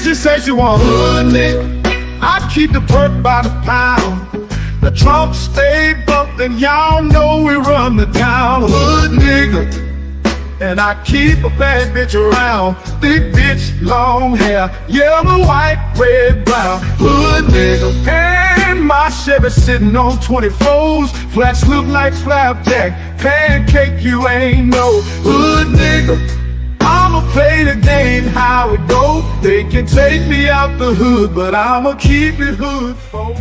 she say she want hood nigga. I keep the perk by the pound. The trunk stay bumped and y'all know we run the town. Hood nigga. And I keep a bad bitch around. Thick bitch, long hair, yellow, white, red, brown. Hood nigga. And my Chevy sitting on 24s. Flats look like flapjack. Pancake, you ain't no hood nigga. I'ma play the game how it go. They can take me out the hood, but I'ma keep it hood, folks.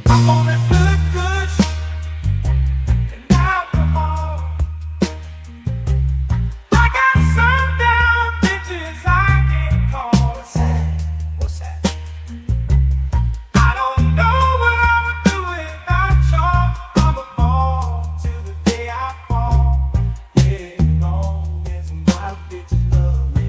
I'm on that good and alcohol. I got some down bitches I can't call. What's that? I don't know what I would do without y'all. I'm a ball till the day I fall. Yeah, long as my bitches love me.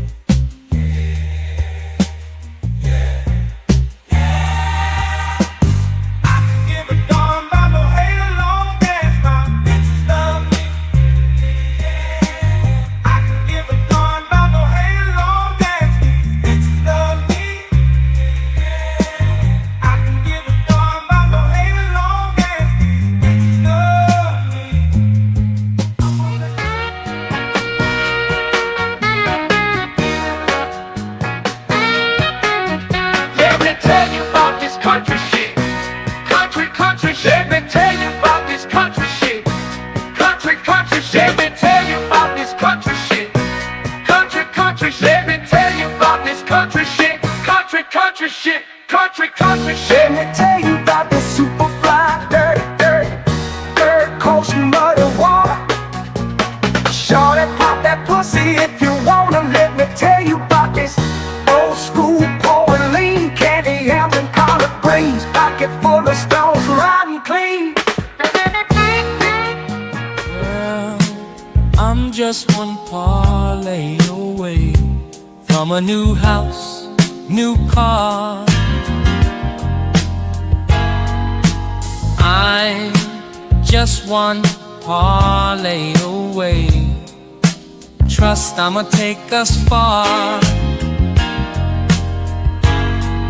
Country shit. Let me tell you about this super fly, dirt coast muddy water. Shorty, pop that pussy if you wanna. Let me tell you about this old school pouring lean, candy yams and collard greens, pocket full of stones, riding clean. Well, I'm just one parlay away from a new house, new car. I'm just one parlay away. Trust I'ma take us far.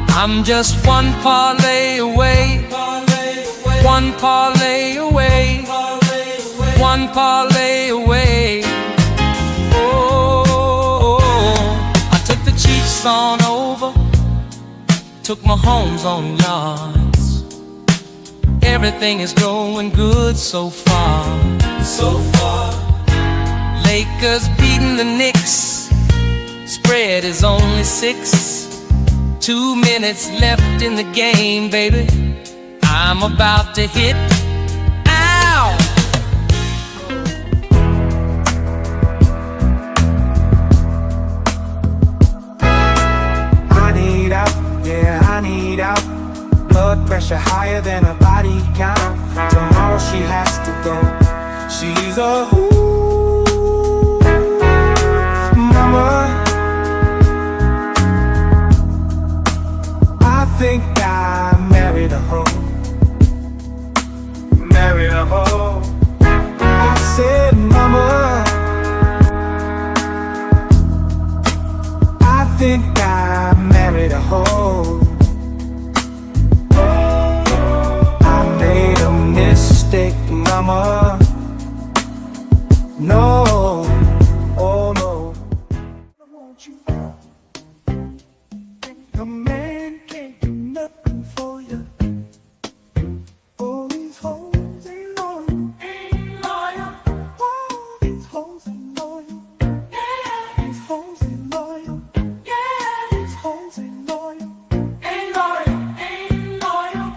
I'm just one parlay away. One parlay away. One parlay away. Oh, I took the Chiefs on over. Took my homes on yards. Everything is going good so far. Lakers beating the Knicks. Spread is only 6. 2 minutes left in the game, baby. I'm about to hit. Ow! I need out, yeah, I need out. Blood pressure higher than her body count. Tomorrow she has to go. She's a mama. I think I married a hoe. Married a hoe. I said mama, I think I married a hoe. Mistake, mama. No, oh no. I want you. A man can't do nothing for you. All these hoes ain't loyal. Ain't loyal. All these hoes ain't loyal. Yeah. These hoes ain't loyal. Yeah. These hoes ain't loyal. Ain't loyal. Ain't loyal.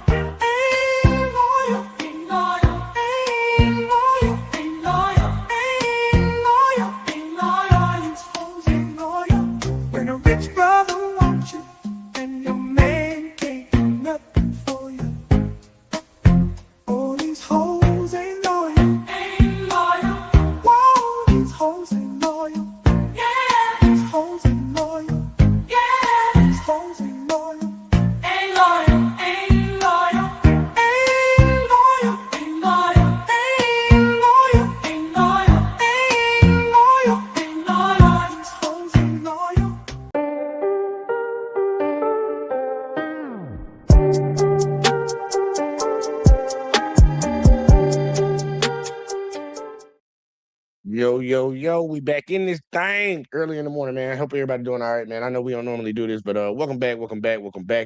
Yo, we back in this thing early in the morning, man. I hope everybody doing all right, man. I know we don't normally do this, but welcome back,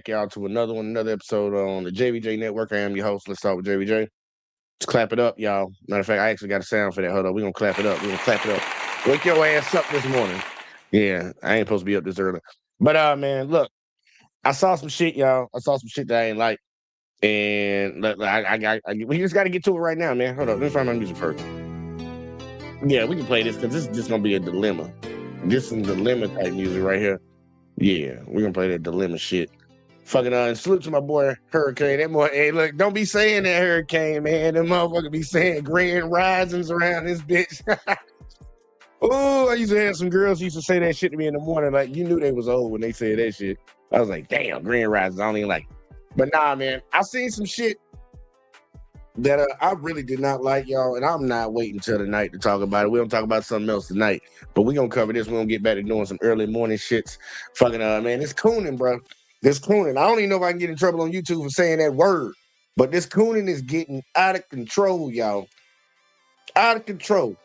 y'all, to another episode on the JVJ Network. I am your host. Let's start with JVJ. Let's clap it up, y'all. Matter of fact, I actually got a sound for that. Hold on, we're gonna clap it up. Wake your ass up this morning. Yeah, I ain't supposed to be up this early. But man, look, I saw some shit, y'all. I saw some shit that I ain't like. And we just gotta get to it right now, man. Hold on, let me find my music first. Yeah, we can play this because this is just gonna be a dilemma. This is dilemma type music right here. Yeah, we're gonna play that dilemma shit. Fucking and salute to my boy Hurricane. That boy, hey, look, don't be saying that Hurricane, man. That motherfucker be saying grand risings around this bitch. Oh, I used to have some girls who used to say that shit to me in the morning. Like, you knew they was old when they said that shit. I was like, damn, grand risings. I don't even like it. But nah, man, I seen some shit that I really did not like, y'all, and I'm not waiting till tonight to talk about it. We're gonna talk about something else tonight, but we're gonna cover this. We're gonna get back to doing some early morning shits. Fucking man, this cooning, bro. This cooning. I don't even know if I can get in trouble on YouTube for saying that word, but this cooning is getting out of control, y'all. Out of control,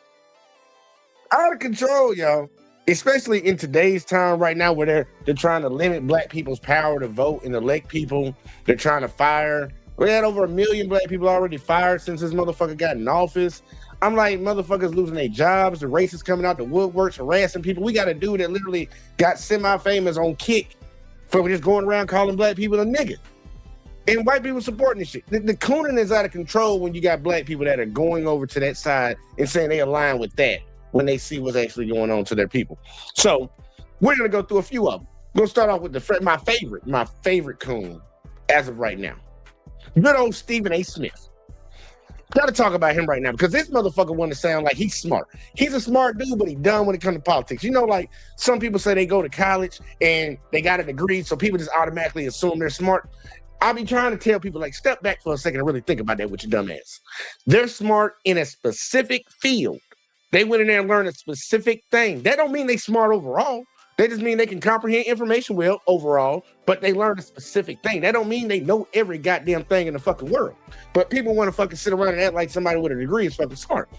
y'all. Especially in today's time right now where they're trying to limit black people's power to vote and elect people. They're trying to fire. We had over 1 million black people already fired since this motherfucker got in office. I'm like, motherfuckers losing their jobs, the racists coming out the woodworks, harassing people. We got a dude that literally got semi-famous on Kick for just going around calling black people a nigga. And white people supporting this shit. The cooning is out of control when you got black people that are going over to that side and saying they align with that when they see what's actually going on to their people. So we're going to go through a few of them. We're going to start off with my favorite coon as of right now. Good old Stephen A. Smith. Got to talk about him right now because this motherfucker want to sound like he's smart. He's a smart dude, but he's dumb when it comes to politics. You know, like some people say they go to college and they got a degree, so people just automatically assume they're smart. I be trying to tell people, like, step back for a second and really think about that with your dumb ass. They're smart in a specific field. They went in there and learned a specific thing. That don't mean they smart overall. They just mean they can comprehend information well overall, but they learned a specific thing. That don't mean they know every goddamn thing in the fucking world. But people want to fucking sit around and act like somebody with a degree is fucking smart.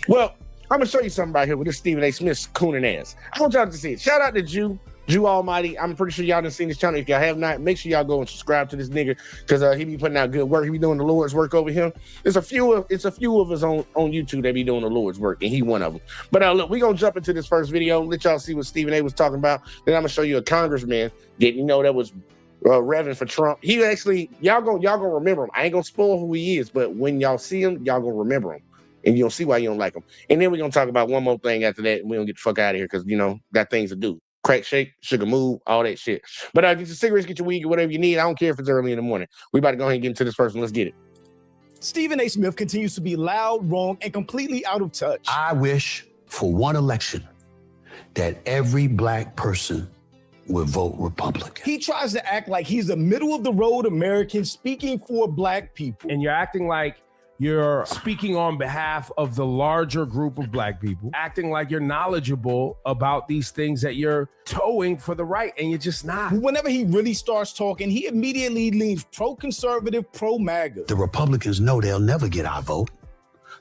Well, I'm gonna show you something right here with this Stephen A. Smith's cooning ass. I want y'all to see it. Shout out to Jew Almighty. I'm pretty sure y'all done seen this channel. If y'all have not, make sure y'all go and subscribe to this nigga because he be putting out good work. He be doing the Lord's work over here. It's a few of us on YouTube that be doing the Lord's work, and he one of them. But look, we gonna jump into this first video, let y'all see what Stephen A. was talking about. Then I'm gonna show you a congressman that was revving for Trump. He actually, y'all gonna remember him. I ain't gonna spoil who he is, but when y'all see him, y'all gonna remember him. And you'll see why you don't like him. And then we're gonna talk about one more thing after that, and we gonna get the fuck out of here because got things to do. Crack shake, sugar move, all that shit. But get your cigarettes, get your weed, get whatever you need. I don't care if it's early in the morning. We about to go ahead and get into this first one. Let's get it. Stephen A. Smith continues to be loud, wrong, and completely out of touch. I wish for one election that every black person would vote Republican. He tries to act like he's a middle-of-the-road American speaking for black people. And you're acting like you're speaking on behalf of the larger group of black people, acting like you're knowledgeable about these things that you're towing for the right, and you're just not. Whenever he really starts talking, he immediately leans pro-conservative, pro-MAGA. The Republicans know they'll never get our vote,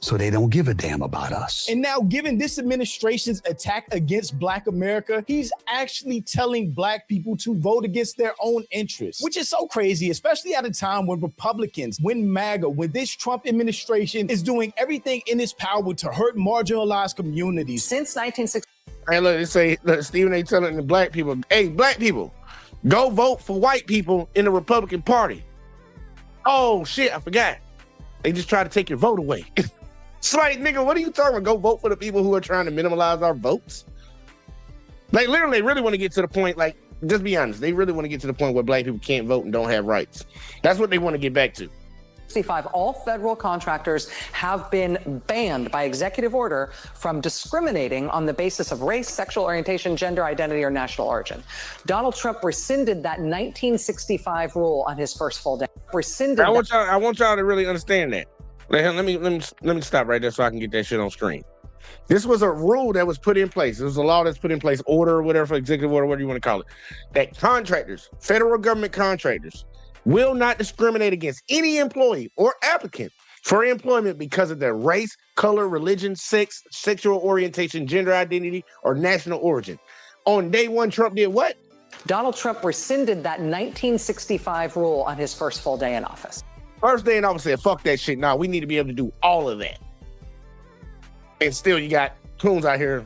so they don't give a damn about us. And now, given this administration's attack against Black America, he's actually telling black people to vote against their own interests, which is so crazy, especially at a time when Republicans, when MAGA, when this Trump administration is doing everything in its power to hurt marginalized communities. Since 1960. Hey, look, Stephen A. telling the black people, hey, black people, go vote for white people in the Republican Party. Oh, shit, I forgot. They just tried to take your vote away. It's like, nigga, what are you talking about? Go vote for the people who are trying to minimize our votes? Like, literally, they really want to get to the point, like, just be honest. They really want to get to the point where black people can't vote and don't have rights. That's what they want to get back to. 65, all federal contractors have been banned by executive order from discriminating on the basis of race, sexual orientation, gender identity, or national origin. Donald Trump rescinded that 1965 rule on his first full day. I want y'all to really understand that. Let me stop right there so I can get that shit on screen. This was a rule that was put in place. It was a law that's put in place, order or whatever, executive order, whatever you want to call it, that contractors, federal government contractors, will not discriminate against any employee or applicant for employment because of their race, color, religion, sex, sexual orientation, gender identity, or national origin. On day one, Trump did what? Donald Trump rescinded that 1965 rule on his first full day in office. First day in office said, fuck that shit. Nah, we need to be able to do all of that. And still you got Coons out here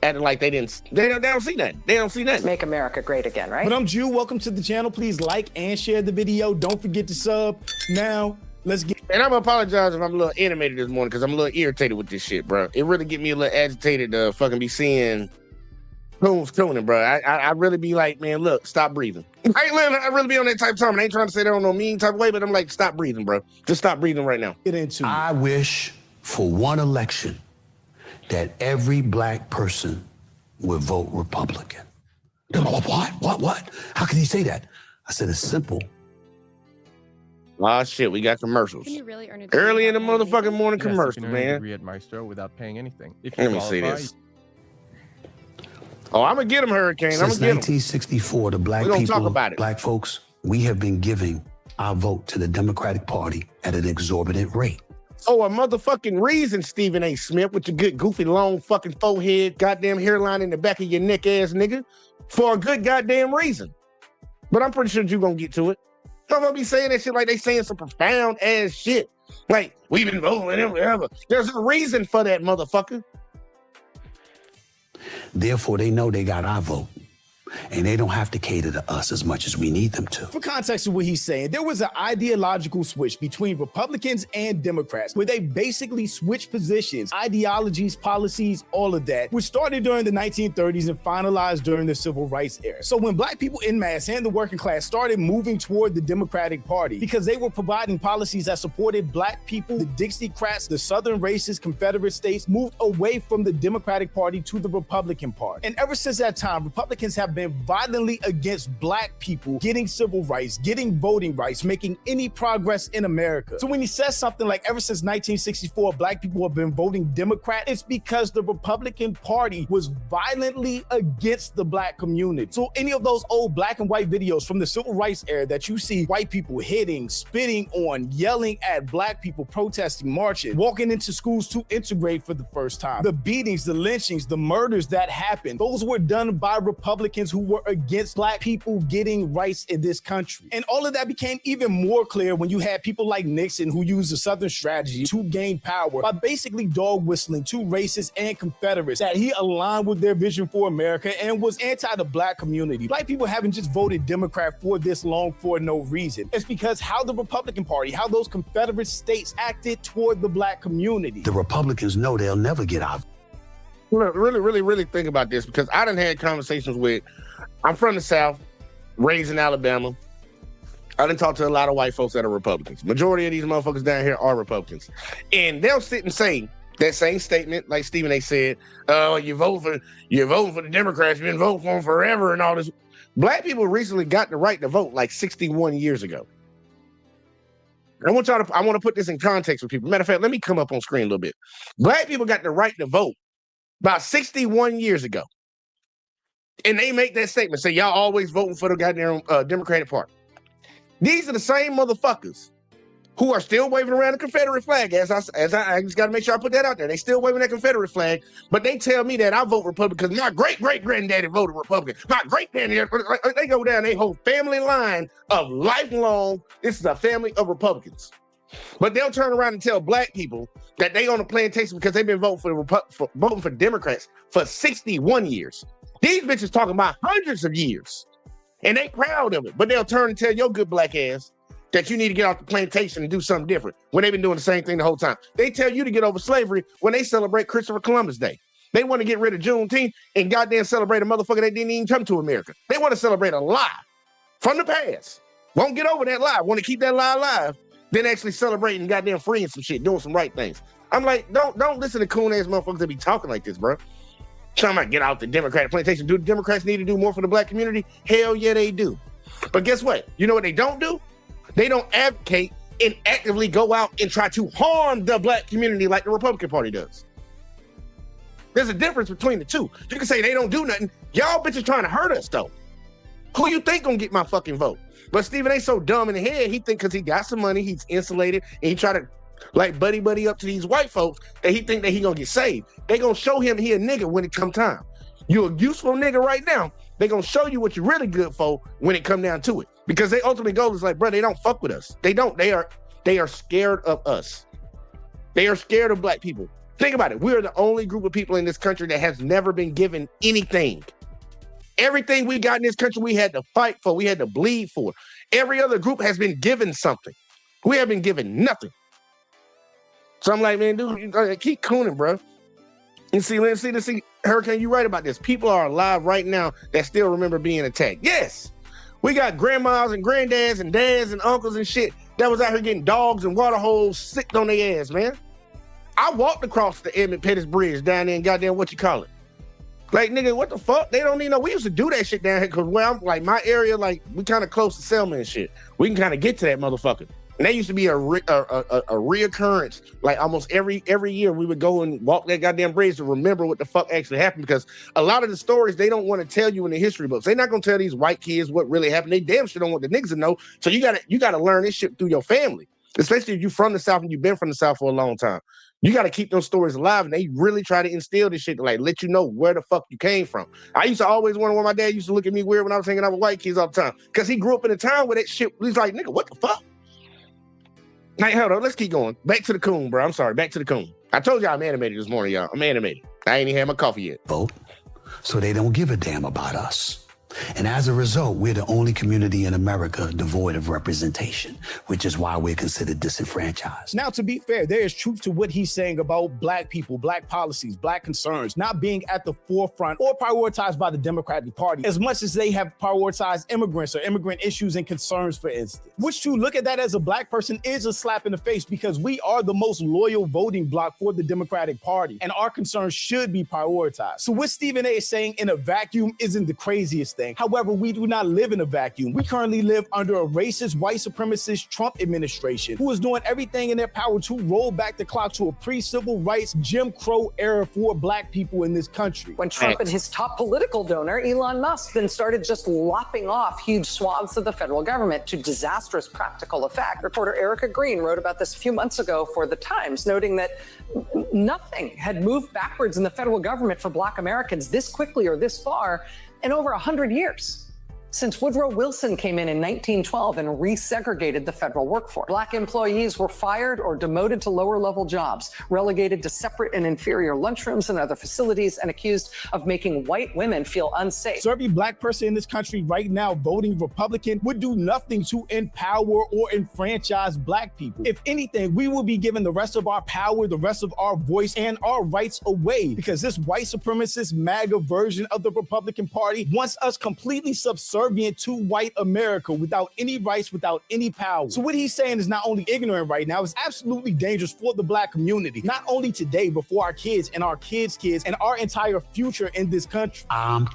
acting like they don't see nothing. They don't see nothing. Make America great again, right? But I'm Jew. Welcome to the channel. Please like and share the video. Don't forget to sub. Now, let's get... And I'm gonna apologize if I'm a little animated this morning because I'm a little irritated with this shit, bro. It really get me a little agitated to fucking be seeing Coons tuning, bro. I really be like, man, look, stop breathing. I really be on that type of time. I ain't trying to say that on no mean type of way, but I'm like, stop breathing, bro. Just stop breathing right now. Get into it. I wish for one election that every black person would vote Republican. What? How can he say that? I said, it's simple. Oh shit, we got commercials. Can you really earn a Early in the degree without paying motherfucking morning Yes, you commercials, can earn a man. degree at Maestro without paying anything. If you Let me see qualify, this. Oh, I'm gonna get him, Hurricane. I'm Since gonna get him. 1964, the black We're gonna talk people, about it. black folks, we have been giving our vote to the Democratic Party at an exorbitant rate. Oh, a motherfucking reason, Stephen A. Smith, with your good, goofy, long fucking forehead, goddamn hairline in the back of your neck ass nigga, for a good goddamn reason. But I'm pretty sure you're gonna get to it. I'm gonna be saying that shit like they saying some profound ass shit. Like, we've been voting with him forever. There's a reason for that, motherfucker. Therefore, they know they got our vote, and they don't have to cater to us as much as we need them to. For context of what he's saying, there was an ideological switch between Republicans and Democrats where they basically switched positions, ideologies, policies, all of that, which started during the 1930s and finalized during the Civil Rights era. So when black people en masse and the working class started moving toward the Democratic Party because they were providing policies that supported black people, the Dixiecrats, the Southern racists, Confederate states moved away from the Democratic Party to the Republican Party. And ever since that time, Republicans have been violently against black people getting civil rights, getting voting rights, making any progress in America. So when he says something like ever since 1964, black people have been voting Democrat, it's because the Republican Party was violently against the black community. So any of those old black and white videos from the civil rights era that you see white people hitting, spitting on, yelling at black people, protesting, marching, walking into schools to integrate for the first time, the beatings, the lynchings, the murders that happened, those were done by Republicans who were against black people getting rights in this country. And all of that became even more clear when you had people like Nixon who used the Southern strategy to gain power by basically dog whistling to racists and Confederates that he aligned with their vision for America and was anti the black community. Black people haven't just voted Democrat for this long for no reason. It's because how the Republican Party, how those Confederate states acted toward the black community. The Republicans know they'll never get out. Look, really think about this because I done had conversations with, I'm from the South, raised in Alabama. I done talked to a lot of white folks that are Republicans. Majority of these motherfuckers down here are Republicans. And they'll sit and say that same statement, like Stephen A. said, you're voting for the Democrats, you've been voting for them forever and all this. Black people recently got the right to vote like 61 years ago. I want to put this in context with people. Matter of fact, let me come up on screen a little bit. Black people got the right to vote about 61 years ago. And they make that statement, say, y'all always voting for the goddamn Democratic Party. These are the same motherfuckers who are still waving around the Confederate flag. As I just got to make sure I put that out there. They still waving that Confederate flag, but they tell me that I vote Republican because my great-great-granddaddy voted Republican. My great-granddaddy, they go down their whole family line of lifelong, this is a family of Republicans. But they'll turn around and tell black people that they on a plantation because they've been voting for Democrats for 61 years. These bitches talking about hundreds of years, and they proud of it. But they'll turn and tell your good black ass that you need to get off the plantation and do something different when they've been doing the same thing the whole time. They tell you to get over slavery when they celebrate Christopher Columbus Day. They want to get rid of Juneteenth and goddamn celebrate a motherfucker that didn't even come to America. They want to celebrate a lie from the past. Won't get over that lie. Want to keep that lie alive. Then actually celebrating goddamn freeing some shit, doing some right things. I'm like, don't listen to coon ass motherfuckers that be talking like this, bro. Trying to get out the Democratic plantation. Do the Democrats need to do more for the black community? Hell yeah, they do. But guess what? You know what they don't do? They don't advocate and actively go out and try to harm the black community like the Republican Party does. There's a difference between the two. You can say they don't do nothing. Y'all bitches trying to hurt us though. Who you think gonna get my fucking vote? But Stephen A. so dumb in the head, he think because he got some money, he's insulated, and he try to like buddy up to these white folks that he think that he gonna get saved. They gonna show him he a nigga when it come time. You a useful nigga right now. They gonna show you what you're really good for when it come down to it. Because their ultimate goal is like, bro, they don't fuck with us. They don't. They are scared of us. They are scared of black people. Think about it. We are the only group of people in this country that has never been given anything. Everything we got in this country, we had to fight for. We had to bleed for. Every other group has been given something. We have been given nothing. So I'm like, man, dude, you gotta keep cooning, bro. And see, Hurricane, you're right about this. People are alive right now that still remember being attacked. Yes, we got grandmas and granddads and dads and uncles and shit that was out here getting dogs and water holes sicked on their ass, man. I walked across the Edmund Pettus Bridge down there in goddamn what you call it. Like, nigga, what the fuck? They don't even know. We used to do that shit down here because where I'm, like, my area, like, we kind of close to Selma and shit. We can kind of get to that motherfucker. And that used to be a reoccurrence. Like, almost every year we would go and walk that goddamn bridge to remember what the fuck actually happened, because a lot of the stories they don't want to tell you in the history books. They're not going to tell these white kids what really happened. They damn sure don't want the niggas to know. So you gotta learn this shit through your family, especially if you're from the South and you've been from the South for a long time. You got to keep those stories alive, and they really try to instill this shit to, like, let you know where the fuck you came from. I used to always wonder why my dad used to look at me weird when I was hanging out with white kids all the time, because he grew up in a town where that shit, he's like, nigga, what the fuck? Like, hold on, let's keep going. Back to the coon, bro. I'm sorry, back to the coon. I told y'all I'm animated this morning, y'all. I'm animated. I ain't even had my coffee yet. Vote, so they don't give a damn about us. And as a result, we're the only community in America devoid of representation, which is why we're considered disenfranchised. Now, to be fair, there is truth to what he's saying about black people, black policies, black concerns not being at the forefront or prioritized by the Democratic Party as much as they have prioritized immigrants or immigrant issues and concerns, for instance. Which, to look at that as a black person, is a slap in the face, because we are the most loyal voting bloc for the Democratic Party, and our concerns should be prioritized. So what Stephen A. is saying in a vacuum isn't the craziest thing. However, we do not live in a vacuum. We currently live under a racist, white supremacist Trump administration who is doing everything in their power to roll back the clock to a pre-civil rights Jim Crow era for black people in this country. When Trump and his top political donor, Elon Musk, then started just lopping off huge swaths of the federal government to disastrous practical effect. Reporter Erica Green wrote about this a few months ago for The Times, noting that nothing had moved backwards in the federal government for black Americans this quickly or this far in over 100 years. Since Woodrow Wilson came in 1912 and resegregated the federal workforce. Black employees were fired or demoted to lower-level jobs, relegated to separate and inferior lunchrooms and other facilities, and accused of making white women feel unsafe. So every black person in this country right now voting Republican would do nothing to empower or enfranchise black people. If anything, we will be giving the rest of our power, the rest of our voice, and our rights away, because this white supremacist MAGA version of the Republican Party wants us completely subservient to white America without any rights, without any power. So what he's saying is not only ignorant right now, it's absolutely dangerous for the black community, not only today, but for our kids and our kids' kids and our entire future in this country. And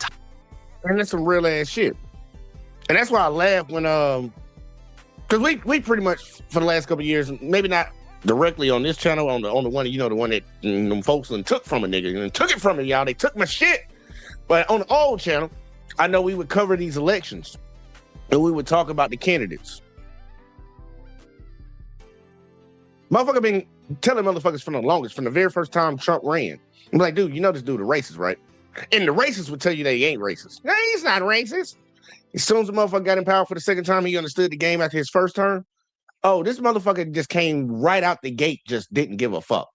that's some real ass shit. And that's why I laugh when, because we pretty much for the last couple of years, maybe not directly on this channel, on the one, you know, the one that them folks took from a nigga and took it from me, y'all. They took my shit. But on the old channel, I know we would cover these elections and we would talk about the candidates. Motherfucker been telling motherfuckers from the longest, from the very first time Trump ran. I'm like, dude, you know this dude a racist, right? And the racists would tell you they ain't racist. No, he's not racist. As soon as the motherfucker got in power for the second time, he understood the game after his first term. Oh, this motherfucker just came right out the gate, just didn't give a fuck.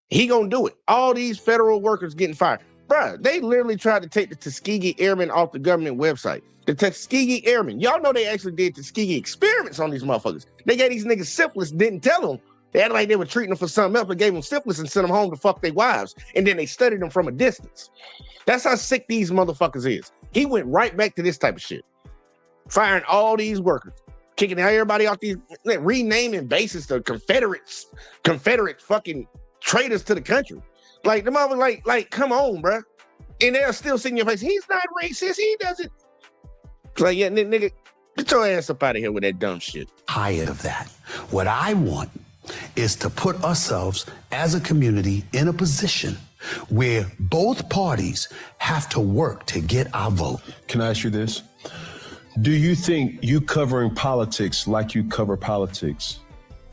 He gonna do it. All these federal workers getting fired. Bruh, they literally tried to take the Tuskegee Airmen off the government website. The Tuskegee Airmen. Y'all know they actually did Tuskegee experiments on these motherfuckers. They gave these niggas syphilis, didn't tell them. They acted like they were treating them for something else, but gave them syphilis and sent them home to fuck their wives. And then they studied them from a distance. That's how sick these motherfuckers is. He went right back to this type of shit. Firing all these workers. Kicking everybody off these, renaming bases to Confederate fucking traitors to the country. Like, the mother, like, come on, bro. And they'll still sing in your face, he's not racist, he doesn't. It's like, yeah, nigga, get your ass up out of here with that dumb shit. Tired of that. What I want is to put ourselves as a community in a position where both parties have to work to get our vote. Can I ask you this? Do you think you covering politics like you cover politics,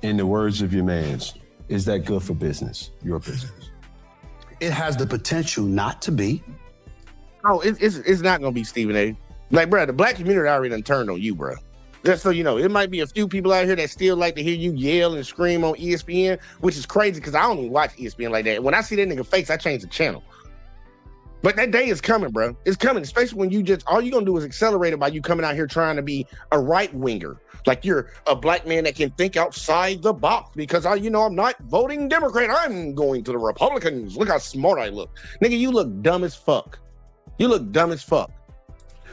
in the words of your mans, is that good for business, your business? It has the potential not to be. Oh, it's not gonna be Stephen A. Like, bro, the black community already done turned on you, bro. Just so you know, it might be a few people out here that still like to hear you yell and scream on ESPN, which is crazy because I don't even watch ESPN like that. When I see that nigga face, I change the channel. But that day is coming, bro. It's coming, especially when you just, all you're gonna do is accelerate it by you coming out here trying to be a right winger. Like you're a black man that can think outside the box because I'm not voting Democrat. I'm going to the Republicans. Look how smart I look. Nigga, you look dumb as fuck. You look dumb as fuck.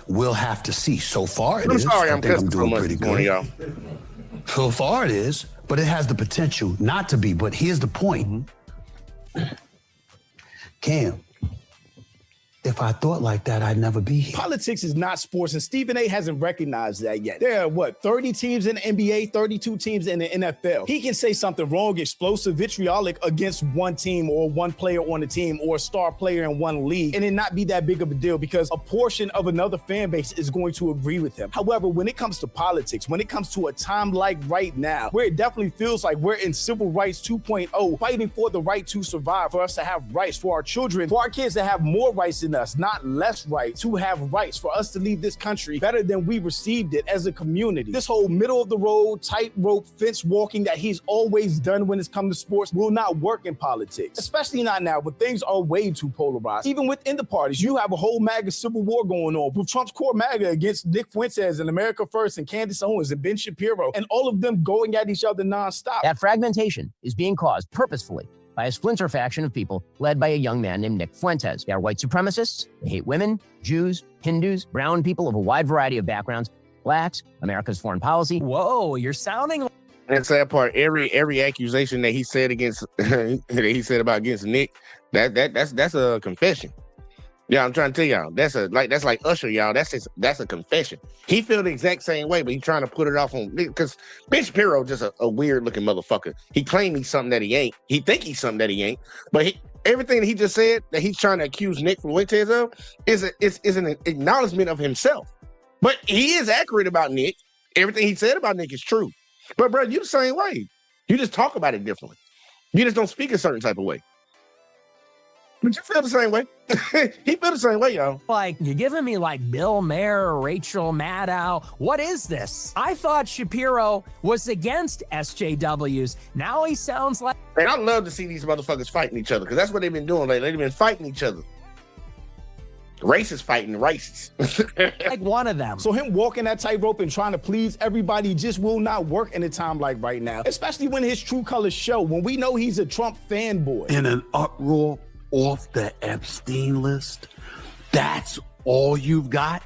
We'll have to see. So far it I'm is. sorry, I I'm think I'm cussing so doing much pretty this morning, good. y'all. So far it is, but it has the potential not to be. But here's the point. Cam, if I thought like that, I'd never be here. Politics is not sports, and Stephen A. hasn't recognized that yet. There are, 30 teams in the NBA, 32 teams in the NFL. He can say something wrong, explosive, vitriolic against one team or one player on the team or a star player in one league, and it not be that big of a deal because a portion of another fan base is going to agree with him. However, when it comes to politics, when it comes to a time like right now, where it definitely feels like we're in civil rights 2.0, fighting for the right to survive, for us to have rights, for our children, for our kids to have more rights than us, not less rights, to have rights, for us to leave this country better than we received it as a community. This whole middle of the road, tightrope, fence walking that he's always done when it's come to sports will not work in politics, especially not now when things are way too polarized. Even within the parties, you have a whole MAGA civil war going on with Trump's core MAGA against Nick Fuentes and America First and Candace Owens and Ben Shapiro, and all of them going at each other nonstop. That fragmentation is being caused purposefully by a splinter faction of people led by a young man named Nick Fuentes. They are white supremacists. They hate women, Jews, Hindus, brown people of a wide variety of backgrounds, blacks, America's foreign policy. Whoa, you're sounding like... And sad part, every accusation that he said against against Nick, that's a confession. Yeah, I'm trying to tell y'all, that's like Usher, y'all. That's a confession. He feel the exact same way, but he's trying to put it off on, because Ben Shapiro just a weird looking motherfucker. He claimed he's something that he ain't. He think he's something that he ain't. But everything that he just said that he's trying to accuse Nick Fuentes of is an acknowledgement of himself. But he is accurate about Nick. Everything he said about Nick is true. But bro, you the same way. You just talk about it differently. You just don't speak a certain type of way. But you feel the same way. He feel the same way, y'all. Like, you're giving me like Bill Maher or Rachel Maddow. What is this? I thought Shapiro was against SJWs. Now he sounds like... And I love to see these motherfuckers fighting each other, because that's what they've been doing lately. They've been fighting each other. Racists fighting racists. like one of them. So him walking that tightrope and trying to please everybody just will not work in a time like right now, especially when his true colors show, when we know he's a Trump fanboy. In an uproar off the Epstein list, that's all you've got?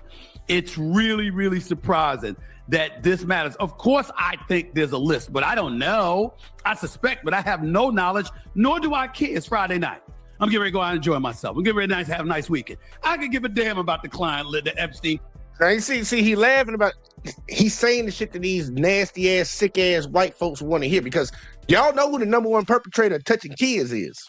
It's really, really surprising that this matters. Of course, I think there's a list, but I don't know. I suspect, but I have no knowledge, nor do I care. It's Friday night. I'm getting ready to go out and enjoy myself. I'm getting ready to have a nice weekend. I could give a damn about the client, the Epstein. Now you see, he laughing about, he's saying the shit that these nasty ass, sick ass white folks want to hear, because y'all know who the number one perpetrator of touching kids is.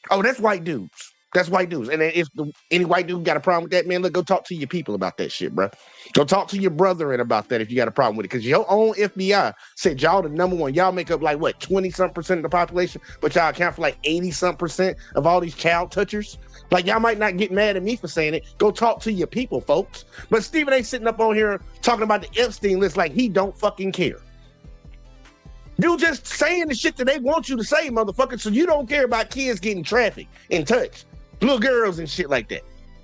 Oh, that's white dudes. That's white dudes. And if any white dude got a problem with that, man, look, go talk to your people about that shit, bro. Go talk to your brethren about that if you got a problem with it. Because your own FBI said y'all the number one. Y'all make up like, what, 20-something% of the population, but y'all account for like 80-something% of all these child touchers. Like, y'all might not get mad at me for saying it. Go talk to your people, folks. But Stephen A. sitting up on here talking about the Epstein list like he don't fucking care. You just saying the shit that they want you to say, motherfucker, so you don't care about kids getting trafficked and touched, little girls and shit like that,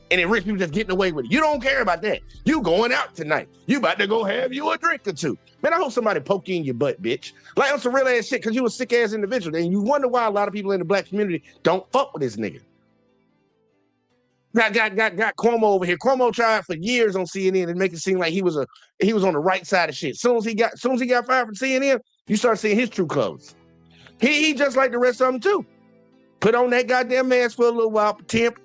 and then rich people just getting away with it. You don't care about that. You going out tonight. You about to go have you a drink or two. Man, I hope somebody poke you in your butt, bitch. Like, on some real ass shit, because you a sick ass individual, and you wonder why a lot of people in the black community don't fuck with this nigga. Got Cuomo over here. Cuomo tried for years on CNN and make it seem like he was on the right side of shit. Soon as he got fired from CNN, you start seeing his true colors. He just like the rest of them too. Put on that goddamn mask for a little while, pretend,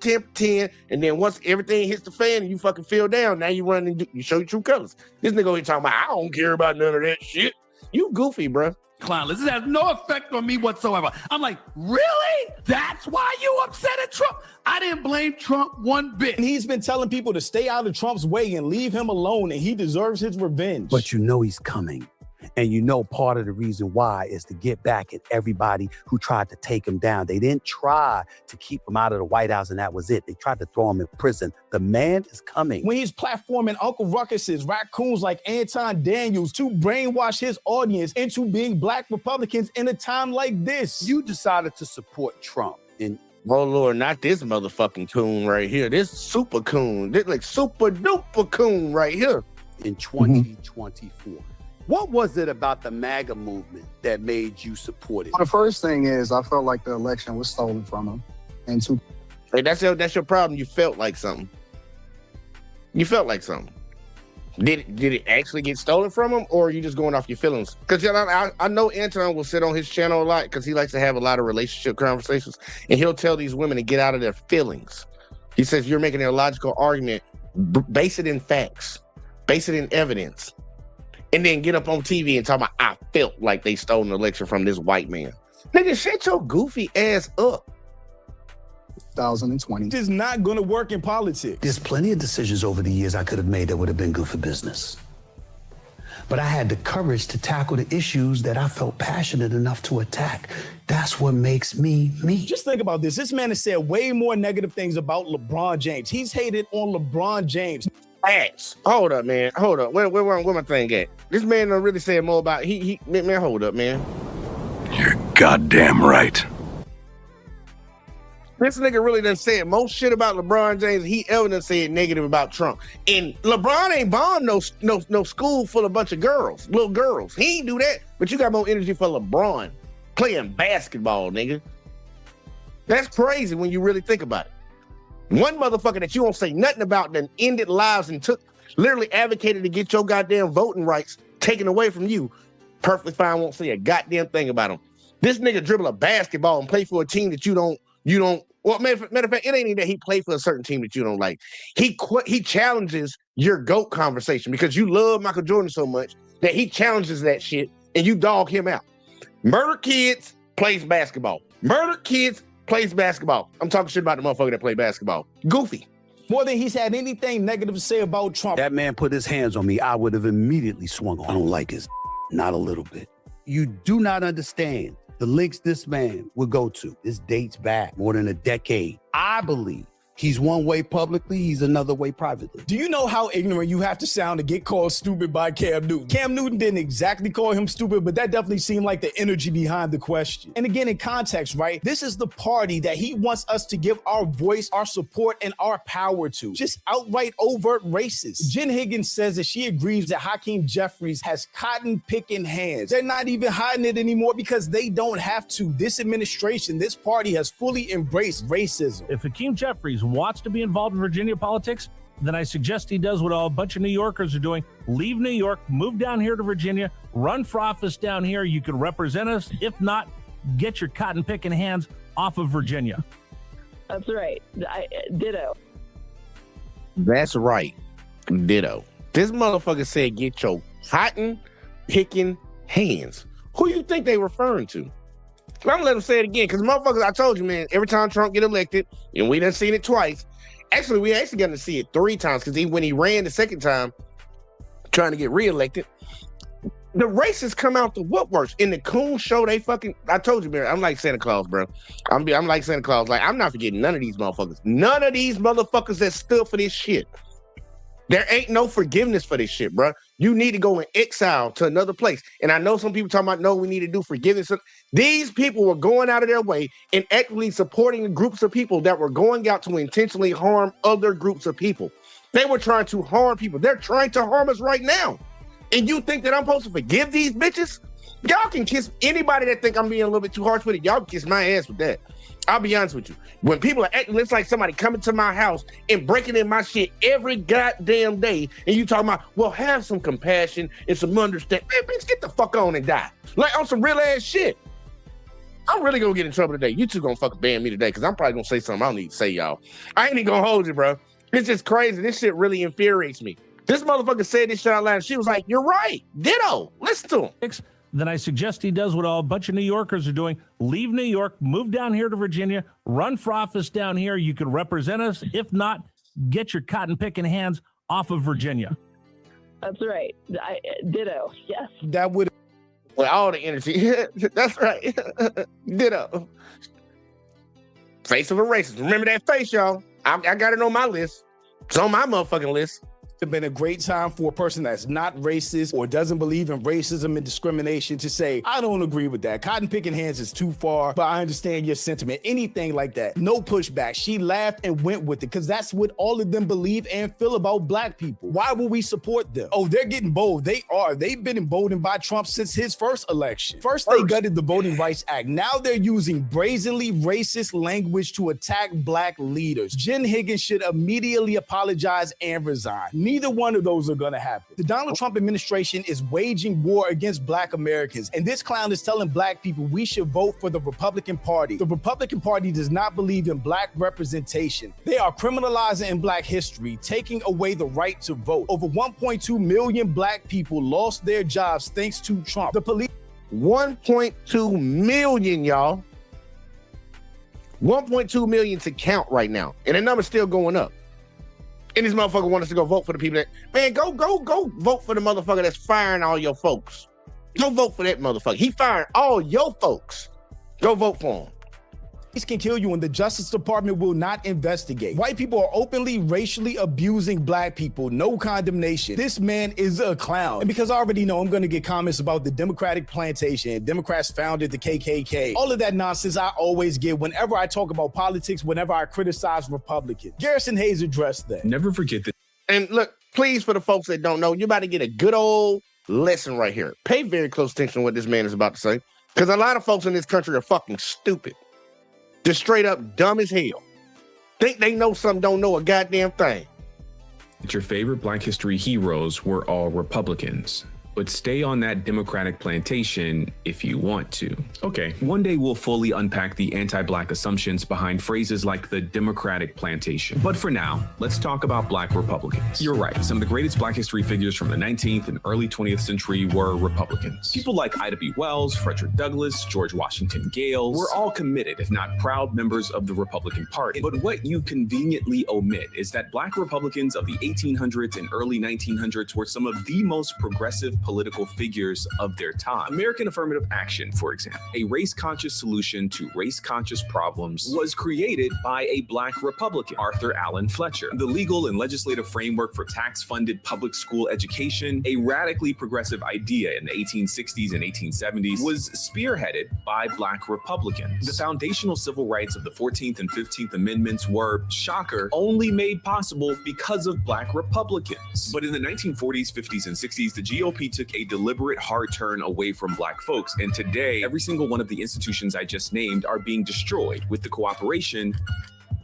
and then once everything hits the fan and you fucking feel down, now you run and you show your true colors. This nigga over here talking about, I don't care about none of that shit. You goofy, bro. Clown. This has no effect on me whatsoever. I'm like, really? That's why you upset at Trump? I didn't blame Trump one bit. And he's been telling people to stay out of Trump's way and leave him alone, and he deserves his revenge. But you know he's coming. And you know part of the reason why is to get back at everybody who tried to take him down. They didn't try to keep him out of the White House and that was it. They tried to throw him in prison. The man is coming. When he's platforming Uncle Ruckus's raccoons like Anton Daniels to brainwash his audience into being black Republicans in a time like this. You decided to support Trump in Oh Lord, not this motherfucking coon right here. This super coon. This like super duper coon right here. In 2024. What was it about the MAGA movement that made you support it? Well, the first thing is I felt like the election was stolen from him. And Hey, that's your problem. You felt like something. You felt like something. Did it actually get stolen from him, or are you just going off your feelings? Because I know Anton will sit on his channel a lot because he likes to have a lot of relationship conversations, and he'll tell these women to get out of their feelings. He says you're making a logical argument, base it in facts, base it in evidence. And then get up on TV and talk about, I felt like they stole an election from this white man. Nigga, shut your goofy ass up. 2020. This is not going to work in politics. There's plenty of decisions over the years I could have made that would have been good for business. But I had the courage to tackle the issues that I felt passionate enough to attack. That's what makes me me. Just think about this. This man has said way more negative things about LeBron James. He's hated on LeBron James. Ass. Hold up, man. Hold up. Where my thing at? This man done really said more about man, hold up, man. You're goddamn right. This nigga really done said most shit about LeBron James he ever done said negative about Trump. And LeBron ain't bombed no school full of bunch of girls, little girls. He ain't do that, but you got more energy for LeBron playing basketball, nigga. That's crazy when you really think about it. One motherfucker that you don't say nothing about that ended lives and literally advocated to get your goddamn voting rights taken away from you. Perfectly fine, won't say a goddamn thing about him. This nigga dribble a basketball and play for a team that you don't, well, matter of fact, it ain't even that he played for a certain team that you don't like. He challenges your GOAT conversation because you love Michael Jordan so much that he challenges that shit and you dog him out. Murder kids, plays basketball. Murder kids, plays basketball. I'm talking shit about the motherfucker that play basketball. Goofy. More than he's had anything negative to say about Trump. That man put his hands on me, I would have immediately swung on. I don't like his not a little bit. You do not understand the links this man would go to. This dates back more than a decade. I believe he's one way publicly, he's another way privately. Do you know how ignorant you have to sound to get called stupid by Cam Newton? Cam Newton didn't exactly call him stupid, but that definitely seemed like the energy behind the question. And again, in context, right? This is the party that he wants us to give our voice, our support, and our power to. Just outright overt racist. Jen Higgins says that she agrees that Hakeem Jeffries has cotton-picking hands. They're not even hiding it anymore because they don't have to. This administration, this party has fully embraced racism. If Hakeem Jeffries wants to be involved in Virginia politics, then I suggest he does what a bunch of New Yorkers are doing. Leave New York, move down here to Virginia, run for office down here. You can represent us. If not, get your cotton-picking hands off of Virginia. That's right. Ditto. That's right. Ditto. This motherfucker said get your cotton-picking hands. Who you think they referring to? I'm gonna let him say it again, because motherfuckers, I told you, man, every time Trump get elected, and we done seen it twice. Actually, we actually got to see it 3 times, because when he ran the second time, trying to get reelected, the racists come out the woodworks. In the Coons show, I told you, man, I'm like Santa Claus, bro. I'm like Santa Claus. Like, I'm not forgetting none of these motherfuckers. None of these motherfuckers that stood for this shit. There ain't no forgiveness for this shit, bro. You need to go in exile to another place. And I know some people talking about, no, we need to do forgiveness. These people were going out of their way and actively supporting groups of people that were going out to intentionally harm other groups of people. They were trying to harm people. They're trying to harm us right now. And you think that I'm supposed to forgive these bitches? Y'all can kiss anybody that think I'm being a little bit too harsh with it. Y'all can kiss my ass with that. I'll be honest with you. When people are acting, it's like somebody coming to my house and breaking in my shit every goddamn day, and you talking about, well, have some compassion and some understanding. Man, bitch, get the fuck on and die. Like, on some real ass shit. I'm really gonna get in trouble today. You two gonna fucking ban me today, because I'm probably gonna say something I don't need to say, y'all. I ain't even gonna hold you, bro. It's just crazy. This shit really infuriates me. This motherfucker said this shit out loud, and she was like, you're right. Ditto. Listen to him. Then I suggest he does what a bunch of New Yorkers are doing. Leave New York, move down here to Virginia, run for office down here. You can represent us. If not, get your cotton-picking hands off of Virginia. That's right. Ditto. Yes. That would With all the energy. That's right. Ditto. Face of a racist. Remember that face, y'all. I got it on my list. It's on my motherfucking list. It's been a great time for a person that's not racist or doesn't believe in racism and discrimination to say, I don't agree with that. Cotton picking hands is too far, but I understand your sentiment. Anything like that. No pushback. She laughed and went with it because that's what all of them believe and feel about black people. Why would we support them? Oh, they're getting bold. They are. They've been emboldened by Trump since his first election. First, they gutted the Voting Rights Act. Now they're using brazenly racist language to attack black leaders. Jen Higgins should immediately apologize and resign. Neither one of those are going to happen. The Donald Trump administration is waging war against black Americans, and this clown is telling black people we should vote for the Republican Party. The Republican Party does not believe in black representation. They are criminalizing black history, taking away the right to vote. Over 1.2 million black people lost their jobs thanks to Trump. The police 1.2 million, y'all. 1.2 million to count right now, and the number's still going up. And this motherfucker want us to go vote for the people that, man, go vote for the motherfucker that's firing all your folks. Go vote for that motherfucker. He firing all your folks. Go vote for him. Can kill you and the Justice Department will not investigate. White people are openly racially abusing black people. No condemnation. This man is a clown. And because I already know I'm going to get comments about the Democratic plantation, Democrats founded the KKK, all of that nonsense I always get whenever I talk about politics, whenever I criticize Republicans. Garrison Hayes addressed that. Never forget that. And look, please, for the folks that don't know, you're about to get a good old lesson right here. Pay very close attention to what this man is about to say, because a lot of folks in this country are fucking stupid. Just straight up dumb as hell. Think they know something, don't know a goddamn thing. Your favorite Black history heroes were all Republicans. But stay on that Democratic plantation if you want to. Okay, one day we'll fully unpack the anti-Black assumptions behind phrases like the Democratic plantation. But for now, let's talk about Black Republicans. You're right, some of the greatest Black history figures from the 19th and early 20th century were Republicans. People like Ida B. Wells, Frederick Douglass, George Washington Gale were all committed, if not proud, members of the Republican Party. But what you conveniently omit is that Black Republicans of the 1800s and early 1900s were some of the most progressive political figures of their time. American affirmative action, for example, a race-conscious solution to race-conscious problems, was created by a Black Republican, Arthur Allen Fletcher. The legal and legislative framework for tax-funded public school education, a radically progressive idea in the 1860s and 1870s, was spearheaded by Black Republicans. The foundational civil rights of the 14th and 15th Amendments were, shocker, only made possible because of Black Republicans. But in the 1940s, 50s, and 60s, the GOP took a deliberate hard turn away from Black folks, and today every single one of the institutions I just named are being destroyed with the cooperation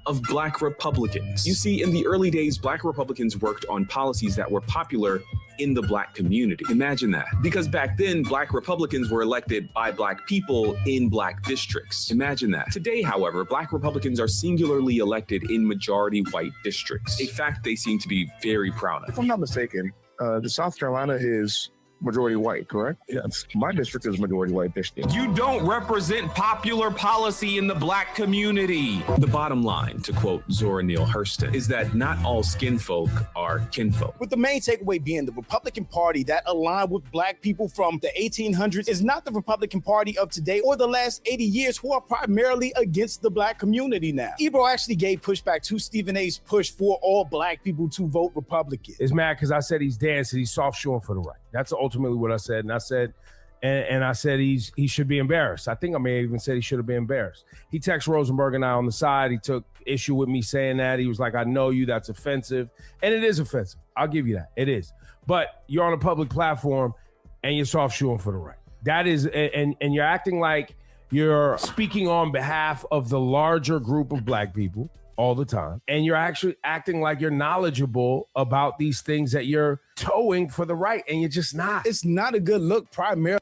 of Black Republicans. You see, in the early days, Black Republicans worked on policies that were popular in the Black community. Imagine that. Because back then, Black Republicans were elected by Black people in Black districts. Imagine that. Today, however, Black Republicans are singularly elected in majority white districts, a fact they seem to be very proud of. If I'm not mistaken, the South Carolina is majority white, correct? Yes. My district is majority white district. You don't represent popular policy in the Black community. The bottom line, to quote Zora Neale Hurston, is that not all skin folk are kinfolk. With the main takeaway being the Republican Party that aligned with black people from the 1800s is not the Republican Party of today or the last 80 years who are primarily against the black community now. Ebro actually gave pushback to Stephen A's push for all black people to vote Republican. It's mad because I said he's dancing, he's soft shoeing for the right. That's ultimately what I said. And I said, and I said he should be embarrassed. I think I may have even said he should have been embarrassed. He texted Rosenberg and I on the side. He took issue with me saying that. He was like, I know you, that's offensive. And it is offensive. I'll give you that. It is. But you're on a public platform and you're soft shoeing for the right. That is, and you're acting like you're speaking on behalf of the larger group of black people all the time. And you're actually acting like you're knowledgeable about these things that you're towing for the right, and you're just not. It's not a good look primarily.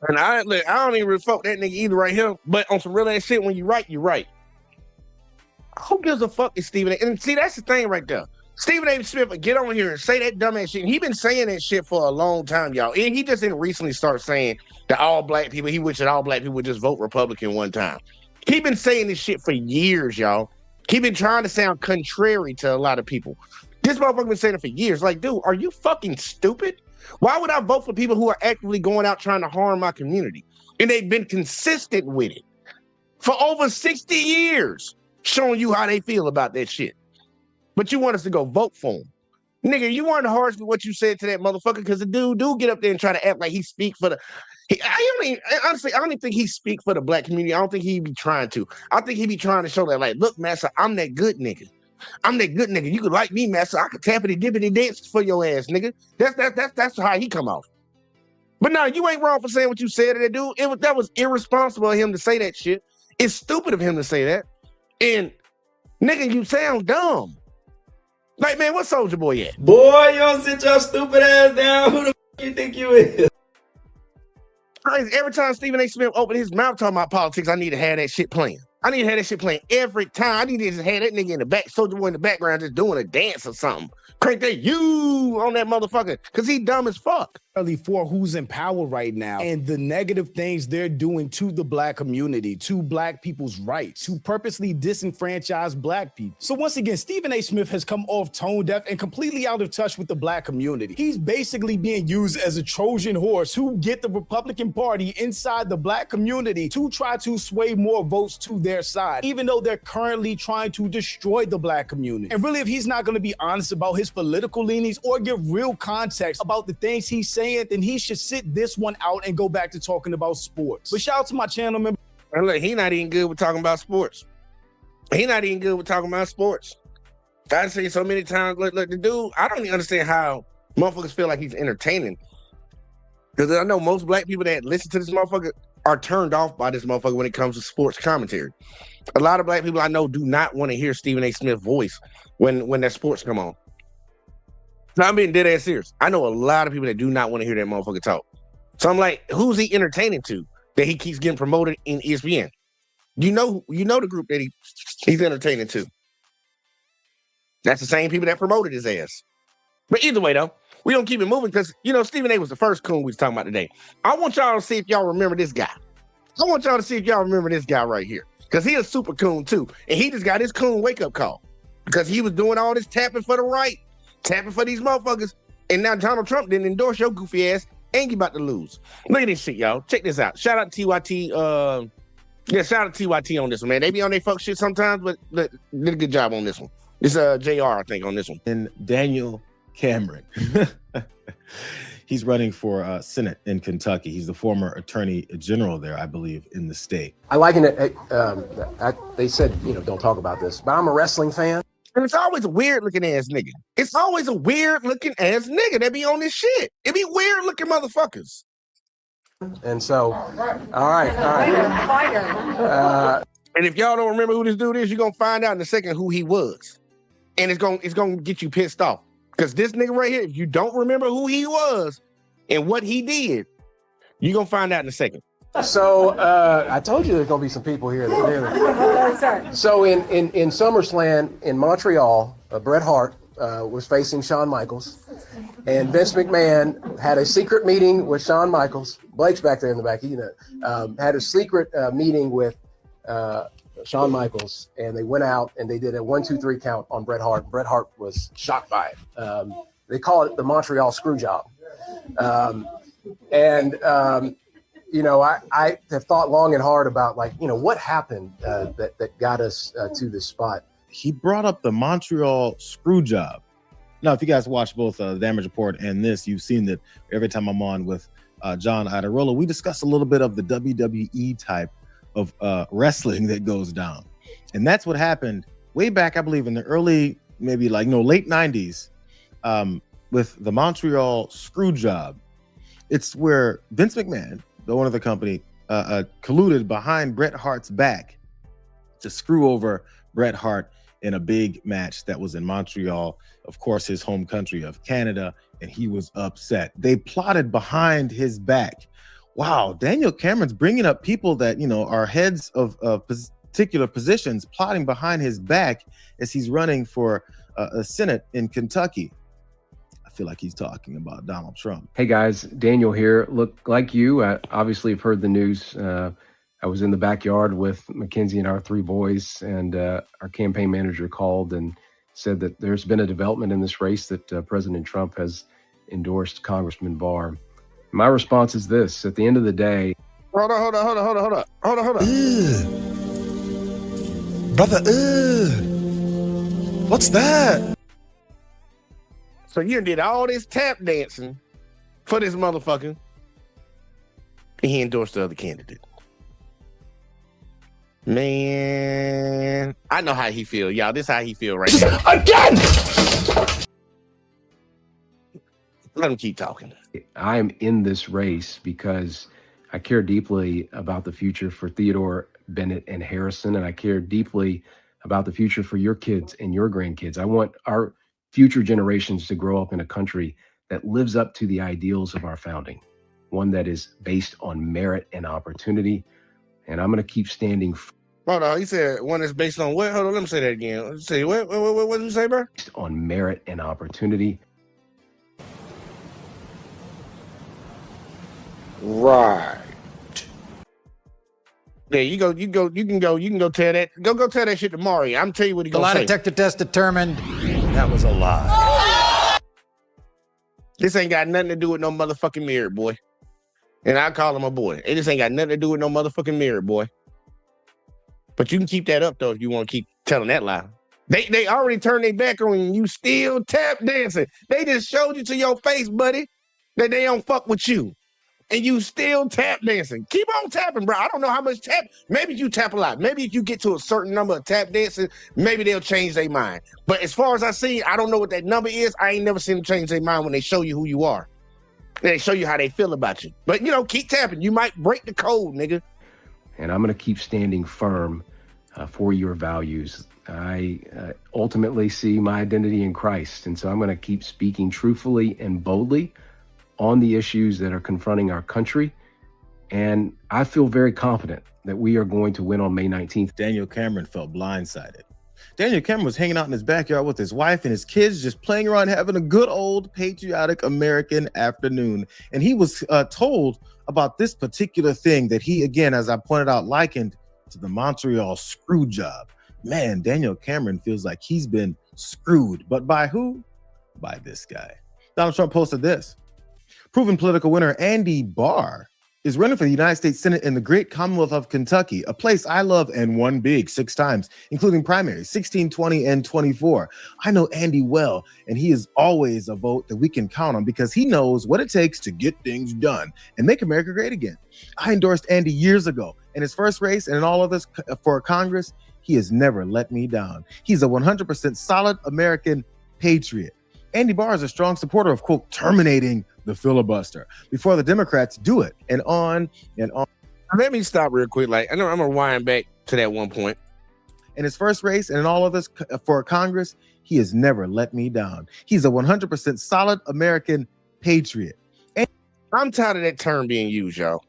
And I don't even fuck that nigga either right here. But on some real ass shit, when you right, you right. Who gives a fuck is Stephen A? And see, that's the thing right there. Stephen A. Smith would get on here and say that dumbass shit. And he been saying that shit for a long time, y'all. And he just didn't recently start saying that all black people, he wished that all black people would just vote Republican one time. He been saying this shit for years, y'all. He been trying to sound contrary to a lot of people. This motherfucker been saying it for years. Like, dude, are you fucking stupid? Why would I vote for people who are actively going out trying to harm my community? And they've been consistent with it for over 60 years, showing you how they feel about that shit. But you want us to go vote for them. Nigga, you weren't harsh with what you said to that motherfucker, because the dude do get up there and try to act like he speak for the... honestly, I don't even think he speak for the black community. I don't think he be trying to. I think he be trying to show that, like, look, Master, I'm that good nigga. I'm that good nigga. You could like me, Master. I could tappity dippity dance for your ass, nigga. That's how he come off. But no, you ain't wrong for saying what you said to that dude. That was irresponsible of him to say that shit. It's stupid of him to say that. And nigga, you sound dumb. Like, man, what Soulja Boy at? Boy, you don't sit your stupid ass down. Who the f you think you is? Every time Stephen A. Smith opened his mouth talking about politics, I need to have that shit playing. I need to have that shit playing every time. I need to just have that nigga in the back, Soulja Boy in the background, just doing a dance or something. Crank that you on that motherfucker, because he dumb as fuck. For who's in power right now and the negative things they're doing to the black community, to black people's rights, to purposely disenfranchise black people. So once again, Stephen A. Smith has come off tone deaf and completely out of touch with the black community. He's basically being used as a Trojan horse who get the Republican Party inside the black community to try to sway more votes to their side, even though they're currently trying to destroy the black community. And really, if he's not going to be honest about his political leanings or give real context about the things he's saying, then he should sit this one out and go back to talking about sports. But shout out to my channel member. And look, he not even good with talking about sports. He not even good with talking about sports. I've seen so many times, look, the dude, I don't even understand how motherfuckers feel like he's entertaining. Because I know most black people that listen to this motherfucker are turned off by this motherfucker when it comes to sports commentary. A lot of black people I know do not want to hear Stephen A. Smith's voice when that sports come on. So I'm being dead ass serious. I know a lot of people that do not want to hear that motherfucker talk. So I'm like, who's he entertaining to that he keeps getting promoted in ESPN? You know the group that he's entertaining to. That's the same people that promoted his ass. But either way, though, we don't keep it moving because, Stephen A. was the first coon we was talking about today. I want y'all to see if y'all remember this guy. I want y'all to see if y'all remember this guy right here, because he a super coon too. And he just got his coon wake-up call because he was doing all this tapping for the right, tapping for these motherfuckers, and now Donald Trump didn't endorse your goofy ass, and you about to lose. Look at this shit, y'all. Check this out. Shout out to TYT. Shout out to TYT on this one, man. They be on their fuck shit sometimes, but did a good job on this one. It's JR, I think, on this one. And Daniel Cameron. He's running for Senate in Kentucky. He's the former attorney general there, I believe, in the state. I liken it. They said, don't talk about this, but I'm a wrestling fan. And it's always a weird looking ass nigga. It's always a weird looking ass nigga that be on this shit. It be weird looking motherfuckers. And so, all right. And if y'all don't remember who this dude is, you're gonna find out in a second who he was. And it's gonna get you pissed off. Because this nigga right here, if you don't remember who he was and what he did, you're gonna find out in a second. So I told you there's gonna be some people here. So in SummerSlam in Montreal, Bret Hart was facing Shawn Michaels, and Vince McMahon had a secret meeting with Shawn Michaels. Blake's back there in the back, had a secret meeting with Shawn Michaels, and they went out and they did a 1, 2, 3 count on Bret Hart. Bret Hart was shocked by it. They call it the Montreal screw job. I have thought long and hard about what happened that got us to this spot. He brought up the Montreal screw job. Now, if you guys watch both the Damage Report and this, you've seen that every time I'm on with John Iadarola, we discuss a little bit of the WWE type of wrestling that goes down. And that's what happened way back, I believe, in the early, late 90s with the Montreal screw job. It's where Vince McMahon, the owner of the company, colluded behind Bret Hart's back to screw over Bret Hart in a big match that was in Montreal, of course, his home country of Canada, and he was upset. They plotted behind his back. Wow, Daniel Cameron's bringing up people that, are heads of particular positions, plotting behind his back as he's running for a Senate in Kentucky. I feel like he's talking about Donald Trump. Hey guys, Daniel here. Look, like you, I obviously have heard the news. I was in the backyard with Mackenzie and our 3 boys, and our campaign manager called and said that there's been a development in this race, that President Trump has endorsed Congressman Barr. My response is this: at the end of the day, Hold on. Brother, what's that? So you did all this tap dancing for this motherfucker, and he endorsed the other candidate. Man, I know how he feel, y'all. This is how he feel right now. Again! Let him keep talking. I am in this race because I care deeply about the future for Theodore, Bennett, and Harrison, and I care deeply about the future for your kids and your grandkids. I want our future generations to grow up in a country that lives up to the ideals of our founding, one that is based on merit and opportunity. And I'm going to keep standing. Hold on, he said one that's based on what? Hold on, let me say that again. Let's say what did you say, bro? On merit and opportunity. Right. Yeah, you can go tell that. Go tell that shit to Maury. I'm tell you what he The gonna lie say. detector test determined that was a lie. This ain't got nothing to do with no motherfucking mirror, boy. And I call him a boy. It just ain't got nothing to do with no motherfucking mirror, boy. But you can keep that up though if you want to keep telling that lie. They already turned their back on you and you still tap dancing. They just showed you to your face, buddy, that they don't fuck with you. And you still tap dancing. Keep on tapping, bro. I don't know how much tap. Maybe you tap a lot. Maybe if you get to a certain number of tap dancing, maybe they'll change their mind. But as far as I see, I don't know what that number is. I ain't never seen them change their mind when they show you who you are. They show you how they feel about you. But, keep tapping. You might break the code, nigga. And I'm going to keep standing firm for your values. I ultimately see my identity in Christ. And so I'm going to keep speaking truthfully and boldly on the issues that are confronting our country. And I feel very confident that we are going to win on May 19th. Daniel Cameron felt blindsided. Daniel Cameron was hanging out in his backyard with his wife and his kids, just playing around, having a good old patriotic American afternoon. And he was told about this particular thing that he, again, as I pointed out, likened to the Montreal screw job. Man, Daniel Cameron feels like he's been screwed. But by who? By this guy. Donald Trump posted this. Proven political winner Andy Barr is running for the United States Senate in the great Commonwealth of Kentucky, a place I love and won big 6 times, including primaries 16, 20, and 24. I know Andy well, and he is always a vote that we can count on because he knows what it takes to get things done and make America great again. I endorsed Andy years ago in his first race and in all of this for Congress. He has never let me down. He's a 100% solid American patriot. Andy Barr is a strong supporter of, quote, terminating the filibuster before the Democrats do it, and on and on. Let me stop real quick. Like, I know I'm going to wind back to that one point. In his first race and in all of this for Congress, he has never let me down. He's a 100% solid American patriot. And I'm tired of that term being used, y'all.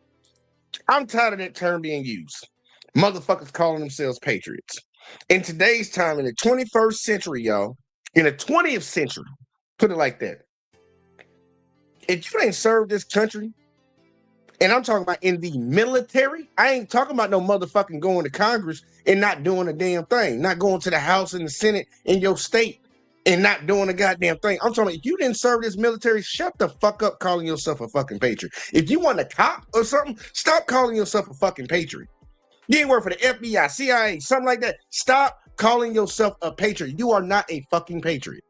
I'm tired of that term being used. Motherfuckers calling themselves patriots. In today's time, in the 21st century, y'all, in the 20th century, put it like that. If you ain't served this country, and I'm talking about in the military, I ain't talking about no motherfucking going to Congress and not doing a damn thing, not going to the House and the Senate in your state and not doing a goddamn thing. I'm talking about if you didn't serve this military, shut the fuck up calling yourself a fucking patriot. If you want a cop or something, stop calling yourself a fucking patriot. You ain't work for the FBI, CIA, something like that. Stop calling yourself a patriot. You are not a fucking patriot.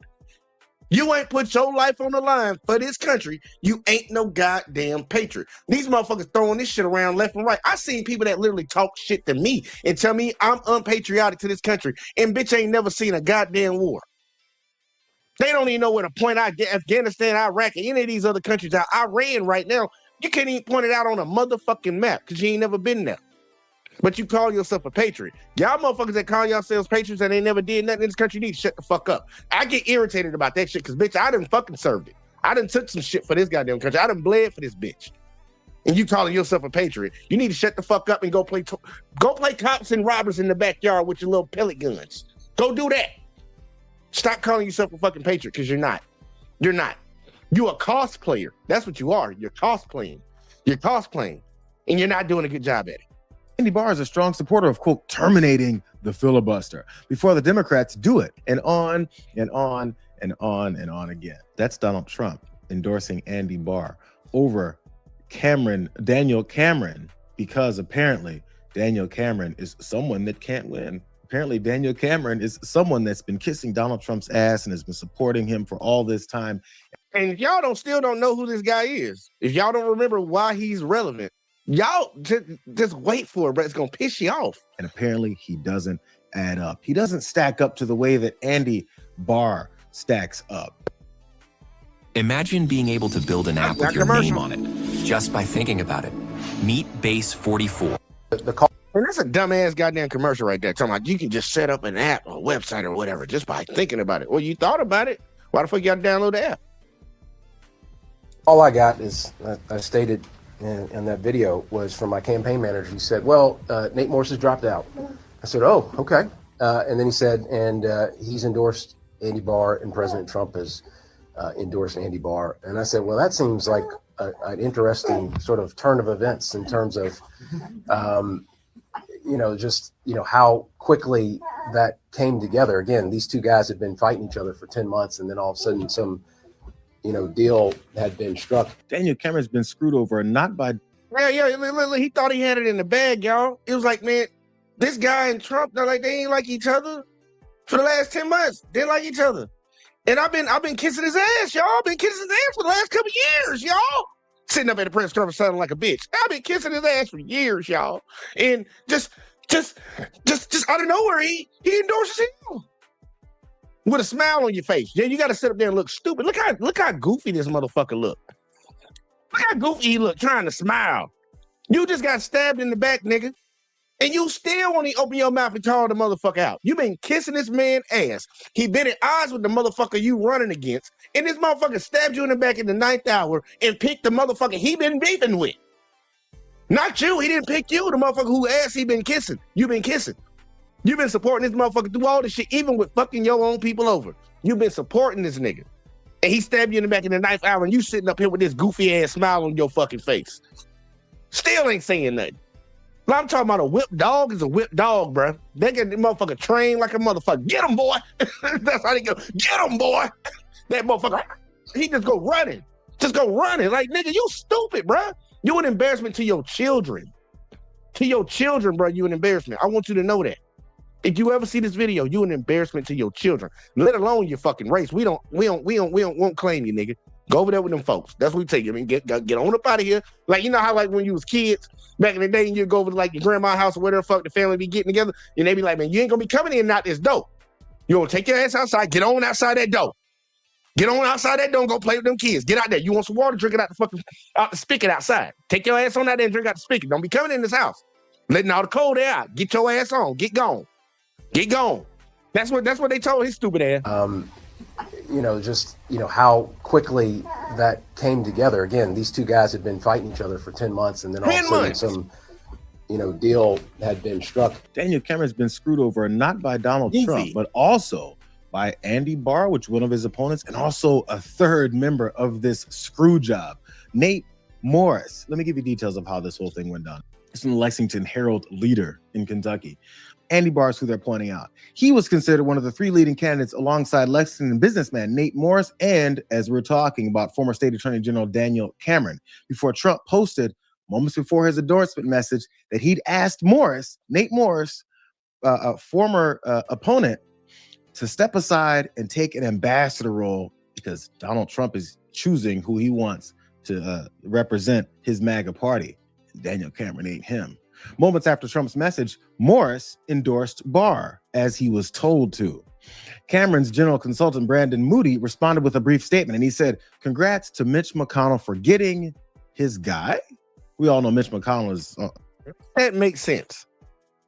You ain't put your life on the line for this country. You ain't no goddamn patriot. These motherfuckers throwing this shit around left and right. I seen people that literally talk shit to me and tell me I'm unpatriotic to this country. And bitch ain't never seen a goddamn war. They don't even know where to point out Afghanistan, Iraq, and any of these other countries out. Iran right now, you can't even point it out on a motherfucking map because you ain't never been there. But you call yourself a patriot. Y'all motherfuckers that call yourselves patriots and they never did nothing in this country need to shut the fuck up. I get irritated about that shit because, bitch, I done fucking served it. I done took some shit for this goddamn country. I done bled for this bitch. And you calling yourself a patriot. You need to shut the fuck up and go play cops and robbers in the backyard with your little pellet guns. Go do that. Stop calling yourself a fucking patriot because you're not. You're not. You a cosplayer. That's what you are. You're cosplaying. You're cosplaying. And you're not doing a good job at it. Andy Barr is a strong supporter of, quote, terminating the filibuster before the Democrats do it, and on and on and on and on again. That's Donald Trump. endorsing Andy Barr over Daniel Cameron, because apparently Daniel Cameron is someone that can't win. Apparently Daniel Cameron is someone that's been kissing Donald Trump's ass and has been supporting him for all this time. And if y'all still don't know who this guy is, if y'all don't remember why he's relevant, y'all just wait for it, bro. It's gonna piss you off. And apparently he doesn't add up. He doesn't stack up to the way that Andy Barr stacks up. Imagine being able to build an app with your name on it just by thinking about it. Meet Base 44. And that's a dumbass goddamn commercial right there. Talking about you can just set up an app or a website or whatever just by thinking about it. Well, you thought about it. Why the fuck you got to download the app? All I got is, I stated in that video, was from my campaign manager. He said, well, Nate Morris has dropped out. I said, oh, okay. And then he said, and he's endorsed Andy Barr, and President Trump has endorsed Andy Barr. And I said, well, that seems like an interesting sort of turn of events in terms of, how quickly that came together. Again, these two guys had been fighting each other for 10 months, and then all of a sudden some, deal had been struck. Daniel Cameron's been screwed over, not by... Yeah, he thought he had it in the bag, y'all. It was like, man, this guy and Trump, they ain't like each other for the last 10 months. They like each other. And I've been kissing his ass, y'all. I've been kissing his ass for the last couple years, y'all. Sitting up at the press conference sounding like a bitch. I've been kissing his ass for years, y'all. And just out of nowhere, he endorses him with a smile on your face. Yeah, you got to sit up there and look stupid. Look how goofy this motherfucker look. Look how goofy he look trying to smile. You just got stabbed in the back, nigga. And you still want to open your mouth and call the motherfucker out. You been kissing this man ass. He been at odds with the motherfucker you running against. And this motherfucker stabbed you in the back in the 9th hour and picked the motherfucker he been beefing with. Not you. He didn't pick you, the motherfucker who ass he been kissing. You been kissing. You been supporting this motherfucker through all this shit, even with fucking your own people over. You been supporting this nigga. And he stabbed you in the back in the 9th hour and you sitting up here with this goofy ass smile on your fucking face. Still ain't saying nothing. I'm talking about a whipped dog is a whipped dog, bro. They get the motherfucker trained like a motherfucker. Get him, boy. That's how they go. Get him, boy. That motherfucker, he just go running. Just go running. Like, nigga, you stupid, bro. You an embarrassment to your children. To your children, bro, you an embarrassment. I want you to know that. If you ever see this video, you an embarrassment to your children. Let alone your fucking race. We won't claim you, nigga. Go over there with them folks. That's what we take. I mean, get on up out of here. Like, you know how, like, when you was kids back in the day, and you go over to, like, your grandma's house or whatever the fuck the family be getting together, and they be like, man, you ain't gonna be coming in and out this door. You gonna take your ass outside, get on outside that door. Get on outside that door and go play with them kids. Get out there. You want some water, drink it out the spigot outside. Take your ass on out there and drink out the spigot. Don't be coming in this house. Letting all the cold air out. Get your ass on. Get gone. Get gone. That's what they told his stupid ass. How quickly that came together. Again, these two guys had been fighting each other for 10 months, and then all of a sudden some, deal had been struck. Daniel Cameron's been screwed over, not by Donald Trump, but also by Andy Barr, which one of his opponents, and also a third member of this screw job, Nate Morris. Let me give you details of how this whole thing went down. It's from the Lexington Herald-Leader in Kentucky. Andy Barr is who they're pointing out. He was considered one of the 3 leading candidates alongside Lexington businessman Nate Morris and, as we're talking about, former State Attorney General Daniel Cameron, before Trump posted moments before his endorsement message that he'd asked Nate Morris, a former opponent, to step aside and take an ambassador role because Donald Trump is choosing who he wants to represent his MAGA party. Daniel Cameron ain't him. Moments after Trump's message, Morris endorsed Barr, as he was told to. Cameron's general consultant, Brandon Moody, responded with a brief statement, and he said, congrats to Mitch McConnell for getting his guy. We all know Mitch McConnell is... That makes sense.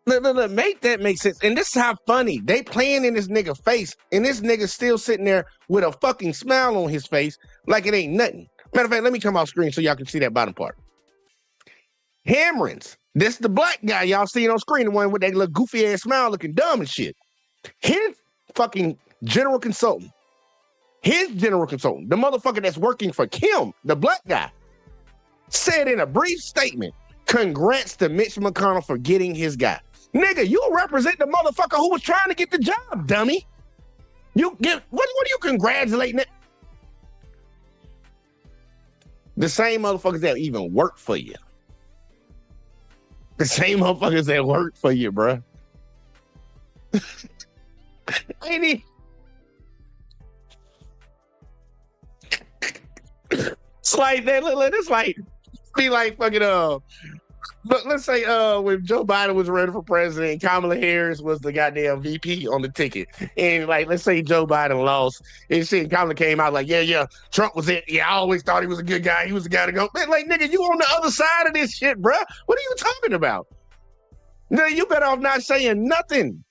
Look, make that make sense. And this is how funny. They playing in this nigga face, and this nigga still sitting there with a fucking smile on his face like it ain't nothing. Matter of fact, let me come off screen so y'all can see that bottom part. Cameron's. This the black guy y'all seeing on screen, the one with that little goofy ass smile looking dumb and shit. His fucking general consultant, the motherfucker that's working for Kim, the black guy, said in a brief statement, congrats to Mitch McConnell for getting his guy. Nigga, you represent the motherfucker who was trying to get the job, dummy. What are you congratulating it? The same motherfuckers that even work for you. The same motherfuckers that work for you, bruh. Ain't he? It's like that. It's like be like fucking But let's say when Joe Biden was running for president, Kamala Harris was the goddamn VP on the ticket, and like let's say Joe Biden lost, and shit, Kamala came out like, yeah, Trump was it. Yeah, I always thought he was a good guy. He was the guy to go. Man, like nigga, you on the other side of this shit, bruh. What are you talking about? No, you better off not saying nothing.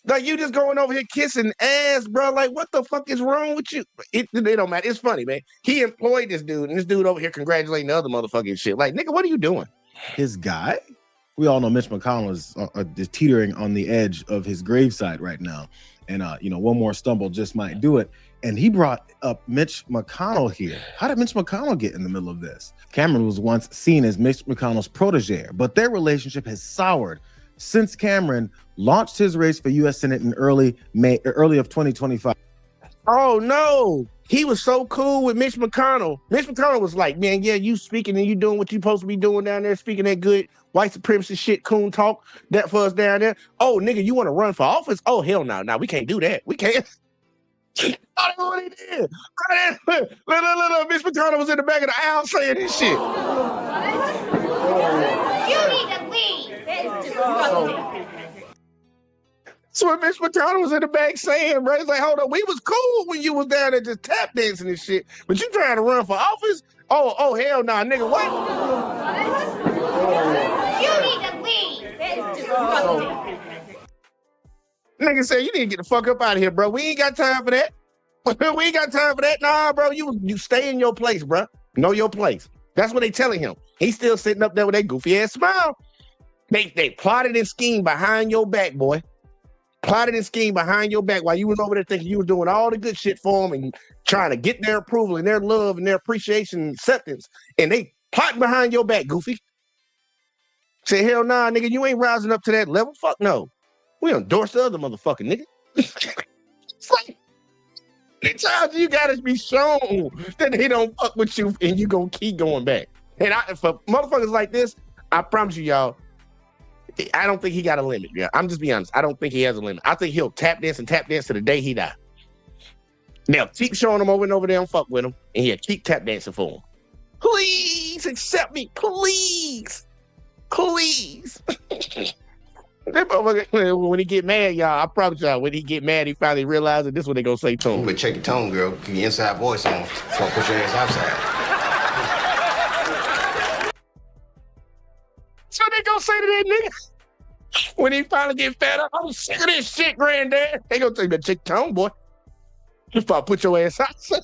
Like you just going over here kissing ass, bro. Like what the fuck is wrong with you? It don't matter. It's funny, man. He employed this dude, and this dude over here congratulating the other motherfucking shit. Like nigga, what are you doing? His guy? We all know Mitch McConnell is teetering on the edge of his graveside right now. And, one more stumble just might do it. And he brought up Mitch McConnell here. How did Mitch McConnell get in the middle of this? Cameron was once seen as Mitch McConnell's protege, but their relationship has soured since Cameron launched his race for U.S. Senate in early of 2025. Oh, no. He was so cool with Mitch McConnell. Mitch McConnell was like, man, yeah, you speaking and you doing what you supposed to be doing down there, speaking that good white supremacy shit, coon talk that for us down there. Oh, nigga, you want to run for office? Oh, hell no. No, we can't do that. We can't. I don't know what he did. Look, Mitch McConnell was in the back of the aisle saying this shit. You need to leave. That is disgusting. That's what Mitch McConnell was in the back saying, bro. It's like, hold on, we was cool when you was down there just tap dancing and shit, but you trying to run for office? Oh, hell nah, nigga, what? You need to leave. That is disgusting. Nigga said, you need to get the fuck up out of here, bro. We ain't got time for that. We ain't got time for that. Nah, bro, you stay in your place, bro. Know your place. That's what they telling him. He's still sitting up there with that goofy ass smile. They plotted and schemed behind your back, boy. Plotted and schemed behind your back while you was over there thinking you was doing all the good shit for them and trying to get their approval and their love and their appreciation and acceptance. And they plotting behind your back, goofy. Say, hell nah, nigga, you ain't rising up to that level. Fuck no. We endorse the other motherfucking nigga. It's like, sometimes you gotta be shown that they don't fuck with you and you gonna keep going back. And for motherfuckers like this, I promise you, y'all, I don't think he got a limit. Yeah, I'm just being honest. I don't think he has a limit. I think he'll tap dance to the day he die. Now, keep showing him over and over there and fuck with him, and he'll keep tap dancing for him. Please accept me. Please. Please. That motherfucker, when he get mad, y'all, I promise y'all, when he get mad, he finally realizes this is what they gonna say to him. But check your tone, girl. Keep your inside voice on. So put your ass outside. So they gonna say to that nigga when he finally get fed up, I'm sick of this shit, granddad. They gonna say, but check your tone, boy. Just about put your ass outside.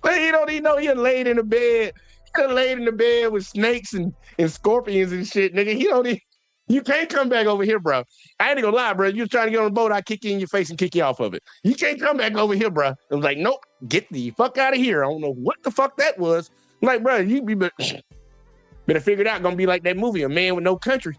But he don't even know he done laid in the bed. He done laid in the bed with snakes and scorpions and shit, nigga. He don't even. You can't come back over here, bro. I ain't gonna lie, bro. You was trying to get on the boat, I kick you in your face and kick you off of it. You can't come back over here, bro. I was like, nope, get the fuck out of here. I don't know what the fuck that was. I'm like, bro, you better figure it out. Gonna be like that movie, A Man with No Country.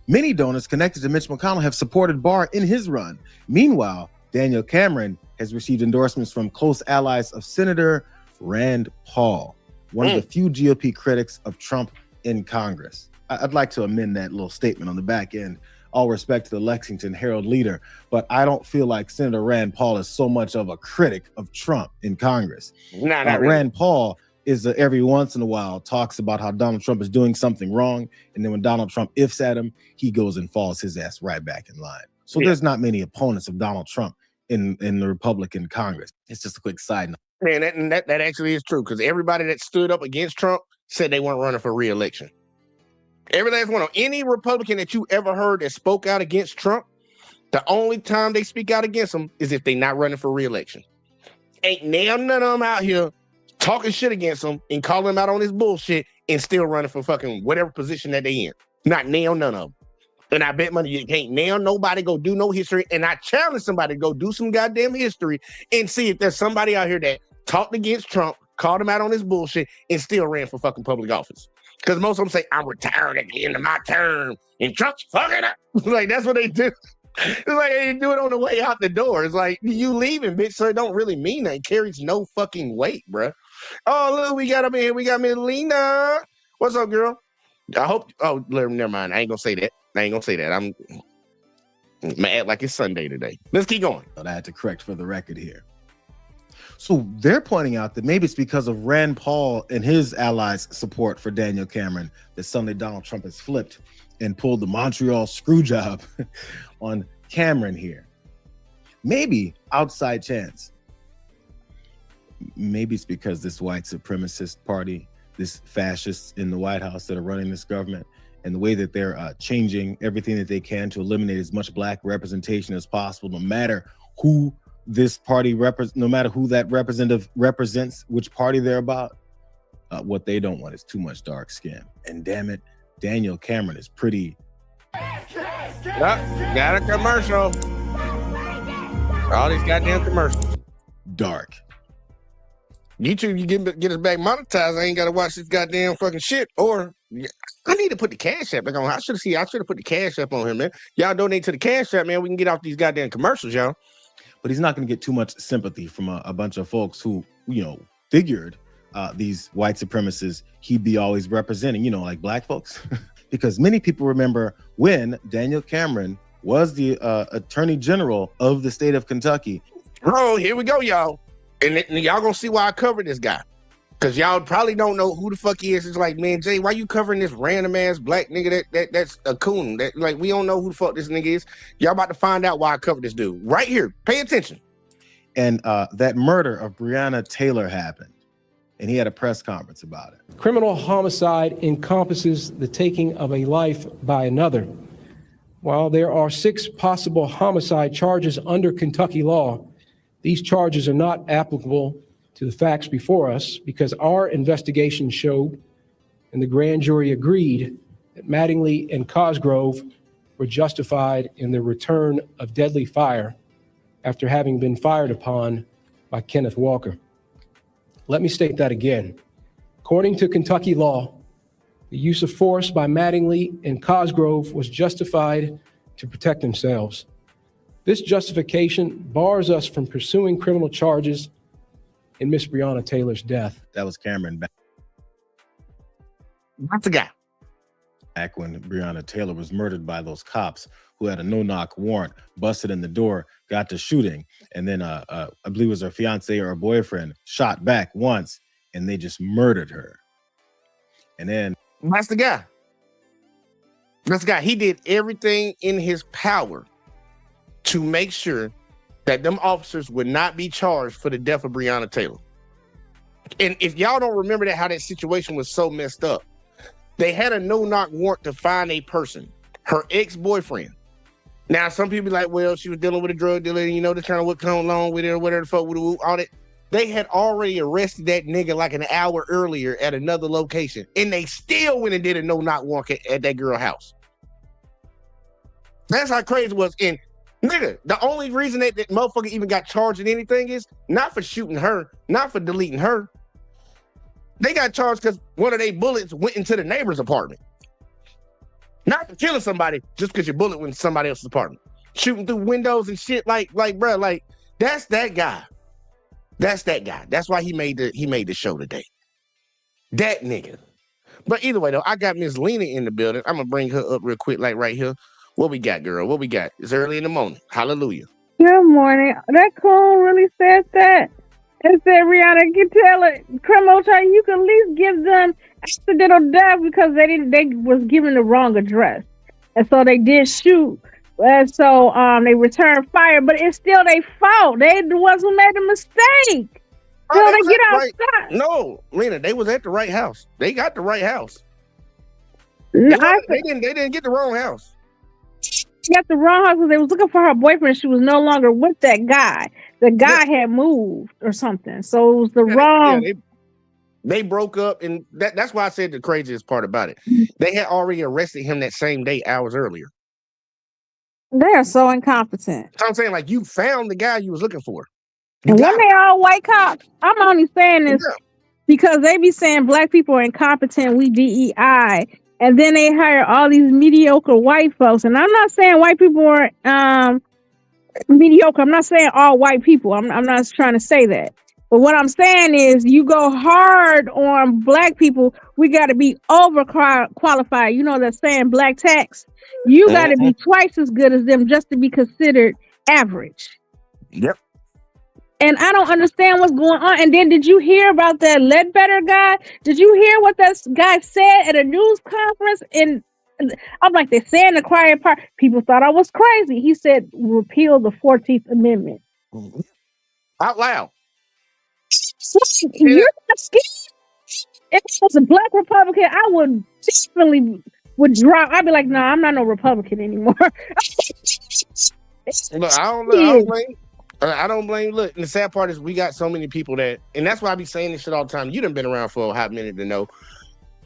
Many donors connected to Mitch McConnell have supported Barr in his run. Meanwhile, Daniel Cameron has received endorsements from close allies of Senator Rand Paul, one of the few GOP critics of Trump in Congress. I'd like to amend that little statement on the back end. All respect to the Lexington Herald leader, but I don't feel like Senator Rand Paul is so much of a critic of Trump in Congress. Not really. Rand Paul is every once in a while talks about how Donald Trump is doing something wrong, and then when Donald Trump ifs at him, he goes and falls his ass right back in line. So there's not many opponents of Donald Trump in the Republican Congress. It's just a quick side note. Man, that actually is true, because everybody that stood up against Trump said they weren't running for re-election. Every last one of any Republican that you ever heard that spoke out against Trump, the only time they speak out against him is if they not running for re-election. Ain't now none of them out here talking shit against him and calling him out on his bullshit and still running for fucking whatever position that they in. Not now none of them. And I bet money you can't now nobody go do no history. And I challenge somebody to go do some goddamn history and see if there's somebody out here that talked against Trump, called him out on his bullshit, and still ran for fucking public office. Because most of them say, I'm retiring at the end of my term, and Trump's fucking up. Like, that's what they do. It's like they do it on the way out the door. It's like, you leaving, bitch, so it don't really mean that. It carries no fucking weight, bruh. Oh, look, we got up in here. We got Miss Lena. What's up, girl? I hope. Oh, never mind. I ain't gonna say that. I'm mad like it's Sunday today. Let's keep going. I had to correct for the record here. So they're pointing out that maybe it's because of Rand Paul and his allies' support for Daniel Cameron that suddenly Donald Trump has flipped and pulled the Montreal screw job on Cameron here. Maybe outside chance. Maybe it's because this white supremacist party, this fascists in the White House that are running this government, and the way that they're changing everything that they can to eliminate as much black representation as possible, no matter who this party no matter who that representative represents, which party they're about. What they don't want is too much dark skin. And damn it, Daniel Cameron is pretty. Got a commercial. All these goddamn commercials. Dark. YouTube, you get us back monetized. I ain't got to watch this goddamn fucking shit. Or I need to put the Cash App back on. I should have put the Cash App on here, man. Y'all donate to the Cash App, man. We can get off these goddamn commercials, y'all. But he's not going to get too much sympathy from a bunch of folks who, figured these white supremacists he'd be always representing, like black folks. Because many people remember when Daniel Cameron was the Attorney General of the state of Kentucky. Oh, here we go, y'all. And y'all gonna see why I covered this guy. Because y'all probably don't know who the fuck he is. It's like, man, Jay, why you covering this random ass black nigga that's a coon? That, like, we don't know who the fuck this nigga is. Y'all about to find out why I covered this dude. Right here. Pay attention. And that murder of Breonna Taylor happened. And he had a press conference about it. Criminal homicide encompasses the taking of a life by another. While there are 6 possible homicide charges under Kentucky law, these charges are not applicable to the facts before us because our investigation showed and the grand jury agreed that Mattingly and Cosgrove were justified in the return of deadly fire after having been fired upon by Kenneth Walker. Let me state that again. According to Kentucky law, the use of force by Mattingly and Cosgrove was justified to protect themselves. This justification bars us from pursuing criminal charges in Miss Breonna Taylor's death. That was Cameron. That's the guy. Back when Breonna Taylor was murdered by those cops who had a no-knock warrant, busted in the door, got to shooting, and then I believe it was her fiance or her boyfriend shot back once, and they just murdered her. And then that's the guy. That's the guy. He did everything in his power to make sure that them officers would not be charged for the death of Breonna Taylor. And if y'all don't remember how that situation was so messed up, they had a no-knock warrant to find a person, her ex-boyfriend. Now, some people be like, well, she was dealing with a drug dealer, they're trying to what come along with it or whatever the fuck, all that. They had already arrested that nigga like an hour earlier at another location, and they still went and did a no-knock warrant at that girl's house. That's how crazy it was. And nigga, the only reason that motherfucker even got charged in anything is not for shooting her, not for deleting her. They got charged because one of their bullets went into the neighbor's apartment. Not for killing somebody just because your bullet went into somebody else's apartment. Shooting through windows and shit like, bro, like, that's that guy. That's that guy. That's why he made the show today. That nigga. But either way, though, I got Miss Lena in the building. I'm going to bring her up real quick, like right here. What we got, girl? What we got? It's early in the morning. Hallelujah. Good morning. That Coon really said that. It said Rihanna can tell it. Criminal charge, you can at least give them accidental death because they was given the wrong address. And so they did shoot. And so they returned fire, but it's still their fault. They the ones who made the mistake. So they get outside. No, Lena, they was at the right house. They got the right house. No, they didn't get the wrong house. She got the wrong house because they was looking for her boyfriend. She was no longer with that guy. The guy had moved or something. So it was the wrong. They broke up, and that's why I said the craziest part about it. They had already arrested him that same day, hours earlier. They are so incompetent. So I'm saying, like, you found the guy you was looking for. And when they all white cops, I'm only saying this because they be saying black people are incompetent, we DEI. And then they hire all these mediocre white folks. And I'm not saying white people are mediocre. I'm not saying all white people. I'm not trying to say that. But what I'm saying is, you go hard on black people, we got to be overqualified. You know that saying, black tax? You got to be twice as good as them just to be considered average. Yep. And I don't understand what's going on. And then did you hear about that Ledbetter guy? Did you hear what that guy said at a news conference? And I'm like, they're saying the quiet part. People thought I was crazy. He said, repeal the 14th Amendment. Out loud. You're not scared. If I was a black Republican, I would definitely drop. I'd be like, no, I'm not no Republican anymore. Look, I don't blame. I don't blame. Look, and the sad part is we got so many people that, and that's why I be saying this shit all the time. You done been around for a hot minute to know.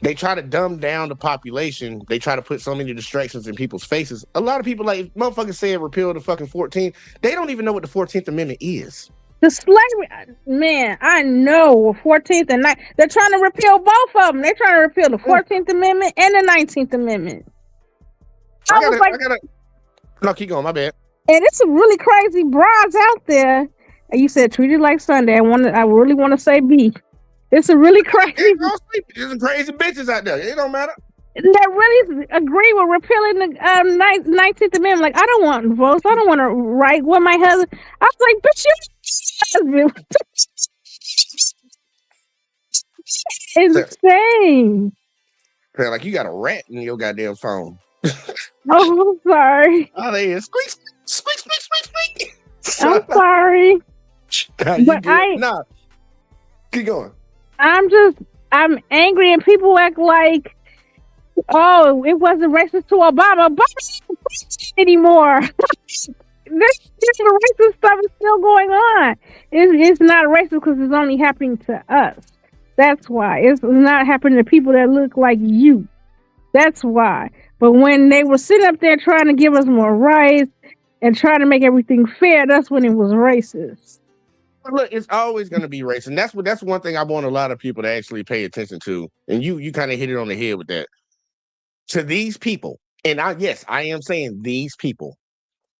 They try to dumb down the population. They try to put so many distractions in people's faces. A lot of people, like, motherfuckers say repeal the fucking 14th. They don't even know what the 14th Amendment is. The slavery, man, I know 14th and 9th. They're trying to repeal both of them. They're trying to repeal the 14th Amendment and the 19th Amendment. No, keep going. My bad. And it's some really crazy broads out there. And you said treat it like Sunday. I really want to say B. It's a really crazy. There's some crazy bitches out there. It don't matter. That really agree with repealing the 19th Amendment. Like, I don't want votes. I don't want to write with my husband. I was like, bitch, you husband. Insane. Feel like you got a rat in your goddamn phone. Oh, I'm sorry. Oh, they is squeak, squeak, squeak, squeak, squeak. I'm sorry. But nah, keep going. I'm angry, and people act like, oh, it wasn't racist to Obama. Obama isn't racist anymore. This racist stuff is still going on. It's not racist because it's only happening to us. That's why. It's not happening to people that look like you. That's why. But when they were sitting up there trying to give us more rights and trying to make everything fair, that's when it was racist. But look, it's always going to be racist. And that's one thing I want a lot of people to actually pay attention to. And you kind of hit it on the head with that. To these people, and I am saying these people,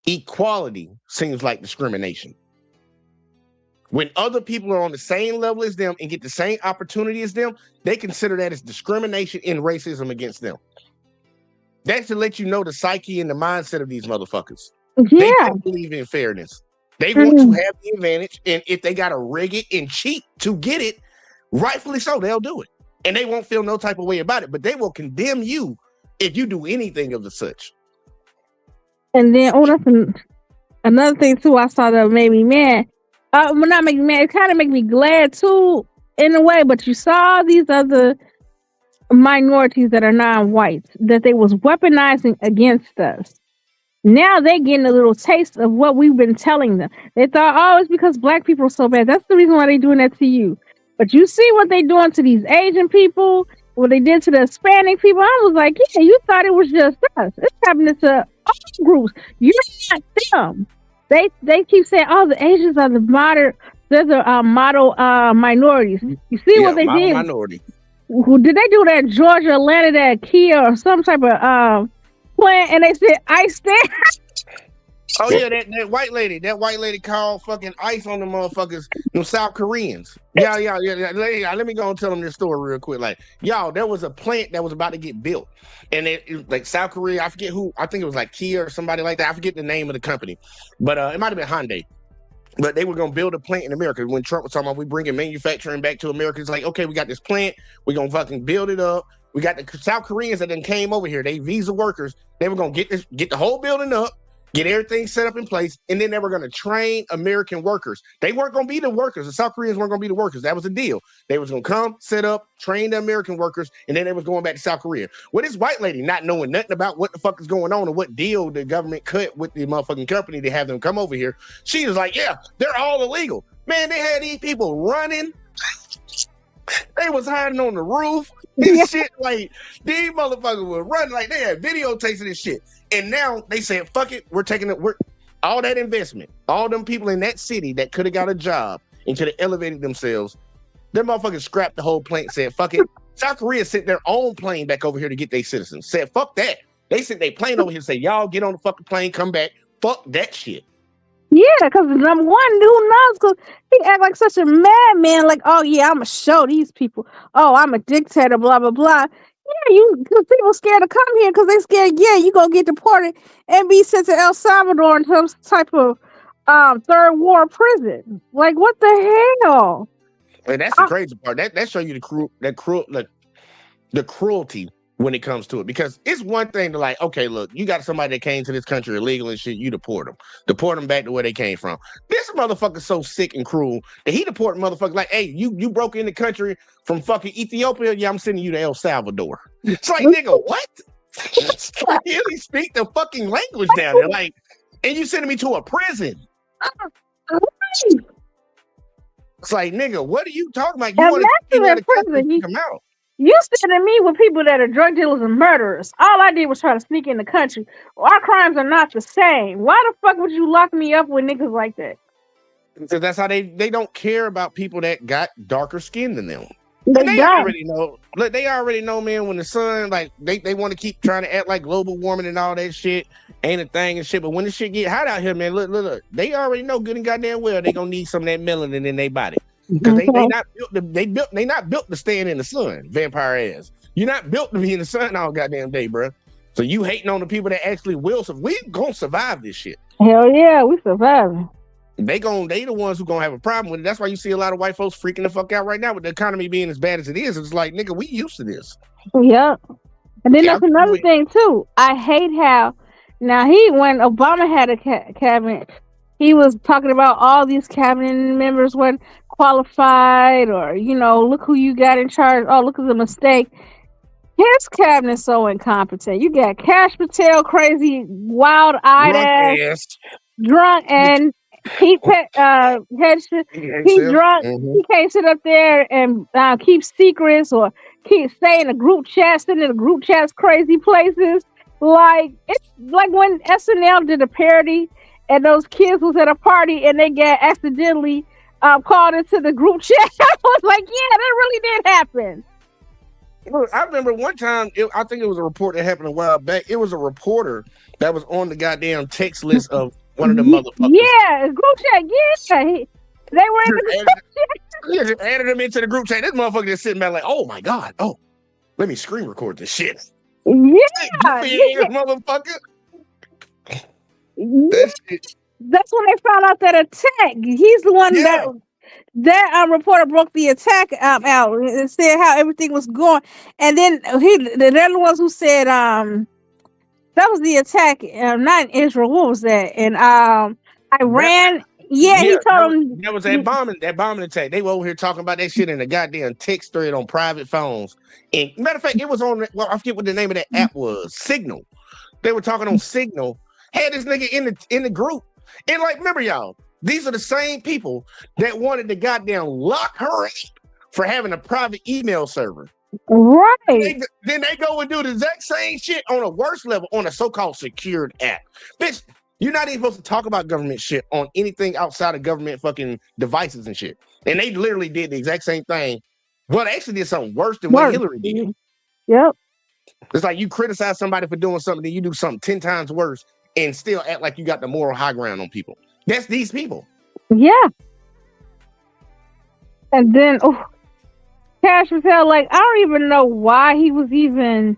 equality seems like discrimination. When other people are on the same level as them and get the same opportunity as them, they consider that as discrimination and racism against them. That should let you know the psyche and the mindset of these motherfuckers. Yeah. They don't believe in fairness. They want to have the advantage, and if they got to rig it and cheat to get it, rightfully so, they'll do it. And they won't feel no type of way about it, but they will condemn you if you do anything of the such. And then, that's another thing too I saw that made me mad. Well, not make me mad, it kind of made me glad too, in a way, but you saw these other minorities that are non-whites, that they was weaponizing against us. Now they getting a little taste of what we've been telling them. They thought, oh, it's because black people are so bad. That's the reason why they're doing that to you. But you see what they're doing to these Asian people, what they did to the Hispanic people. I was like, yeah, you thought it was just us. It's happening to all groups. You're not them. They keep saying, oh, the Asians are the model minorities. You see what they did? Minority. Did they do that Georgia, Atlanta, that Kia or some type of plant? And they said ice there. Oh yeah, that white lady called fucking ice on the motherfuckers, them South Koreans. Yeah. Let me go and tell them this story real quick. Like, y'all, there was a plant that was about to get built, and it like South Korea. I forget who. I think it was like Kia or somebody like that. I forget the name of the company, but it might have been Hyundai. But they were going to build a plant in America. When Trump was talking about we bringing manufacturing back to America, it's like, okay, we got this plant. We're going to fucking build it up. We got the South Koreans that then came over here. They visa workers. They were going to get the whole building up, get everything set up in place, and then they were going to train American workers. They weren't going to be the workers. The South Koreans weren't going to be the workers. That was the deal. They was going to come, set up, train the American workers, and then they was going back to South Korea. Well, this white lady, not knowing nothing about what the fuck is going on and what deal the government cut with the motherfucking company to have them come over here, she was like, yeah, they're all illegal. Man, they had these people running. They was hiding on the roof and shit. Like, these motherfuckers were running like they had videotapes of this shit. And now they said, fuck it, we're all that investment, all them people in that city that could have got a job and could have elevated themselves. Them motherfuckers scrapped the whole plane, said, fuck it. South Korea sent their own plane back over here to get their citizens. Said, fuck that. They sent their plane over here and said, y'all get on the fucking plane, come back. Fuck that shit. Yeah, because number one, who knows? Because he act like such a madman. Like, oh yeah, I'm gonna show these people. Oh, I'm a dictator. Blah blah blah. Yeah, because people scared to come here because they scared. Yeah, you gonna get deported and be sent to El Salvador in some type of third war prison. Like, what the hell? And that's the crazy part. That show you the cruelty when it comes to it. Because it's one thing to like, okay, look, you got somebody that came to this country illegal and shit, you deport them back to where they came from. This motherfucker's so sick and cruel that he deported motherfuckers like, hey, you broke in the country from fucking Ethiopia, yeah, I'm sending you to El Salvador. It's like, nigga, what? I really speak the fucking language down there, like, and you sending me to a prison. It's like, nigga, what are you talking about? You want to get out of the country, come out. You sending me with people that are drug dealers and murderers. All I did was try to sneak in the country. Our crimes are not the same. Why the fuck would you lock me up with niggas like that? Because that's how they don't care about people that got darker skin than them. They already know. Look, they already know, man, when the sun, like, they want to keep trying to act like global warming and all that shit ain't a thing and shit. But when the shit get hot out here, man, look. They already know good and goddamn well they gonna need some of that melanin in their body. Because they not built to stand in the sun, vampire ass. You're not built to be in the sun all goddamn day, bro. So you hating on the people that actually will survive. We gonna survive this shit. Hell yeah, we surviving. They the ones who gonna have a problem with it. That's why you see a lot of white folks freaking the fuck out right now with the economy being as bad as it is. It's like, nigga, we used to this. Yeah. And then that's another thing too. I hate how now when Obama had a cabinet, he was talking about all these cabinet members weren't qualified, or look who you got in charge. Oh, look at the mistake. His cabinet's so incompetent. You got Cash Patel, crazy, wild-eyed ass, drunk, and he drunk. He can't sit up there and keep secrets or keep staying in group chats, sitting in the group chats, crazy places. Like, it's like when SNL did a parody and those kids was at a party and they got accidentally called into the group chat. I was like, yeah, that really did happen. I remember one time, I think it was a report that happened a while back. It was a reporter that was on the goddamn text list of one of the motherfuckers. Yeah, group chat. Yeah, they were in the group chat. Yeah, just added them into the group chat. This motherfucker just sitting back like, oh my god, oh, let me screen record this shit. Yeah, motherfucker. That's when they found out that attack. He's the one that reporter broke the attack out and said how everything was going, and then they're the ones who said that was the attack, not in Israel. What was that? And Iran. He told them that was that bombing attack. They were over here talking about that shit in a goddamn text thread on private phones. And matter of fact, it was on. Well, I forget what the name of that app was. Signal. They were talking on Signal. Had this nigga in the group, and like, remember y'all. These are the same people that wanted to goddamn lock her up for having a private email server. Right. Then they go and do the exact same shit on a worse level on a so-called secured app. Bitch, you're not even supposed to talk about government shit on anything outside of government fucking devices and shit. And they literally did the exact same thing. Well, they actually did something worse than what Hillary did. Yep. It's like you criticize somebody for doing something, then you do something 10 times worse and still act like you got the moral high ground on people. That's these people. Yeah. And then, Cash Patel, like, I don't even know why he was even,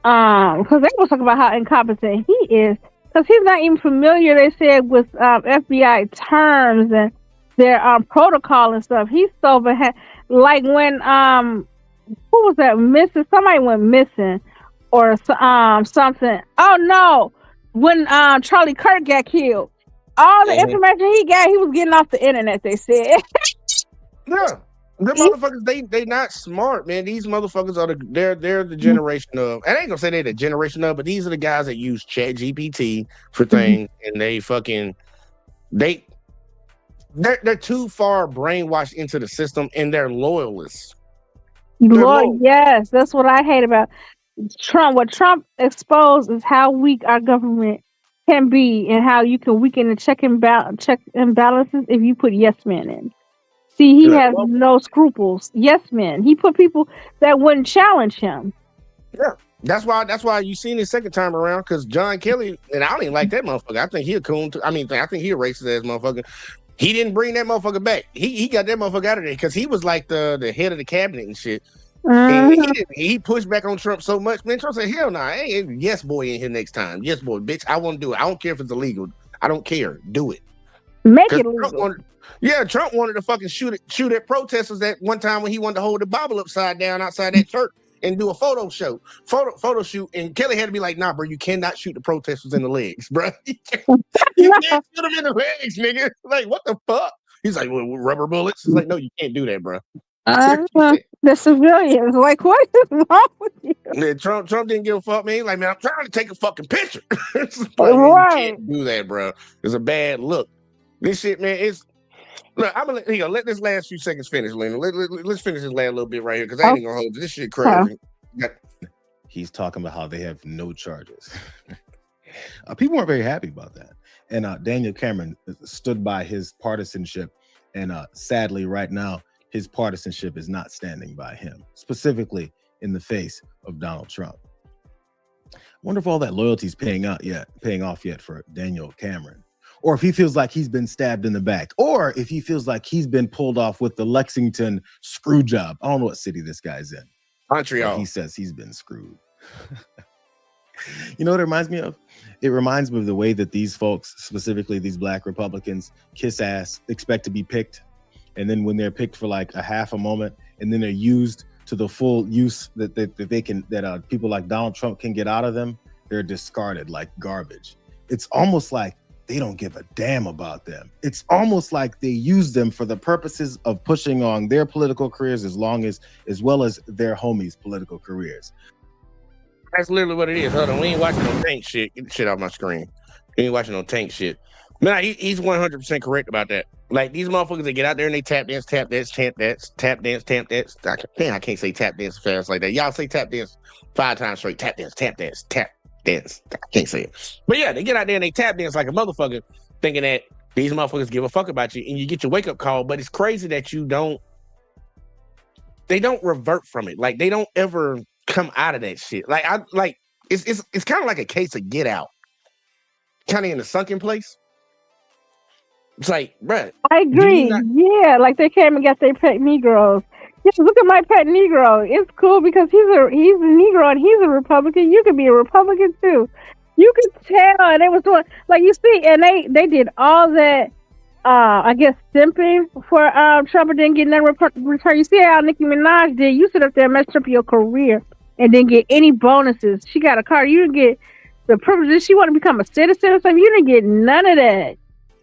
because they were talking about how incompetent he is, because he's not even familiar, they said, with FBI terms and their protocol and stuff. He's so bad. Like when, who was that missing? Somebody went missing or something. Oh, no. When Charlie Kirk got killed. All the information he got, he was getting off the internet, they said. Yeah. The motherfuckers, they not smart, man. These motherfuckers are they're the generation of, and I ain't gonna say they're the generation of, but these are the guys that use Chat GPT for things, and they fucking they're too far brainwashed into the system, and they're loyalists. Lord, yes, that's what I hate about Trump. What Trump exposed is how weak our government can be, and how you can weaken the check and balances if you put yes men in. See, he has no scruples. Yes men. He put people that wouldn't challenge him. Yeah, That's why you seen it second time around, because John Kelly, and I don't even like that motherfucker. I think he a coon. I think he a racist ass motherfucker. He didn't bring that motherfucker back. He got that motherfucker out of there because he was like the head of the cabinet and shit. And he pushed back on Trump so much. Man, Trump said, hell nah, ain't yes boy in here next time. Yes boy, bitch, I want to do it. I don't care if it's illegal. I don't care. Do it. Make it legal. Trump wanted to fucking shoot at protesters that one time when he wanted to hold the Bible upside down outside that church and do a photo shoot. And Kelly had to be like, nah, bro, you cannot shoot the protesters in the legs, bro. You can't shoot them in the legs, nigga. Like, what the fuck? He's like, well, rubber bullets? He's like, no, you can't do that, bro. The civilians, like, what is wrong with you? Yeah, Trump didn't give a fuck, man. He's like, man, I'm trying to take a fucking picture. It's like, Right. You can't do that, bro. It's a bad look. This shit, man, look, I'm gonna let this last few seconds finish, Lena. Let's finish this last little bit right here, because I ain't gonna hold you. This shit crazy. He's talking about how they have no charges. People weren't very happy about that. And Daniel Cameron stood by his partisanship. And sadly, right now, his partisanship is not standing by him, specifically in the face of Donald Trump. I wonder if all that loyalty is paying off yet for Daniel Cameron, or if he feels like he's been stabbed in the back, or if he feels like he's been pulled off with the Lexington screw job. I don't know what city this guy's in. Montreal. He says he's been screwed. You know what it reminds me of? It reminds me of the way that these folks, specifically these black Republicans, kiss ass, expect to be picked. And then when they're picked for like a half a moment, and then they're used to the full use that people like Donald Trump can get out of them, they're discarded like garbage. It's almost like they don't give a damn about them. It's almost like they use them for the purposes of pushing on their political careers as well as their homies' political careers. That's literally what it is. Hold on, we ain't watching no tank shit. Get the shit off my screen. We ain't watching no tank shit. Man, he's 100% correct about that. Like, these motherfuckers that get out there and they tap dance. I can't say tap dance fast like that. Y'all say tap dance 5 times straight. Tap dance. I can't say it. But yeah, they get out there and they tap dance like a motherfucker, thinking that these motherfuckers give a fuck about you, and you get your wake up call. But it's crazy that they don't revert from it. Like, they don't ever come out of that shit. It's kind of like a case of Get Out, kind of in a sunken place. It's like, bruh. I agree. Yeah, like they came and got their pet Negroes. Yeah, look at my pet Negro. It's cool because he's a Negro and he's a Republican. You could be a Republican too. You could tell, and they was doing like you see, and they did all that. I guess simping for Trump and didn't get no return. You see how Nicki Minaj did? You sit up there and messed up your career and didn't get any bonuses. She got a car. You didn't get the privileges. She want to become a citizen or something. You didn't get none of that.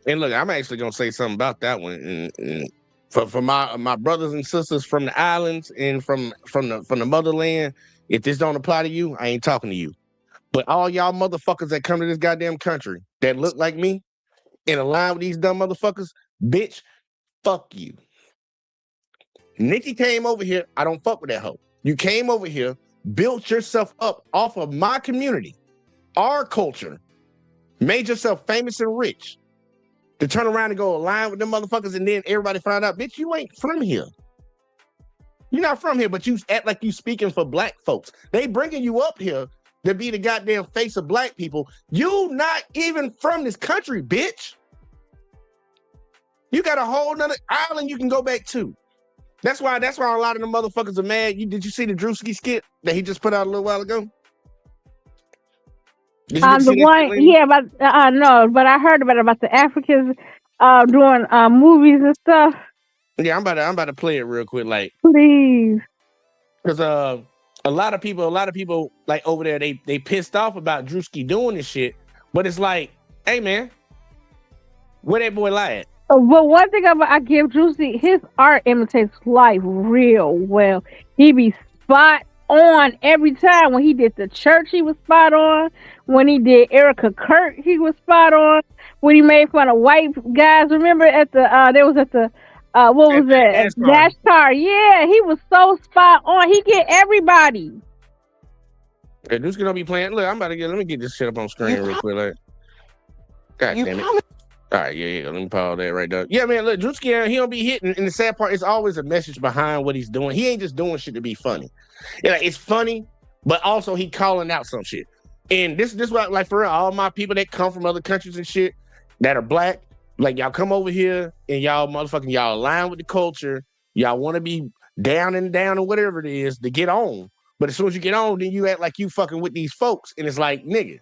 And look, I'm actually gonna say something about that one. And for my brothers and sisters from the islands and from the motherland, if this don't apply to you, I ain't talking to you. But all y'all motherfuckers that come to this goddamn country that look like me and align with these dumb motherfuckers, bitch, fuck you. Nikki came over here. I don't fuck with that hoe. You came over here, built yourself up off of my community, our culture, made yourself famous and rich, to turn around and go align with them motherfuckers, and then everybody find out, bitch, you ain't from here. You're not from here, but you act like you speaking for black folks. They bringing you up here to be the goddamn face of black people. You not even from this country, bitch. You got a whole nother island you can go back to. That's why a lot of the motherfuckers are mad. Did you see the Drewski skit that he just put out a little while ago? The one, yeah, but no, but I heard about the Africans doing movies and stuff. Yeah, I'm about to play it real quick, like, please, because a lot of people like over there, they pissed off about Drewski doing this shit, but it's like, hey man, where that boy lie at? But one thing I give Drewski, his art imitates life real well. He be spot on every time. When he did the church, he was spot on. When he did Erica Kurt, he was spot on. When he made fun of white guys, remember at the they was at the what was that? NASCAR. Yeah, he was so spot on. He get everybody. Hey, Drewski gonna be playing. Look, let me get this shit up on screen real quick. Like, God damn it. All right, yeah. Let me pause that right there. Yeah, man, look, Drewski, he don't be hitting. And the sad part, it's always a message behind what he's doing. He ain't just doing shit to be funny. It's funny, but also he calling out some shit. And this what, like, for real, all my people that come from other countries and shit that are black, like, y'all come over here and y'all align with the culture. Y'all want to be down and whatever it is to get on. But as soon as you get on, then you act like you fucking with these folks. And it's like, nigga,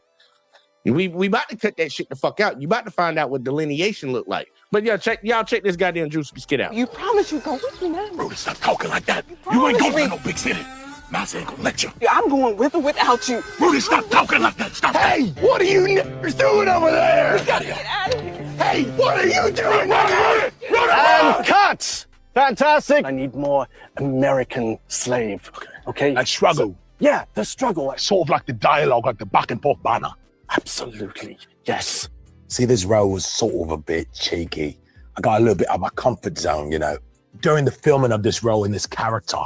we about to cut that shit the fuck out. You about to find out what delineation look like. But y'all check this goddamn juice skit out. You promise you go with me now? Rudy, stop talking like that. You ain't going to no big city. Master ain't gonna let you. Yeah, I'm going with or without you. Rudy, stop talking like that. Stop. Hey, what are you niggers doing over there? Get out of here. Hey, what are you doing? And cut! Fantastic. I need more American slave. Okay? That struggle. Yeah, the struggle. Sort of like the dialogue, like the back and forth banner. Absolutely. Yes. See, this role was sort of a bit cheeky. I got a little bit out of my comfort zone, you know. During the filming of this role in this character,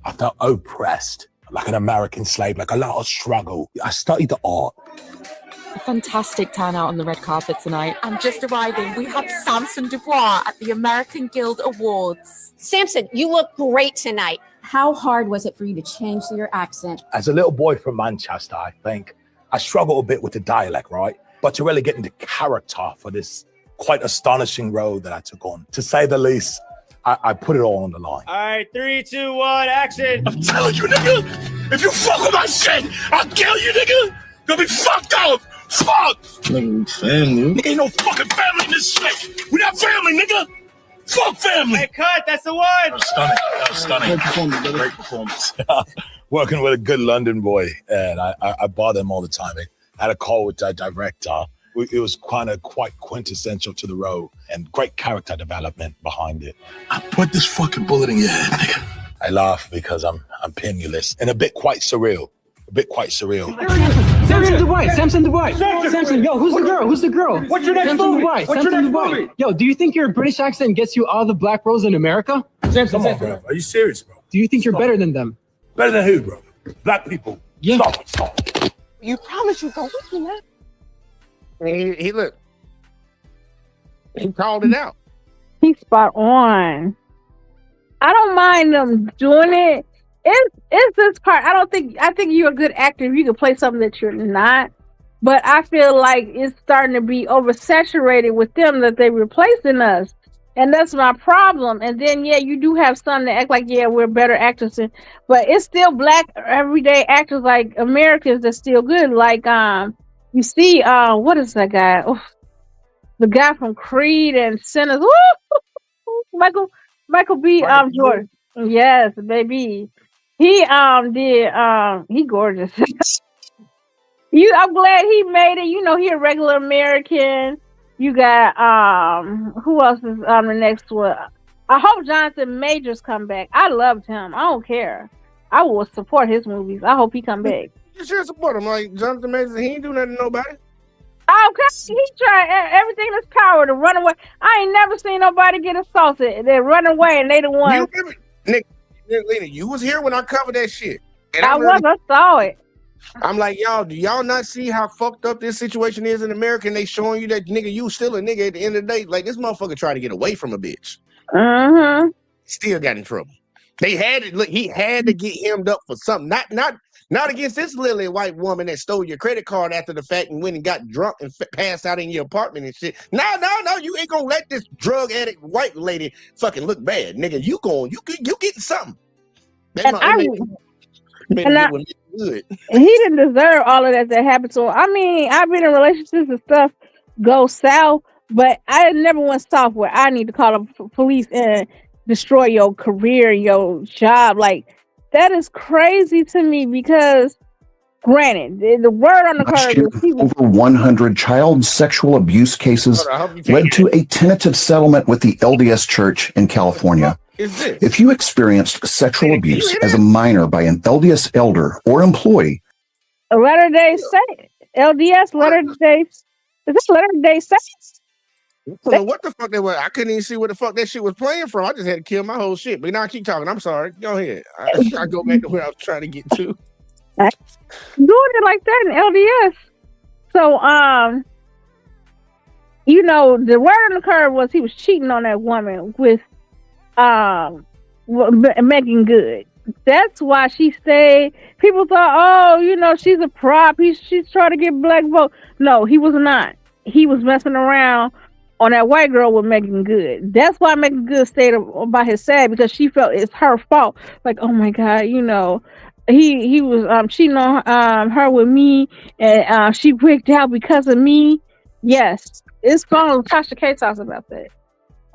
I felt oppressed, like an American slave, like a lot of struggle. I studied the art. A fantastic turnout on the red carpet tonight. And just arriving, we have Samson Dubois at the American Guild Awards. Samson, you look great tonight. How hard was it for you to change your accent? As a little boy from Manchester, I think, I struggled a bit with the dialect, right? But to really get into character for this quite astonishing role that I took on, to say the least, I put it all on the line. All right, 3, 2, 1, action. I'm telling you, nigga, if you fuck with my shit, I'll kill you, nigga. You'll be fucked up. Fuck. Nigga, family. Nigga, ain't no fucking family in this shit. We not family, nigga. Fuck family. Hey, cut. That's the one. That was stunning. Great performance. Working with a good London boy, and I bother him all the time. I had a call with the director. It was quite quintessential to the role and great character development behind it. I put this fucking bullet in your head, nigga. I laugh because I'm penniless and a bit quite surreal. Samson Dubois. Samson, yo, who's the girl? Who's the girl? What's your next Samson movie? Dubois. What's your Samson next Dubois. movie? Yo, do you think your British accent gets you all the black roles in America? Come on, bro. Are you serious, bro? Do you think you're better than them? Better than who, bro? Black people. Yeah. Stop. You promise you go with me now? He look. He called it out. He's spot on. I don't mind them doing it. It's this part. I think you're a good actor if you can play something that you're not. But I feel like it's starting to be oversaturated with them that they're replacing us. And that's my problem. And then, yeah, you do have some that act like, yeah, we're better actors. But it's still black everyday actors like Americans that's still good. Like, you see, what is that guy? Oh, the guy from Creed and Sinners. Michael B. Jordan. Yes, baby. He he gorgeous. I'm glad he made it. You know, he a regular American. You got who else is on the next one? I hope Jonathan Majors come back. I loved him. I don't care. I will support his movies. I hope he come back. You should support him. Like Jonathan Majors, he ain't do nothing to nobody. Okay, he tried everything in his power to run away. I ain't never seen nobody get assaulted. They run away and they the one. Nick, Lena, you was here when I covered that shit. And I saw it. I'm like, y'all, do y'all not see how fucked up this situation is in America? And they showing you that nigga, you still a nigga at the end of the day. Like this motherfucker tried to get away from a bitch. Mm-hmm. Still got in trouble. They had it. Look, he had to get hemmed up for something. Not against this lily white woman that stole your credit card after the fact and went and got drunk and passed out in your apartment and shit. No, you ain't gonna let this drug addict white lady fucking look bad, nigga. You getting something. He didn't deserve all of that happened to him. I mean, I've been in relationships and stuff go south, but I never went south where I need to call the police and destroy your career, your job. Like that is crazy to me because, granted, the word on the card is over 100 child sexual abuse cases led to a tentative settlement with the LDS Church in California. If you experienced sexual abuse as a minor by an LDS elder or employee, a Latter-day Saint, LDS Latter-day, is this Latter-day Saints? I don't know what the fuck they were. I couldn't even see where the fuck that shit was playing from. I just had to kill my whole shit. But now I keep talking. I'm sorry. Go ahead. I go back to where I was trying to get to. Doing it like that in LDS. So, you know, the word on the curve was he was cheating on that woman with Megan Good. That's why she stayed. People thought, oh, you know, she's a prop. She's trying to get black vote. No, he was not. He was messing around on that white girl with Megan Good. That's why Megan Good stayed by his side, because she felt it's her fault. Like, oh my God, you know, he was cheating on her with me, and she wigged out because of me. Yes, it's fun. Tasha K talks about that.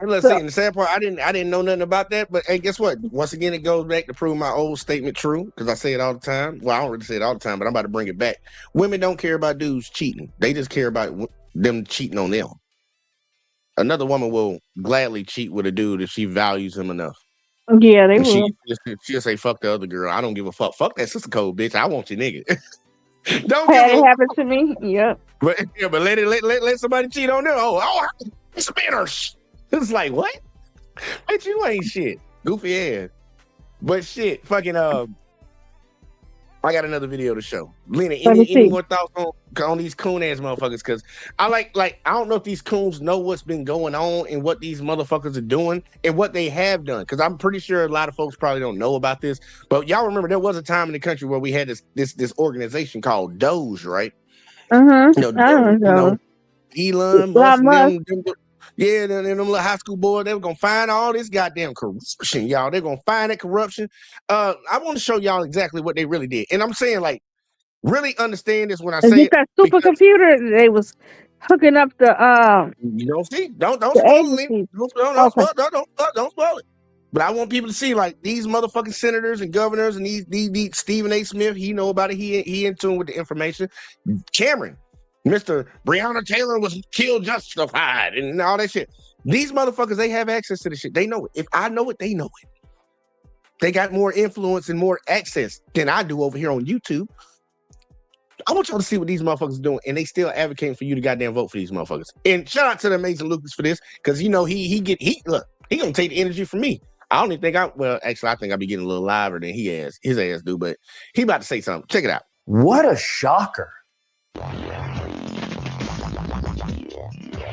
Let's see. The sad part, I didn't know nothing about that. But hey, guess what? Once again, it goes back to prove my old statement true, because I say it all the time. Well, I don't really say it all the time, but I'm about to bring it back. Women don't care about dudes cheating. They just care about them cheating on them. Another woman will gladly cheat with a dude if she values him enough. Yeah, they will. She'll say, fuck the other girl. I don't give a fuck. Fuck that sister code, bitch. I want your nigga. Don't Had it happen to me. Yep. But let somebody cheat on them. Oh, it's manners. It's like, what? Bitch, you ain't shit. Goofy ass. But shit, fucking I got another video to show. Lena, any more thoughts on these coon ass motherfuckers? Because I I don't know if these coons know what's been going on and what these motherfuckers are doing and what they have done. Because I'm pretty sure a lot of folks probably don't know about this. But y'all remember there was a time in the country where we had this organization called Doge, right? I don't know. Elon Musk, them little high school boys, they were gonna find all this goddamn corruption, y'all. They're gonna find that corruption. I want to show y'all exactly what they really did. And I'm saying, like, really understand this when I say it. That supercomputer, they was hooking up the you know, see, don't spoil it. Don't spoil it. But I want people to see, like, these motherfucking senators and governors and these Stephen A. Smith, he know about it. He in tune with the information. Cameron, Mr. Breonna Taylor was killed justified and all that shit. These motherfuckers, they have access to the shit. They know it. If I know it, they know it. They got more influence and more access than I do over here on YouTube. I want y'all to see what these motherfuckers are doing, and they still advocating for you to goddamn vote for these motherfuckers. And shout out to the Amazing Lucas for this, because you know he gonna take the energy from me. I don't even think I think I'll be getting a little liver than his ass do, but he about to say something. Check it out. What a shocker.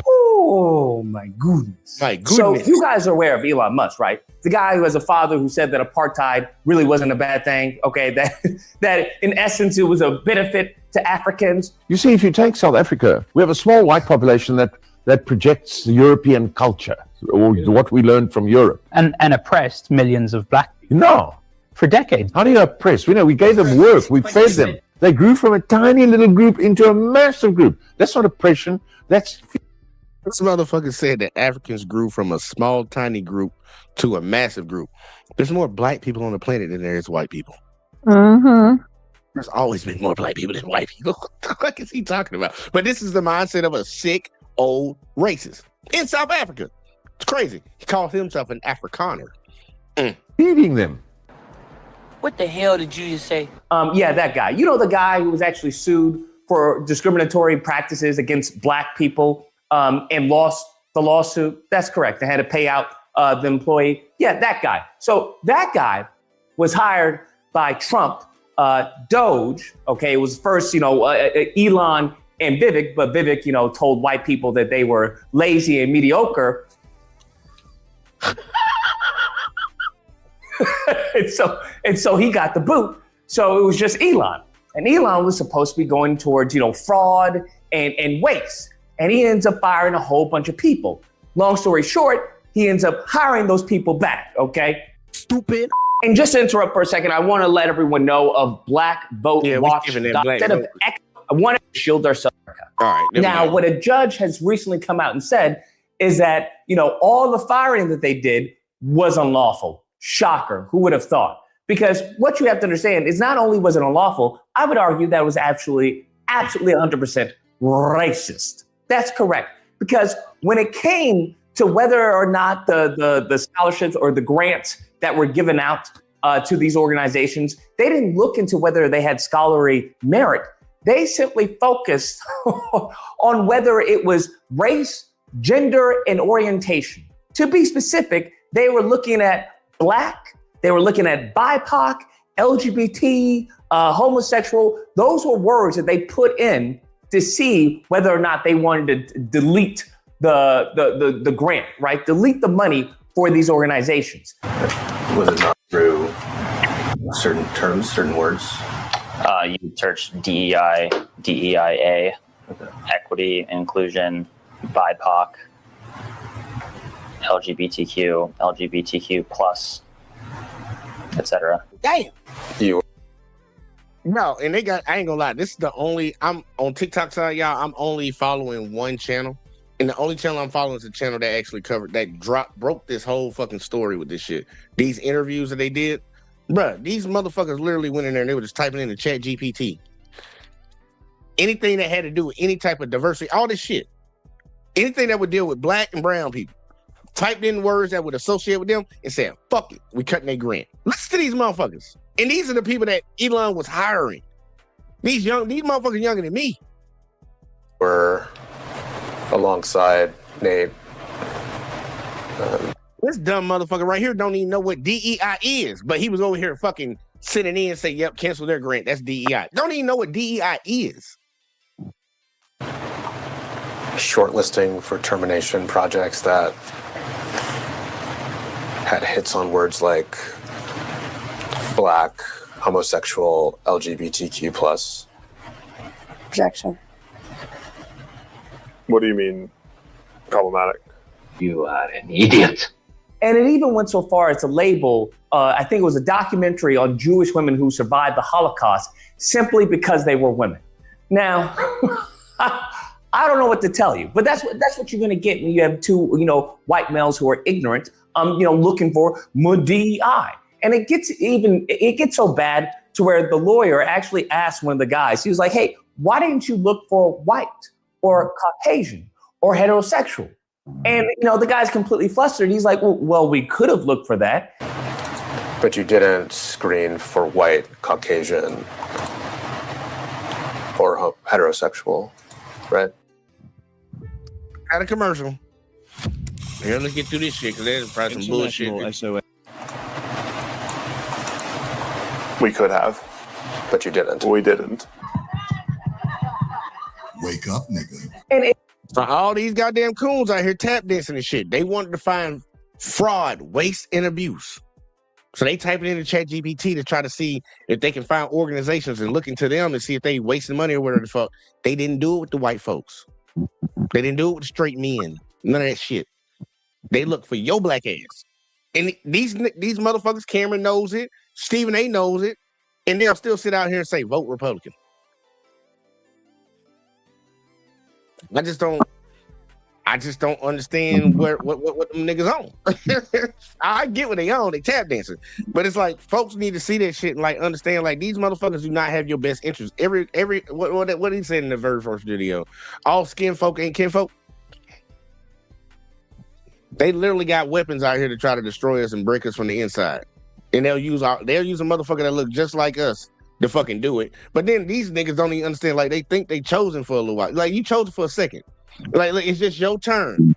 Oh my goodness. So you guys are aware of Elon Musk, right? The guy who has a father who said that apartheid really wasn't a bad thing. Okay, that in essence it was a benefit to Africans. You see, if you take South Africa, we have a small white population that projects the European culture, or what we learned from Europe. And oppressed millions of black people. No. For decades. How do you oppress? We gave them work, we fed them. They grew from a tiny little group into a massive group. That's not oppression, that's... This motherfucker said that Africans grew from a small, tiny group to a massive group. There's more black people on the planet than there is white people. There's always been more black people than white people. What the fuck is he talking about? But this is the mindset of a sick, old racist in South Africa. It's crazy. He calls himself an Afrikaner. Feeding them. What the hell did you just say? Yeah, that guy. You know the guy who was actually sued for discriminatory practices against black people and lost the lawsuit? That's correct. They had to pay out the employee. Yeah, that guy. So that guy was hired by Trump, Doge. Okay, it was first, Elon and Vivek, but Vivek, told white people that they were lazy and mediocre. and so he got the boot. So it was just Elon. And Elon was supposed to be going towards, fraud and waste. And he ends up firing a whole bunch of people. Long story short, he ends up hiring those people back, okay? Stupid. And just to interrupt for a second, I want to let everyone know of Black Vote Watch. I want to shield ourselves. All right. Now, what a judge has recently come out and said is that, all the firing that they did was unlawful. Shocker. Who would have thought? Because what you have to understand is not only was it unlawful, I would argue that it was absolutely 100% racist. That's correct. Because when it came to whether or not the scholarships or the grants that were given out to these organizations, they didn't look into whether they had scholarly merit. They simply focused on whether it was race, gender, and orientation. To be specific, they were looking at Black, they were looking at BIPOC, LGBT, homosexual. Those were words that they put in to see whether or not they wanted to delete the grant, right? Delete the money for these organizations. Was it not true certain terms, certain words? You would search DEI, DEIA, equity, inclusion, BIPOC, LGBTQ, LGBTQ plus, etc. Damn. You. No, and they got, I ain't gonna lie, this is the only, I'm on TikTok side, y'all, I'm only following one channel. And the only channel I'm following is the channel that actually covered, that broke this whole fucking story with this shit. These interviews that they did, bruh, these motherfuckers literally went in there and they were just typing in the chat GPT. Anything that had to do with any type of diversity, all this shit. Anything that would deal with black and brown people. Typed in words that would associate with them and said, fuck it, we cutting their grant. Listen to these motherfuckers. And these are the people that Elon was hiring. These motherfuckers younger than me. We're alongside Nate. This dumb motherfucker right here don't even know what DEI is, but he was over here fucking sitting in and say, yep, cancel their grant. That's DEI. Don't even know what DEI is. Shortlisting for termination projects that had hits on words like black, homosexual, LGBTQ plus. Objection. What do you mean problematic? You are an idiot. And it even went so far as to label, I think it was a documentary on Jewish women who survived the Holocaust simply because they were women. Now, I don't know what to tell you, but that's what you're gonna get when you have two, white males who are ignorant, looking for more DEI. And it gets so bad to where the lawyer actually asked one of the guys, he was like, hey, why didn't you look for white or Caucasian or heterosexual? And, the guy's completely flustered. He's like, well, we could have looked for that. But you didn't screen for white, Caucasian, or heterosexual, right? Had a commercial. Here, let's get through this shit, because there's probably some bullshit. SOA. We could have, but you didn't. We didn't. Wake up, nigga. And so all these goddamn coons out here tap dancing and shit, they wanted to find fraud, waste, and abuse. So they type it into ChatGPT to try to see if they can find organizations and look into them to see if they wasting money or whatever the fuck. They didn't do it with the white folks. They didn't do it with the straight men. None of that shit. They look for your black ass. And these motherfuckers, Cameron knows it, Stephen A knows it, and they'll still sit out here and say, vote Republican. I just don't understand what them niggas on. I get what they on, they tap dancing. But it's like folks need to see that shit and like understand like these motherfuckers do not have your best interest. What he said in the very first video. All skin folk ain't kinfolk. They literally got weapons out here to try to destroy us and break us from the inside. And they'll use a motherfucker that look just like us to fucking do it. But then these niggas don't even understand, like they think they chosen for a little while. Like you chosen for a second. Like it's just your turn.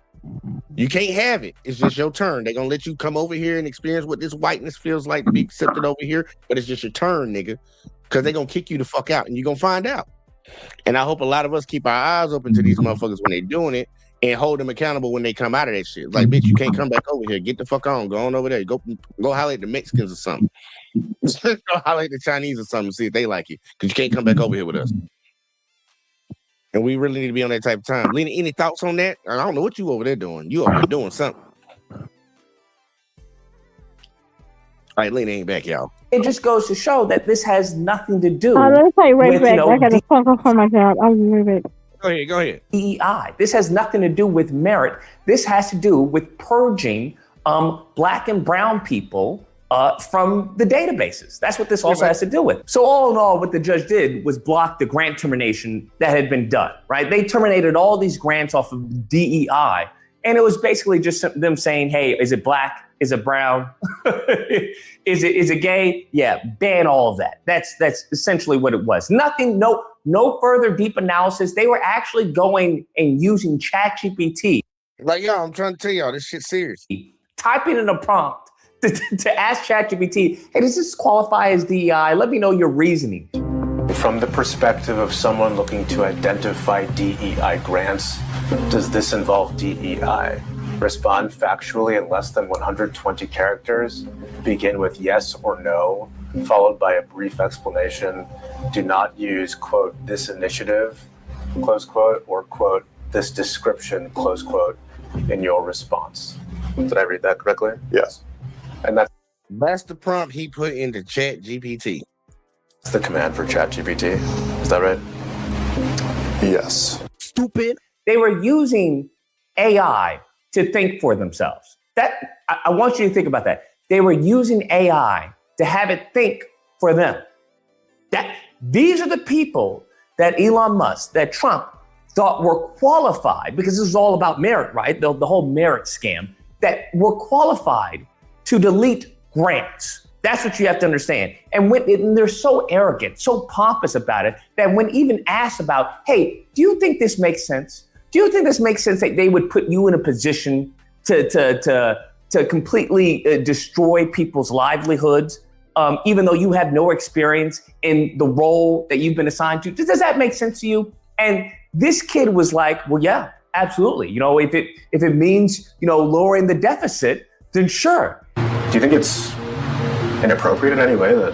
You can't have it. It's just your turn. They're gonna let you come over here and experience what this whiteness feels like to be accepted over here, but it's just your turn, nigga. Because they're gonna kick you the fuck out and you're gonna find out. And I hope a lot of us keep our eyes open to these motherfuckers when they're doing it and hold them accountable when they come out of that shit. Like, bitch, you can't come back over here. Get the fuck on. Go on over there. Go holler at the Mexicans or something. Go holler at the Chinese or something, see if they like you. Because you can't come back over here with us. And we really need to be on that type of time. Lena, any thoughts on that? I don't know what you over there doing. You over there doing something. All right, Lena ain't back, y'all. It just goes to show that this has nothing to do Let me play right with, back. I got to fuck off on my job. I'll be right back. Go ahead. DEI. This has nothing to do with merit. This has to do with purging black and brown people from the databases. That's what this also has to do with. So all in all, what the judge did was block the grant termination that had been done, right? They terminated all these grants off of DEI. And it was basically just them saying, hey, is it black? Is it brown? Is it gay? Yeah, ban all of that. That's essentially what it was. Nothing, no further deep analysis. They were actually going and using ChatGPT. Like, y'all, I'm trying to tell y'all, this shit's serious. Typing in a prompt to ask ChatGPT, hey, does this qualify as DEI? Let me know your reasoning. From the perspective of someone looking to identify DEI grants, does this involve DEI? Respond factually in less than 120 characters. Begin with yes or no. followed by a brief explanation. Do not use, quote, this initiative, close quote, or, quote, this description, close quote, in your response. Did I read that correctly? Yes. And that's the prompt he put into Chat GPT. That's the command for Chat GPT. Is that right? Yes. Stupid. They were using AI to think for themselves. I want you to think about that. They were using AI to have it think for them. These are the people that Elon Musk, that Trump thought were qualified, because this is all about merit, right? The whole merit scam, that were qualified to delete grants. That's what you have to understand. And they're so arrogant, so pompous about it, that when even asked about, hey, do you think this makes sense? Do you think this makes sense that they would put you in a position to completely destroy people's livelihoods, even though you have no experience in the role that you've been assigned to? Does that make sense to you? And this kid was like, well, yeah, absolutely. You know, if it means, you know, lowering the deficit, then sure. Do you think it's inappropriate in any way that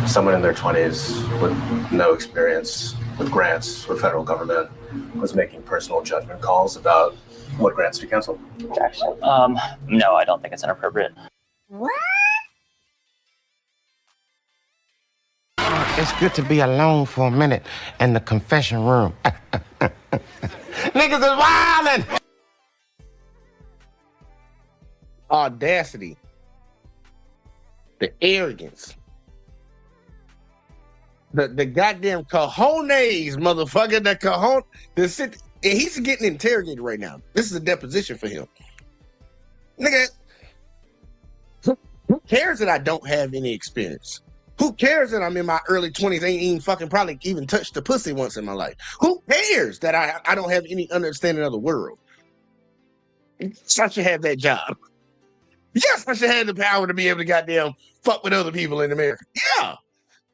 someone in their 20s with no experience with grants or federal government was making personal judgment calls about what grants to cancel? No, I don't think it's inappropriate. It's good to be alone for a minute in the confession room. Niggas is wildin'! Audacity. The arrogance. The goddamn cojones, motherfucker. The cojones. And he's getting interrogated right now. This is a deposition for him. Nigga, who cares that I don't have any experience? Who cares that I'm in my early 20s, ain't even fucking probably even touched the pussy once in my life? Who cares that I don't have any understanding of the world? Yes, I should have that job. Yes, I should have the power to be able to goddamn fuck with other people in America. Yeah.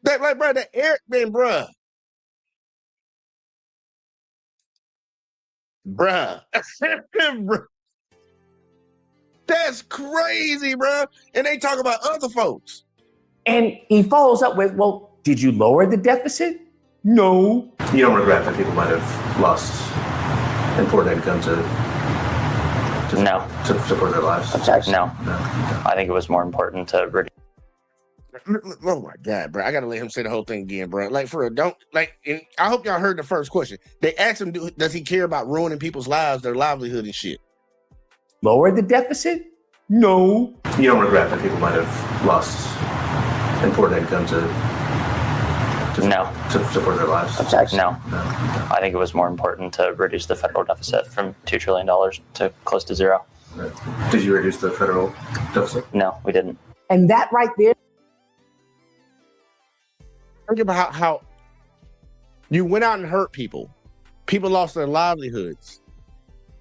That, like, bro, that Eric, man, bruh. Bruh. That's crazy, bruh. And they talk about other folks. And he follows up with, well, did you lower the deficit? No. You don't regret that people might have lost important income to support their lives? No. I think it was more important to reduce. Oh my God, bro. I gotta let him say the whole thing again, bro. Like, for real, and I hope y'all heard the first question. They asked him, does he care about ruining people's lives, their livelihood and shit? Lower the deficit? No. You don't regret that people might have lost important income to support their lives? No. I think it was more important to reduce the federal deficit from $2 trillion to close to zero. Right. Did you reduce the federal deficit? No, we didn't. And that right there. Think about how you went out and hurt people. People lost their livelihoods.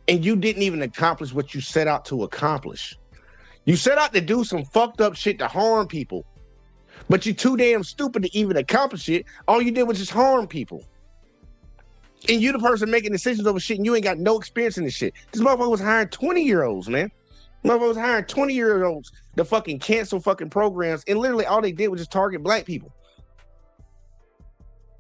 And you didn't even accomplish what you set out to accomplish. You set out to do some fucked up shit to harm people. But you're too damn stupid to even accomplish it. All you did was just harm people. And you the person making decisions over shit, and you ain't got no experience in this shit. This motherfucker was hiring 20-year-olds, man. Motherfucker was hiring 20-year-olds to fucking cancel fucking programs, and literally all they did was just target black people.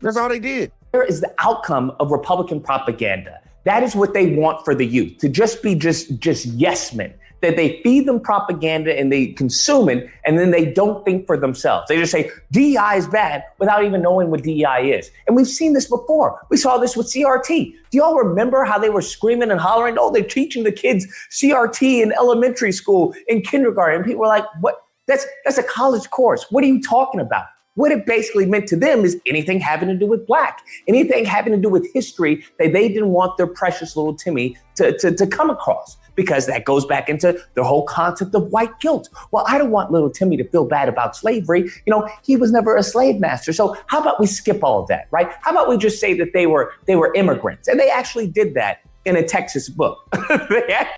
That's all they did. Here is the outcome of Republican propaganda. That is what they want for the youth, to just be just yes men. That they feed them propaganda and they consume it, and then they don't think for themselves. They just say DEI is bad without even knowing what DEI is. And we've seen this before. We saw this with CRT. Do y'all remember how they were screaming and hollering, oh, they're teaching the kids CRT in elementary school, in kindergarten? And people were like, what? That's a college course. What are you talking about? What it basically meant to them is anything having to do with black, anything having to do with history that they didn't want their precious little Timmy to come across, because that goes back into the whole concept of white guilt. Well, I don't want little Timmy to feel bad about slavery. You know, he was never a slave master. So how about we skip all of that, right? How about we just say that they were immigrants? And they actually did that in a Texas book. I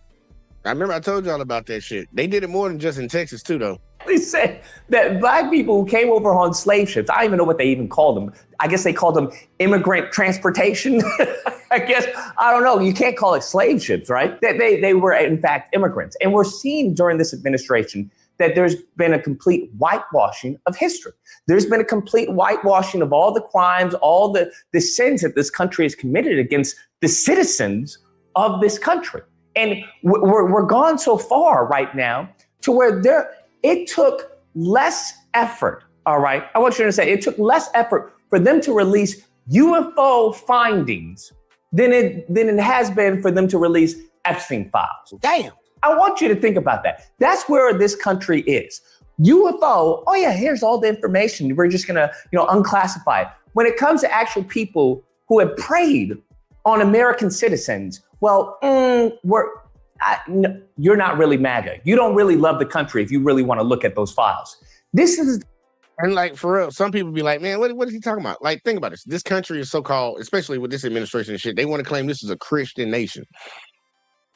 remember I told y'all about that shit. They did it more than just in Texas too, though. They said that black people who came over on slave ships, I don't even know what they even called them. I guess they called them immigrant transportation. I guess, I don't know. You can't call it slave ships, right? That they were, in fact, immigrants. And we're seeing during this administration that there's been a complete whitewashing of history. There's been a complete whitewashing of all the crimes, all the sins that this country has committed against the citizens of this country. And we're gone so far right now to where it took less effort, all right? I want you to say it took less effort for them to release UFO findings than it has been for them to release Epstein files. Damn. I want you to think about that. That's where this country is. UFO, oh yeah, here's all the information. We're just gonna, unclassify it. When it comes to actual people who have preyed on American citizens, well, you're not really MAGA. You don't really love the country if you really want to look at those files. And like, for real, some people be like, man, what is he talking about? Like, think about this. This country is so-called, especially with this administration and shit, they want to claim this is a Christian nation.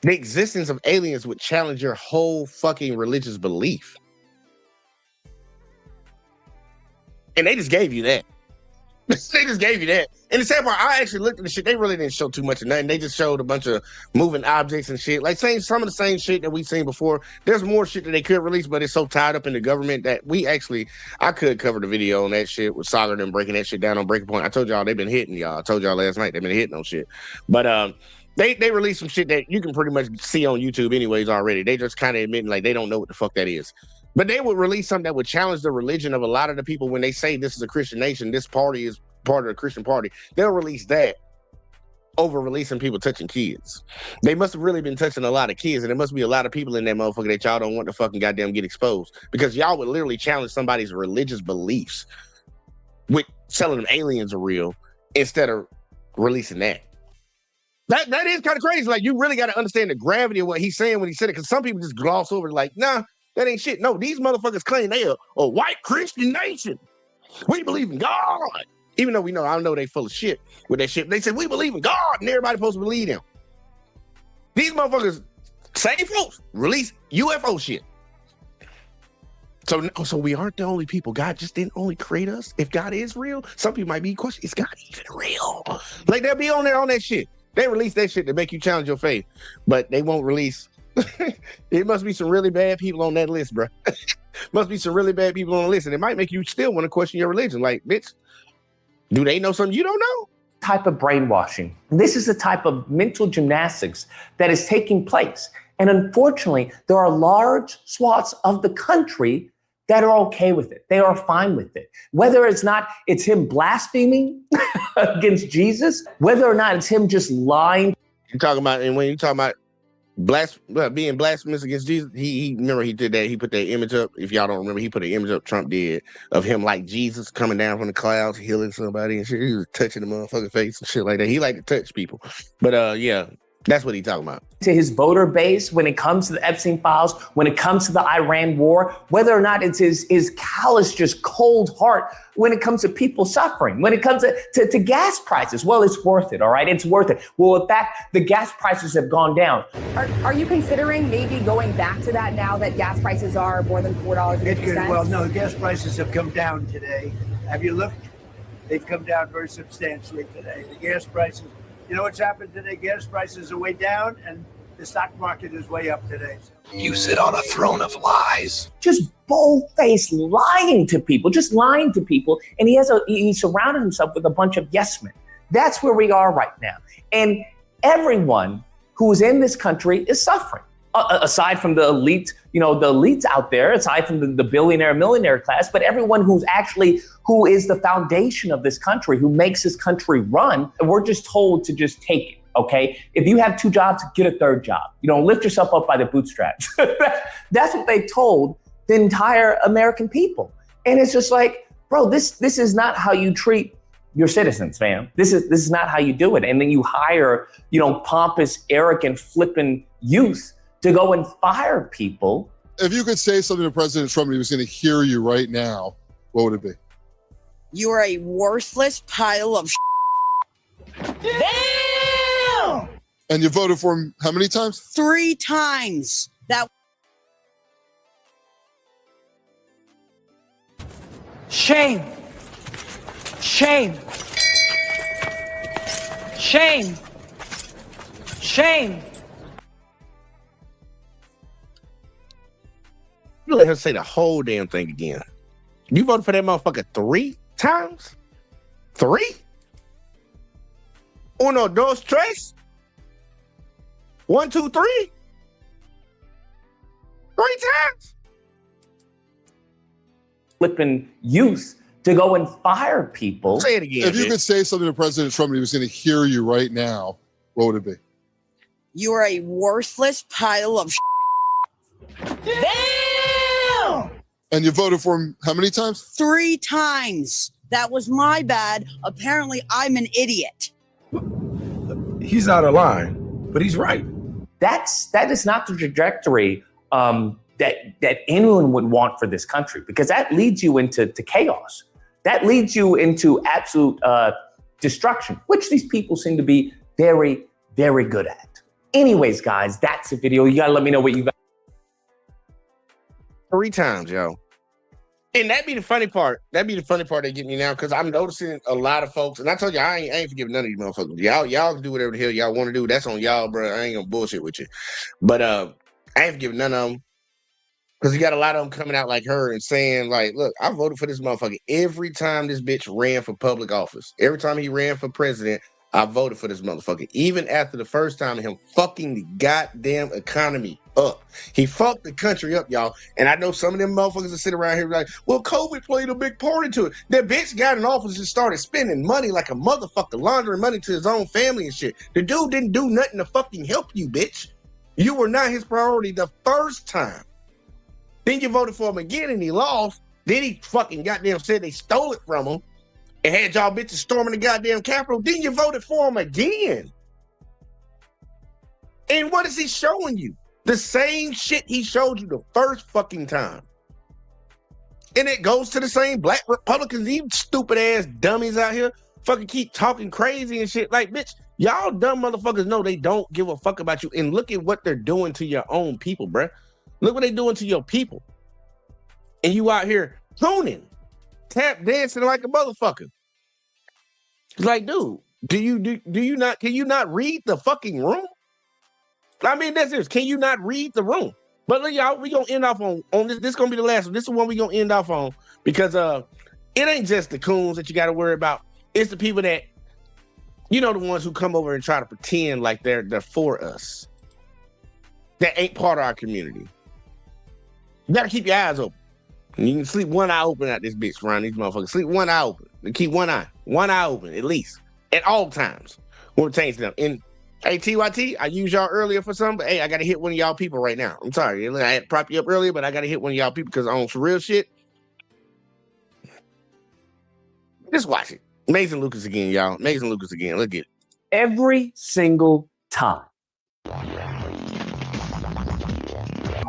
The existence of aliens would challenge your whole fucking religious belief. And they just gave you that. They just gave you that. And the sad part, I actually looked at the shit. They really didn't show too much of nothing. They just showed a bunch of moving objects and shit. Like some of the same shit that we've seen before. There's more shit that they could release, but it's so tied up in the government that I could cover the video on that shit with Saga and them breaking that shit down on Breaking Point. I told y'all they've been hitting y'all. I told y'all last night they've been hitting on shit. But they released some shit that you can pretty much see on YouTube anyways already. They just kind of admitting like they don't know what the fuck that is. But they would release something that would challenge the religion of a lot of the people when they say this is a Christian nation, this party is part of the Christian party. They'll release that over releasing people touching kids. They must have really been touching a lot of kids, and there must be a lot of people in that motherfucker that y'all don't want to fucking goddamn get exposed, because y'all would literally challenge somebody's religious beliefs with telling them aliens are real instead of releasing that. That is kind of crazy. Like, you really got to understand the gravity of what he's saying when he said it, because some people just gloss over it like, nah, that ain't shit. No, these motherfuckers claim they are a white Christian nation. We believe in God. Even though I know they full of shit with that shit. They said, we believe in God, and everybody supposed to believe them. These motherfuckers, same folks, release UFO shit. So we aren't the only people. God just didn't only create us. If God is real, some people might be questioning, is God even real? Like, they'll be on there on that shit. They release that shit to make you challenge your faith, but they won't release. It must be some really bad people on that list, bro. Must be some really bad people on the list, and it might make you still want to question your religion. Like, bitch, do they know something you don't know? Type of brainwashing. This is the type of mental gymnastics that is taking place. And unfortunately, there are large swaths of the country that are okay with it. They are fine with it. Whether it's him blaspheming against Jesus, whether or not it's him just lying. You're talking about, and when you talk about being blasphemous against Jesus, he remember he did that. He put that image up. If y'all don't remember, he put an image up, Trump did, of him like Jesus coming down from the clouds, healing somebody and shit. He was touching the motherfucking face and shit like that. He like to touch people. But yeah, that's what he's talking about. To his voter base, when it comes to the Epstein files, when it comes to the Iran war, whether or not it's his callous, just cold heart, when it comes to people suffering, when it comes to gas prices, well, it's worth it, all right? It's worth it. Well, in fact, the gas prices have gone down. Are you considering maybe going back to that now that gas prices are more than $4.50? Well, no, gas prices have come down today. Have you looked? They've come down very substantially today. The gas prices, you know what's happened today? Gas prices are way down and the stock market is way up today. You sit on a throne of lies. Just bold-faced lying to people, just lying to people. And he surrounded himself with a bunch of yes men. That's where we are right now. And everyone who is in this country is suffering. Aside from the elite, the elites out there, aside from the billionaire, millionaire class, but everyone who is the foundation of this country, who makes this country run, and we're just told to just take it, okay? If you have 2 jobs, get a 3rd job. Lift yourself up by the bootstraps. That's what they told the entire American people. And it's just like, bro, this is not how you treat your citizens, fam. This is not how you do it. And then you hire, pompous, arrogant, flippant youth to go and fire people. If you could say something to President Trump and he was going to hear you right now, what would it be? You are a worthless pile of Damn! And you voted for him how many times? 3 times. That. Shame. Shame. Shame. Shame. let her say the whole damn thing again. You voted for that motherfucker 3 times? 3? Uno, dos, tres? 1, 2, 3? 3 times? Flipping youth to go and fire people. Say it again. If you could say something to President Trump and he was going to hear you right now, what would it be? You are a worthless pile of Damn! And you voted for him how many times? 3 times. That was my bad. Apparently, I'm an idiot. He's out of line, but he's right. That is not the trajectory that anyone would want for this country, because that leads you into chaos. That leads you into absolute destruction, which these people seem to be very, very good at. Anyways, guys, that's the video. You gotta let me know what you got. 3 times, yo. And that'd be the funny part. That'd be the funny part that get me now, because I'm noticing a lot of folks, and I told you I ain't forgiving none of these motherfuckers. Y'all can do whatever the hell y'all want to do. That's on y'all, bro. I ain't gonna bullshit with you. But I ain't forgiving none of them. Because you got a lot of them coming out like her and saying, like, look, I voted for this motherfucker every time this bitch ran for public office. Every time he ran for president, I voted for this motherfucker. Even after the first time of him fucking the goddamn economy up. He fucked the country up, y'all. And I know some of them motherfuckers that sit around here like, well, COVID played a big part into it. That bitch got in office and started spending money like a motherfucker, laundering money to his own family and shit. The dude didn't do nothing to fucking help you, bitch. You were not his priority the first time. Then you voted for him again and he lost. Then he fucking goddamn said they stole it from him and had y'all bitches storming the goddamn Capitol. Then you voted for him again. And what is he showing you? The same shit he showed you the first fucking time. And it goes to the same black Republicans, these stupid ass dummies out here fucking keep talking crazy and shit. Like, bitch, y'all dumb motherfuckers know they don't give a fuck about you. And look at what they're doing to your own people, bruh. Look what they doing to your people. And you out here tuning, tap dancing like a motherfucker. It's like, dude, do you not, can you not read the fucking room? I mean, that's this. Can you not read the room? But look, y'all, we gonna end off on this. This is gonna be the last one. This is one we gonna end off on, because it ain't just the coons that you gotta worry about. It's the people that, you know, the ones who come over and try to pretend like they're for us. That ain't part of our community. You gotta keep your eyes open. And you can sleep one eye open out this bitch around these motherfuckers. Sleep one eye open. And keep one eye open at least at all times. When it change them. And hey, TYT, I used y'all earlier for something, but hey, I gotta hit one of y'all people right now. I'm sorry, I had propped you up earlier, but I gotta hit one of y'all people because on some real shit. Just watch it. Mason Lucas again, y'all. Mason Lucas again. Look at it. Every single time.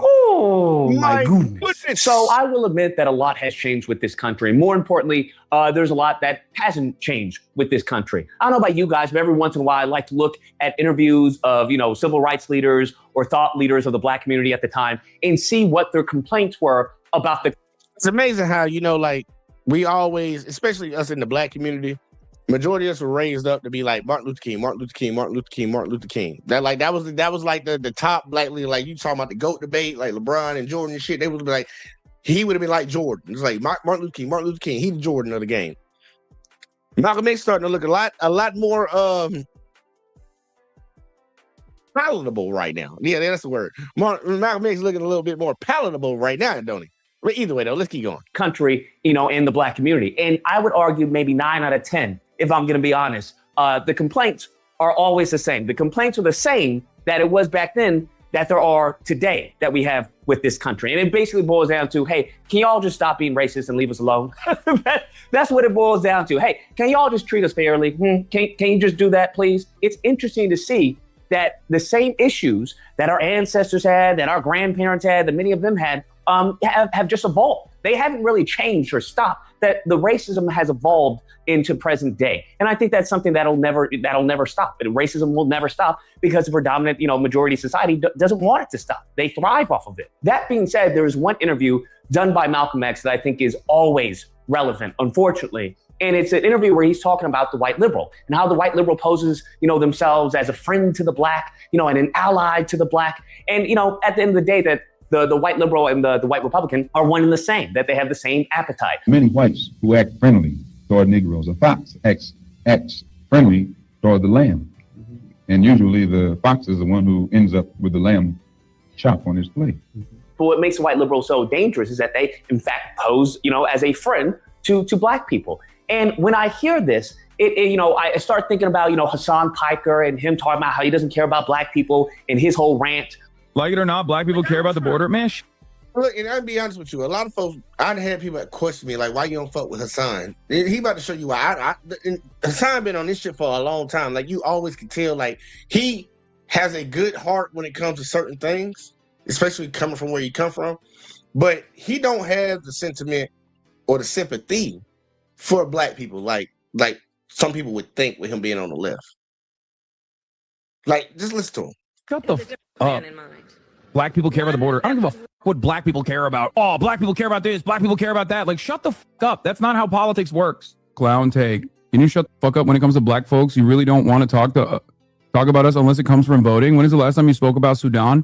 Oh my goodness. So I will admit that a lot has changed with this country. More importantly, there's a lot that hasn't changed with this country. I don't know about you guys, but every once in a while I like to look at interviews of, you know, civil rights leaders or thought leaders of the black community at the time and see what their complaints were about the. It's amazing how, you know, like we always, especially us in the black community, majority of us were raised up to be like Martin Luther King, Martin Luther King, Martin Luther King, Martin Luther King. That was like the top black leader. Like you talking about the GOAT debate, like LeBron and Jordan and shit. They would be like, he would have been like Jordan. It's like Martin Luther King. He's the Jordan of the game. Malcolm X starting to look a lot more palatable right now. Yeah, that's the word. Malcolm X looking a little bit more palatable right now, don't he? But either way, though, let's keep going. Country, you know, in the black community. And I would argue maybe 9 out of 10, if I'm going to be honest, the complaints are always the same. The complaints are the same that it was back then that there are today that we have with this country. And it basically boils down to, hey, can y'all just stop being racist and leave us alone? That's what it boils down to. Hey, can y'all just treat us fairly? Can you just do that, please? It's interesting to see that the same issues that our ancestors had, that our grandparents had, that many of them had, have just evolved. They haven't really changed or stopped. That the racism has evolved into present day, and I think that's something that'll never stop. And racism will never stop because the predominant, you know, majority society doesn't want it to stop. They thrive off of it. That being said, there is one interview done by Malcolm X that I think is always relevant, unfortunately. And it's an interview where he's talking about the white liberal and how the white liberal poses, you know, themselves as a friend to the black, you know, and an ally to the black. And, you know, at the end of the day, that the white liberal and the white Republican are one and the same, that they have the same appetite. Many whites who act friendly toward Negroes. A fox acts friendly toward the lamb. And usually the fox is the one who ends up with the lamb chop on his plate. But what makes the white liberals so dangerous is that they, in fact, pose, as a friend to black people. And when I hear this, I start thinking about, Hassan Piker and him talking about how he doesn't care about black people and his whole rant. Like it or not, black people care about the border, man. Look, and I'll be honest with you. A lot of folks, I'd had people that question me, like, why you don't fuck with Hassan? He about to show you why. Hassan been on this shit for a long time. Like, you always can tell, like, he has a good heart when it comes to certain things, especially coming from where you come from. But he don't have the sentiment or the sympathy for black people, like some people would think with him being on the left. Like, just listen to him. Shut the f up. Black people care about the border. I don't give a f what black people care about. Oh, black people care about this. Black people care about that. Like, shut the f up. That's not how politics works. Clown take. Can you shut the fuck up when it comes to black folks? You really don't want to talk about us unless it comes from voting. When is the last time you spoke about Sudan?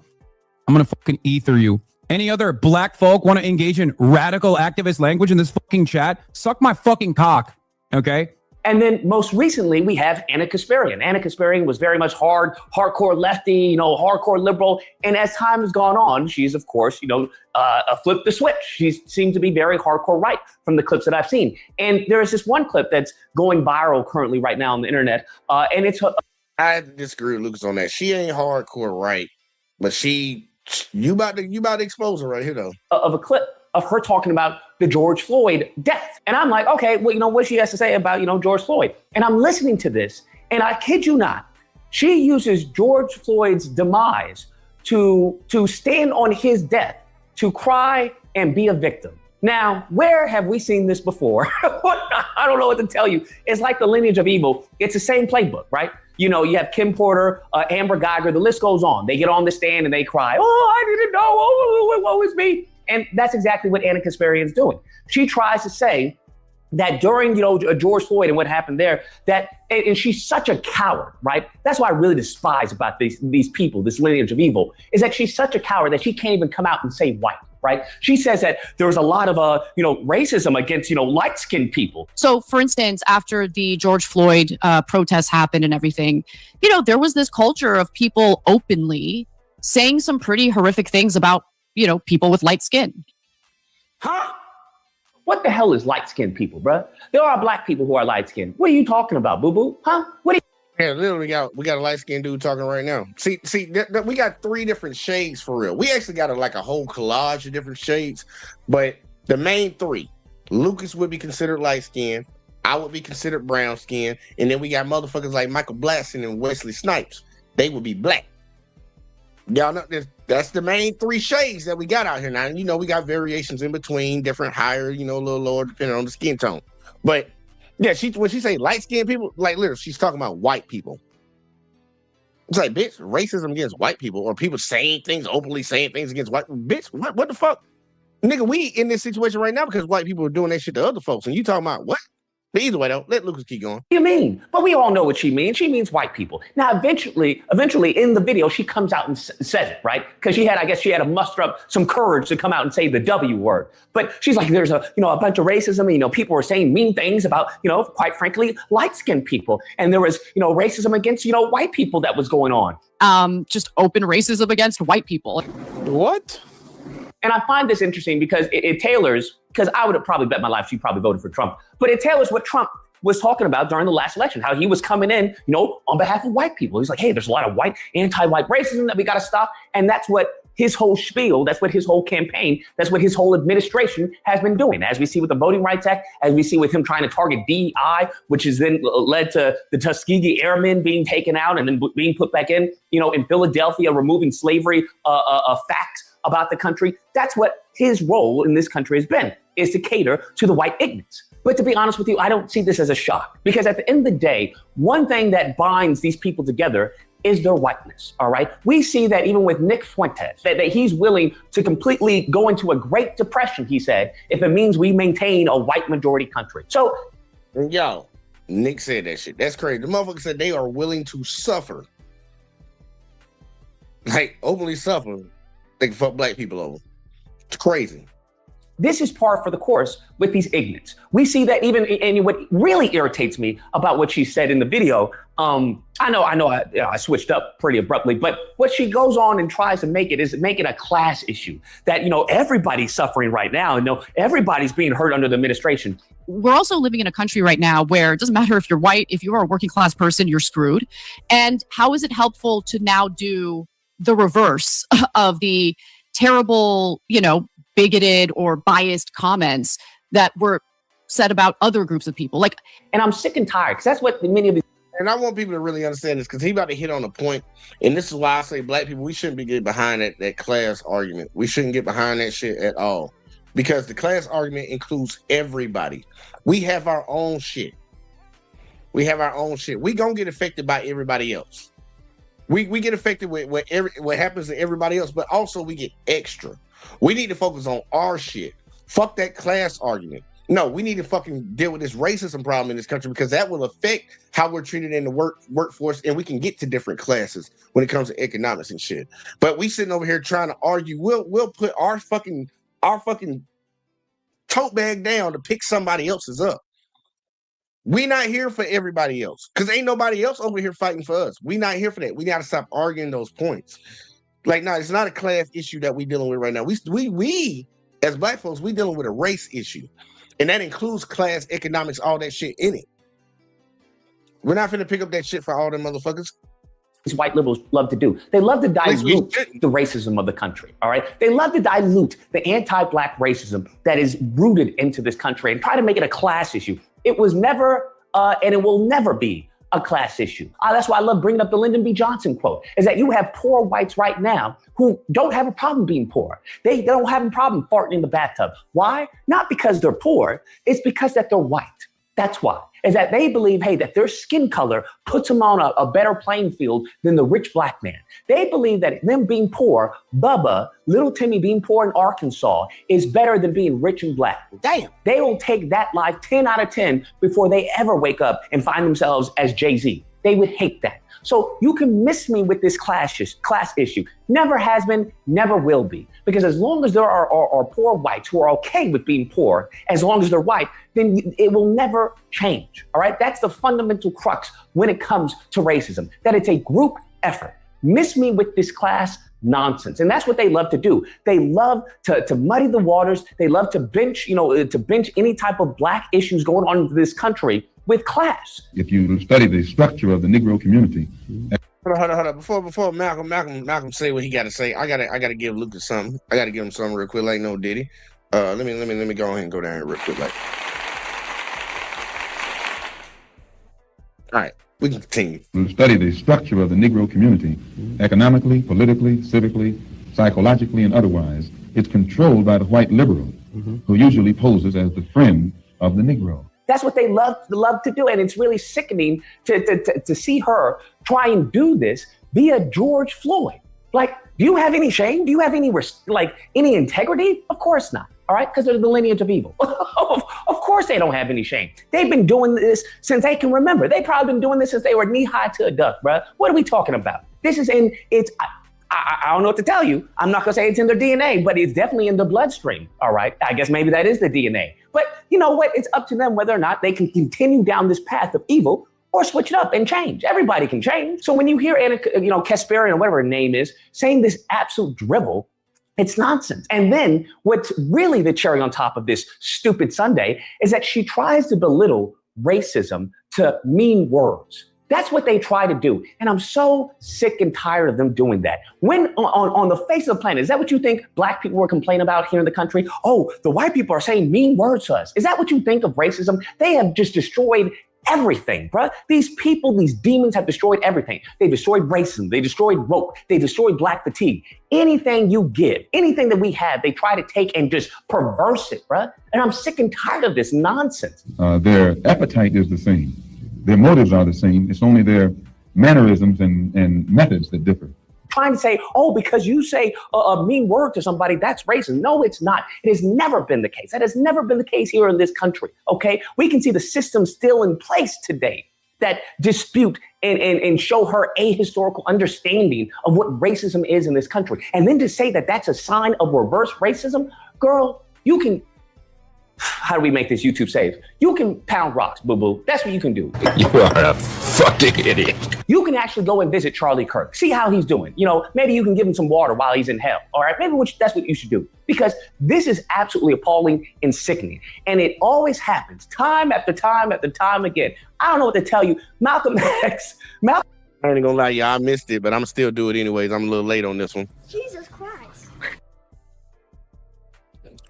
I'm gonna fucking ether you. Any other black folk want to engage in radical activist language in this fucking chat? Suck my fucking cock. Okay. And then most recently, we have Anna Kasparian. Anna Kasparian was very much hardcore lefty, hardcore liberal. And as time has gone on, she's, of course, flipped the switch. She seemed to be very hardcore right from the clips that I've seen. And there is this one clip that's going viral currently right now on the internet. And it's I disagree with Lucas on that. She ain't hardcore right, but you about to expose her right here, though. Of a clip of her talking about the George Floyd death. And I'm like, okay, well, what she has to say about, George Floyd. And I'm listening to this, and I kid you not, she uses George Floyd's demise to stand on his death, to cry and be a victim. Now, where have we seen this before? I don't know what to tell you. It's like the lineage of evil. It's the same playbook, right? You have Kim Porter, Amber Geiger, the list goes on. They get on the stand and they cry, oh, I didn't know, oh, woe is me. And that's exactly what Anna Kasparian is doing. She tries to say that during, George Floyd and what happened there, and she's such a coward, right? That's what I really despise about these people, this lineage of evil, is that she's such a coward that she can't even come out and say white, right? She says that there was a lot of, racism against, light-skinned people. So, for instance, after the George Floyd protests happened and everything, there was this culture of people openly saying some pretty horrific things about, people with light skin. Huh? What the hell is light-skinned people, bruh? There are black people who are light-skinned. What are you talking about, boo-boo? Huh? Yeah, literally, we got a light-skinned dude talking right now. See, we got 3 different shades for real. We actually got a whole collage of different shades, but the main 3, Lucas would be considered light-skinned, I would be considered brown-skinned, and then we got motherfuckers like Michael Blaston and Wesley Snipes. They would be black. Y'all know that's the main 3 shades that we got out here now. We got variations in between, different higher, a little lower, depending on the skin tone. But yeah, when she say light-skinned people, like literally, she's talking about white people. It's like, bitch, racism against white people, or people openly saying things against white. Bitch, what the fuck? Nigga, we in this situation right now because white people are doing that shit to other folks, and you talking about what? But either way, though, let Lucas keep going. What do you mean? But we all know what she means. She means white people. Now, eventually in the video, she comes out and says it, right? Because she had to muster up some courage to come out and say the W word. But she's like, there's a bunch of racism. People were saying mean things about, quite frankly, light-skinned people. And there was, racism against, white people that was going on. Just open racism against white people. What? And I find this interesting because it tailors, because I would have probably bet my life she probably voted for Trump, but it tailors what Trump was talking about during the last election, how he was coming in, on behalf of white people. He's like, hey, there's a lot of anti-white racism that we got to stop. And that's what his whole spiel, that's what his whole campaign, that's what his whole administration has been doing. As we see with the Voting Rights Act, as we see with him trying to target DEI, which has then led to the Tuskegee Airmen being taken out and then being put back in Philadelphia, removing slavery facts about the country. That's what his role in this country has been, is to cater to the white ignorance. But to be honest with you, I don't see this as a shock, because at the end of the day, one thing that binds these people together is their whiteness, all right? We see that even with Nick Fuentes, that he's willing to completely go into a Great Depression, he said, if it means we maintain a white majority country. So, yo, Nick said that shit. That's crazy. The motherfucker said they are willing to suffer. Like, openly suffer they can fuck black people over. It's crazy. This is par for the course with these ignorants. We see that even, and what really irritates me about what she said in the video, I know I switched up pretty abruptly, but what she goes on and tries to make it is make it a class issue that, everybody's suffering right now and everybody's being hurt under the administration. We're also living in a country right now where it doesn't matter if you're white, if you're a working class person, you're screwed. And how is it helpful to now do the reverse of the terrible, bigoted or biased comments that were said about other groups of people? And I'm sick and tired because that's what many of these. And I want people to really understand this because he about to hit on a point. And this is why I say black people, we shouldn't be getting behind that class argument. We shouldn't get behind that shit at all. Because the class argument includes everybody. We have our own shit. We gonna get affected by everybody else. We get affected with what happens to everybody else, but also we get extra. We need to focus on our shit. Fuck that class argument. No, we need to fucking deal with this racism problem in this country because that will affect how we're treated in the workforce, and we can get to different classes when it comes to economics and shit. But we sitting over here trying to argue. We'll put our fucking tote bag down to pick somebody else's up. We not here for everybody else because ain't nobody else over here fighting for us. We not here for that. We got to stop arguing those points. It's not a class issue that we dealing with right now. We as black folks, we dealing with a race issue, and that includes class, economics, all that shit in it. We're not finna pick up that shit for all them motherfuckers. These white liberals love to do. They love to dilute the racism of the country, all right? They love to dilute the anti-black racism that is rooted into this country and try to make it a class issue. It was never, and it will never be a class issue. That's why I love bringing up the Lyndon B. Johnson quote, is that you have poor whites right now who don't have a problem being poor. They don't have a problem farting in the bathtub. Why? Not because they're poor. It's because that they're white. That's why. Is that they believe, that their skin color puts them on a better playing field than the rich black man. They believe that them being poor, Bubba, little Timmy being poor in Arkansas is better than being rich and black. Damn. They will take that life 10 out of 10 before they ever wake up and find themselves as Jay-Z. They would hate that. So you can miss me with this class issue. Never has been, never will be. Because as long as there are poor whites who are okay with being poor, as long as they're white, then it will never change. All right? That's the fundamental crux when it comes to racism, that it's a group effort. Miss me with this class nonsense. And that's what they love to do. They love to muddy the waters. They love to bench any type of black issues going on in this country with class. If you study the structure of the Negro community. Hold on. Before Malcolm say what he got to say, I gotta give Lucas something. I gotta give him something real quick, like no Diddy. Let me go ahead and go down here real quick, like. All right, we can continue. Study the structure of the Negro community, economically, politically, civically, psychologically, and otherwise. It's controlled by the white liberal, who usually poses as the friend of the Negro. That's what they love to do. And it's really sickening to see her try and do this via George Floyd. Do you have any shame? Do you have any integrity? Of course not. All right, because they're the lineage of evil. Of course they don't have any shame. They've been doing this since they can remember. They've probably been doing this since they were knee high to a duck, bruh. What are we talking about? This is I don't know what to tell you. I'm not gonna say it's in their DNA, but it's definitely in their bloodstream. All right, I guess maybe that is the DNA. But you know what? It's up to them whether or not they can continue down this path of evil or switch it up and change. Everybody can change. So when you hear Kasparian or whatever her name is saying this absolute drivel, it's nonsense. And then what's really the cherry on top of this stupid Sunday is that she tries to belittle racism to mean words. That's what they try to do. And I'm so sick and tired of them doing that. When on the face of the planet, is that what you think black people were complaining about here in the country? Oh, the white people are saying mean words to us. Is that what you think of racism? They have just destroyed everything, bruh. These people, these demons have destroyed everything. They destroyed racism. They destroyed woke. They destroyed black fatigue. Anything you give, anything that we have, they try to take and just perverse it, bruh. And I'm sick and tired of this nonsense. Their appetite is the same. Their motives are the same. It's only their mannerisms and methods that differ. Trying to say, oh, because you say a mean word to somebody, that's racist. No, it's not. It has never been the case. That has never been the case here in this country, okay? We can see the system still in place today. that dispute and show her ahistorical understanding of what racism is in this country. And then to say that that's a sign of reverse racism, girl, you can, how do we make this YouTube safe? You can pound rocks, boo-boo. That's what you can do. You are a fucking idiot. You can actually go and visit Charlie Kirk. See how he's doing. You know, maybe you can give him some water while he's in hell. All right, maybe that's what you should do. Because this is absolutely appalling and sickening. And it always happens time after time after time again. I don't know what to tell you. Malcolm X. I ain't gonna lie, y'all, I missed it, but I'm still do it anyways. I'm a little late on this one. Jesus Christ.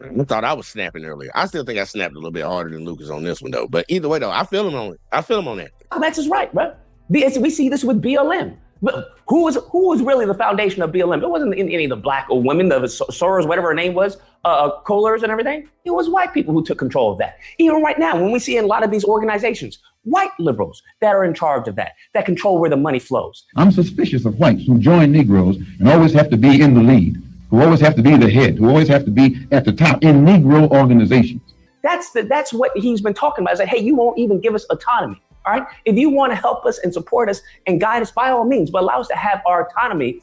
I thought I was snapping earlier. I still think I snapped a little bit harder than Lucas on this one, though. But either way, though, I feel him on it. I feel him on that. Malcolm X is right, bro. We see this with BLM. But who was really the foundation of BLM? It wasn't any of the black or women, the Soros, whatever her name was, Kohlers and everything. It was white people who took control of that. Even right now, when we see in a lot of these organizations, white liberals that are in charge of that control where the money flows. I'm suspicious of whites who join Negroes and always have to be in the lead, who always have to be the head, who always have to be at the top in Negro organizations. That's what he's been talking about. Is that, hey, you won't even give us autonomy. All right. If you want to help us and support us and guide us, by all means, but allow us to have our autonomy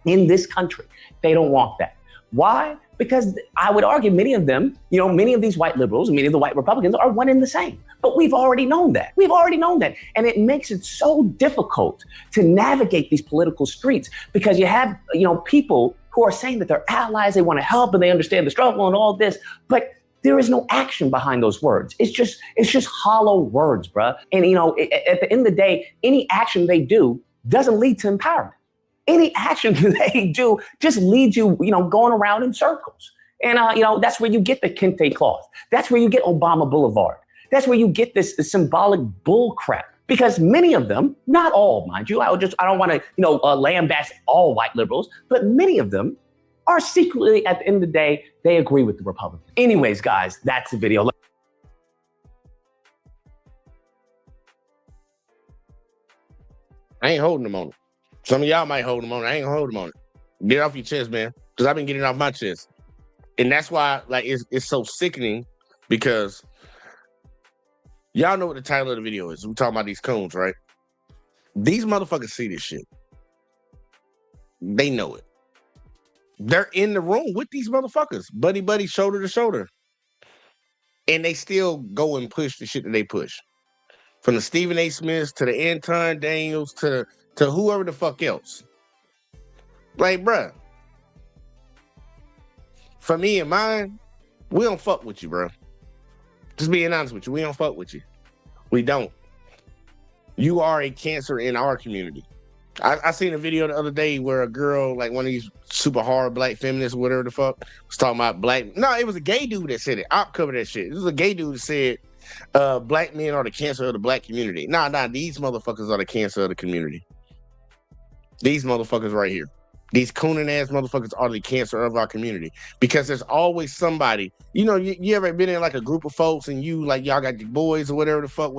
in this country. They don't want that. Why? Because I would argue many of them, many of these white liberals, many of the white Republicans are one and the same. But we've already known that. And it makes it so difficult to navigate these political streets because you have, people who are saying that they're allies, they want to help and they understand the struggle and all this. But there is no action behind those words. It's just hollow words, bruh. And, at the end of the day, any action they do doesn't lead to empowerment. Any action they do just leads you, going around in circles. And, that's where you get the Kente cloth. That's where you get Obama Boulevard. That's where you get this symbolic bull crap. Because many of them, not all, mind you, I don't want to, lambaste all white liberals, but many of them are secretly, at the end of the day, they agree with the Republicans. Anyways, guys, that's the video. I ain't holding them on it. Some of y'all might hold them on it. I ain't gonna hold them on it. Get it off your chest, man. Because I've been getting it off my chest. And that's why, it's so sickening because y'all know what the title of the video is. We're talking about these coons, right? These motherfuckers see this shit. They know it. They're in the room with these motherfuckers, buddy, shoulder to shoulder. And they still go and push the shit that they push. From the Stephen A. Smiths to the Anton Daniels to whoever the fuck else. Like, bruh. For me and mine, we don't fuck with you, bro. Just being honest with you, we don't fuck with you. We don't. You are a cancer in our community. I seen a video the other day where a girl, like one of these super hard black feminists, whatever the fuck, was talking about black. No, it was a gay dude that said it. I'll cover that shit. It was a gay dude that said black men are the cancer of the black community. Nah, these motherfuckers are the cancer of the community. These motherfuckers right here. These cooning ass motherfuckers are the cancer of our community because there's always somebody, you ever been in like a group of folks and you like, y'all got your boys or whatever the fuck,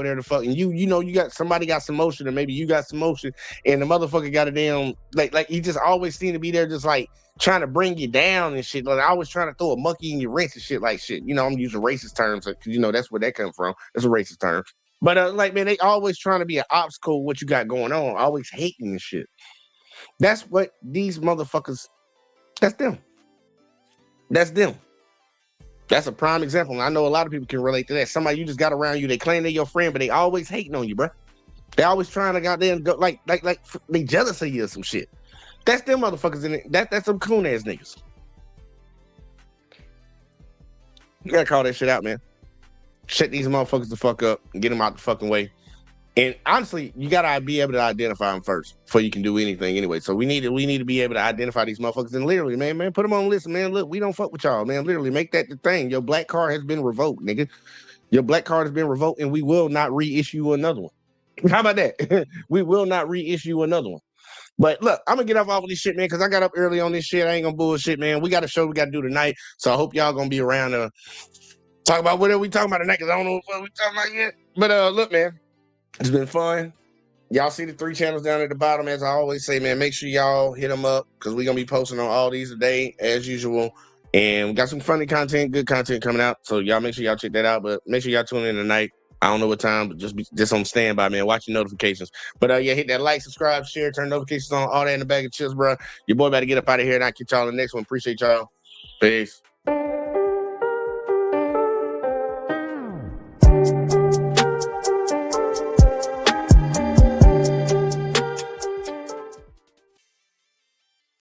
and you got somebody got some motion or maybe you got some motion and the motherfucker got a damn, like he just always seem to be there just like trying to bring you down and shit. Like I was trying to throw a monkey in your wrench and shit like shit. I'm using racist terms because that's where that comes from. That's a racist term. But man, they always trying to be an obstacle what you got going on, always hating and shit. That's what these motherfuckers, that's them. That's them. That's a prime example. And I know a lot of people can relate to that. Somebody you just got around you, they claim they're your friend, but they always hating on you, bro. They always trying to goddamn go like they jealous of you or some shit. That's them motherfuckers in it. That's some coon ass niggas. You gotta call that shit out, man. Shut these motherfuckers the fuck up and get them out the fucking way. And honestly, you gotta be able to identify them first before you can do anything anyway. So we need to be able to identify these motherfuckers and literally, man, put them on the list. Man, look, we don't fuck with y'all, man. Literally, make that the thing. Your black card has been revoked, nigga. Your black card has been revoked, and we will not reissue another one. How about that? We will not reissue another one. But look, I'm gonna get off all of this shit, man, because I got up early on this shit. I ain't gonna bullshit, man. We got a show we got to do tonight, so I hope y'all gonna be around to talk about whatever we talking about tonight, because I don't know what we talking about yet. But look, man. It's been fun. Y'all see the 3 channels down at the bottom. As I always say, man, make sure y'all hit them up because we're going to be posting on all these today as usual. And we got some funny content, good content coming out. So y'all make sure y'all check that out. But make sure y'all tune in tonight. I don't know what time, but just on standby, man. Watch your notifications. But yeah, hit that like, subscribe, share, turn notifications on, all that in the bag of chips, bro. Your boy about to get up out of here, and I'll catch y'all in the next one. Appreciate y'all. Peace.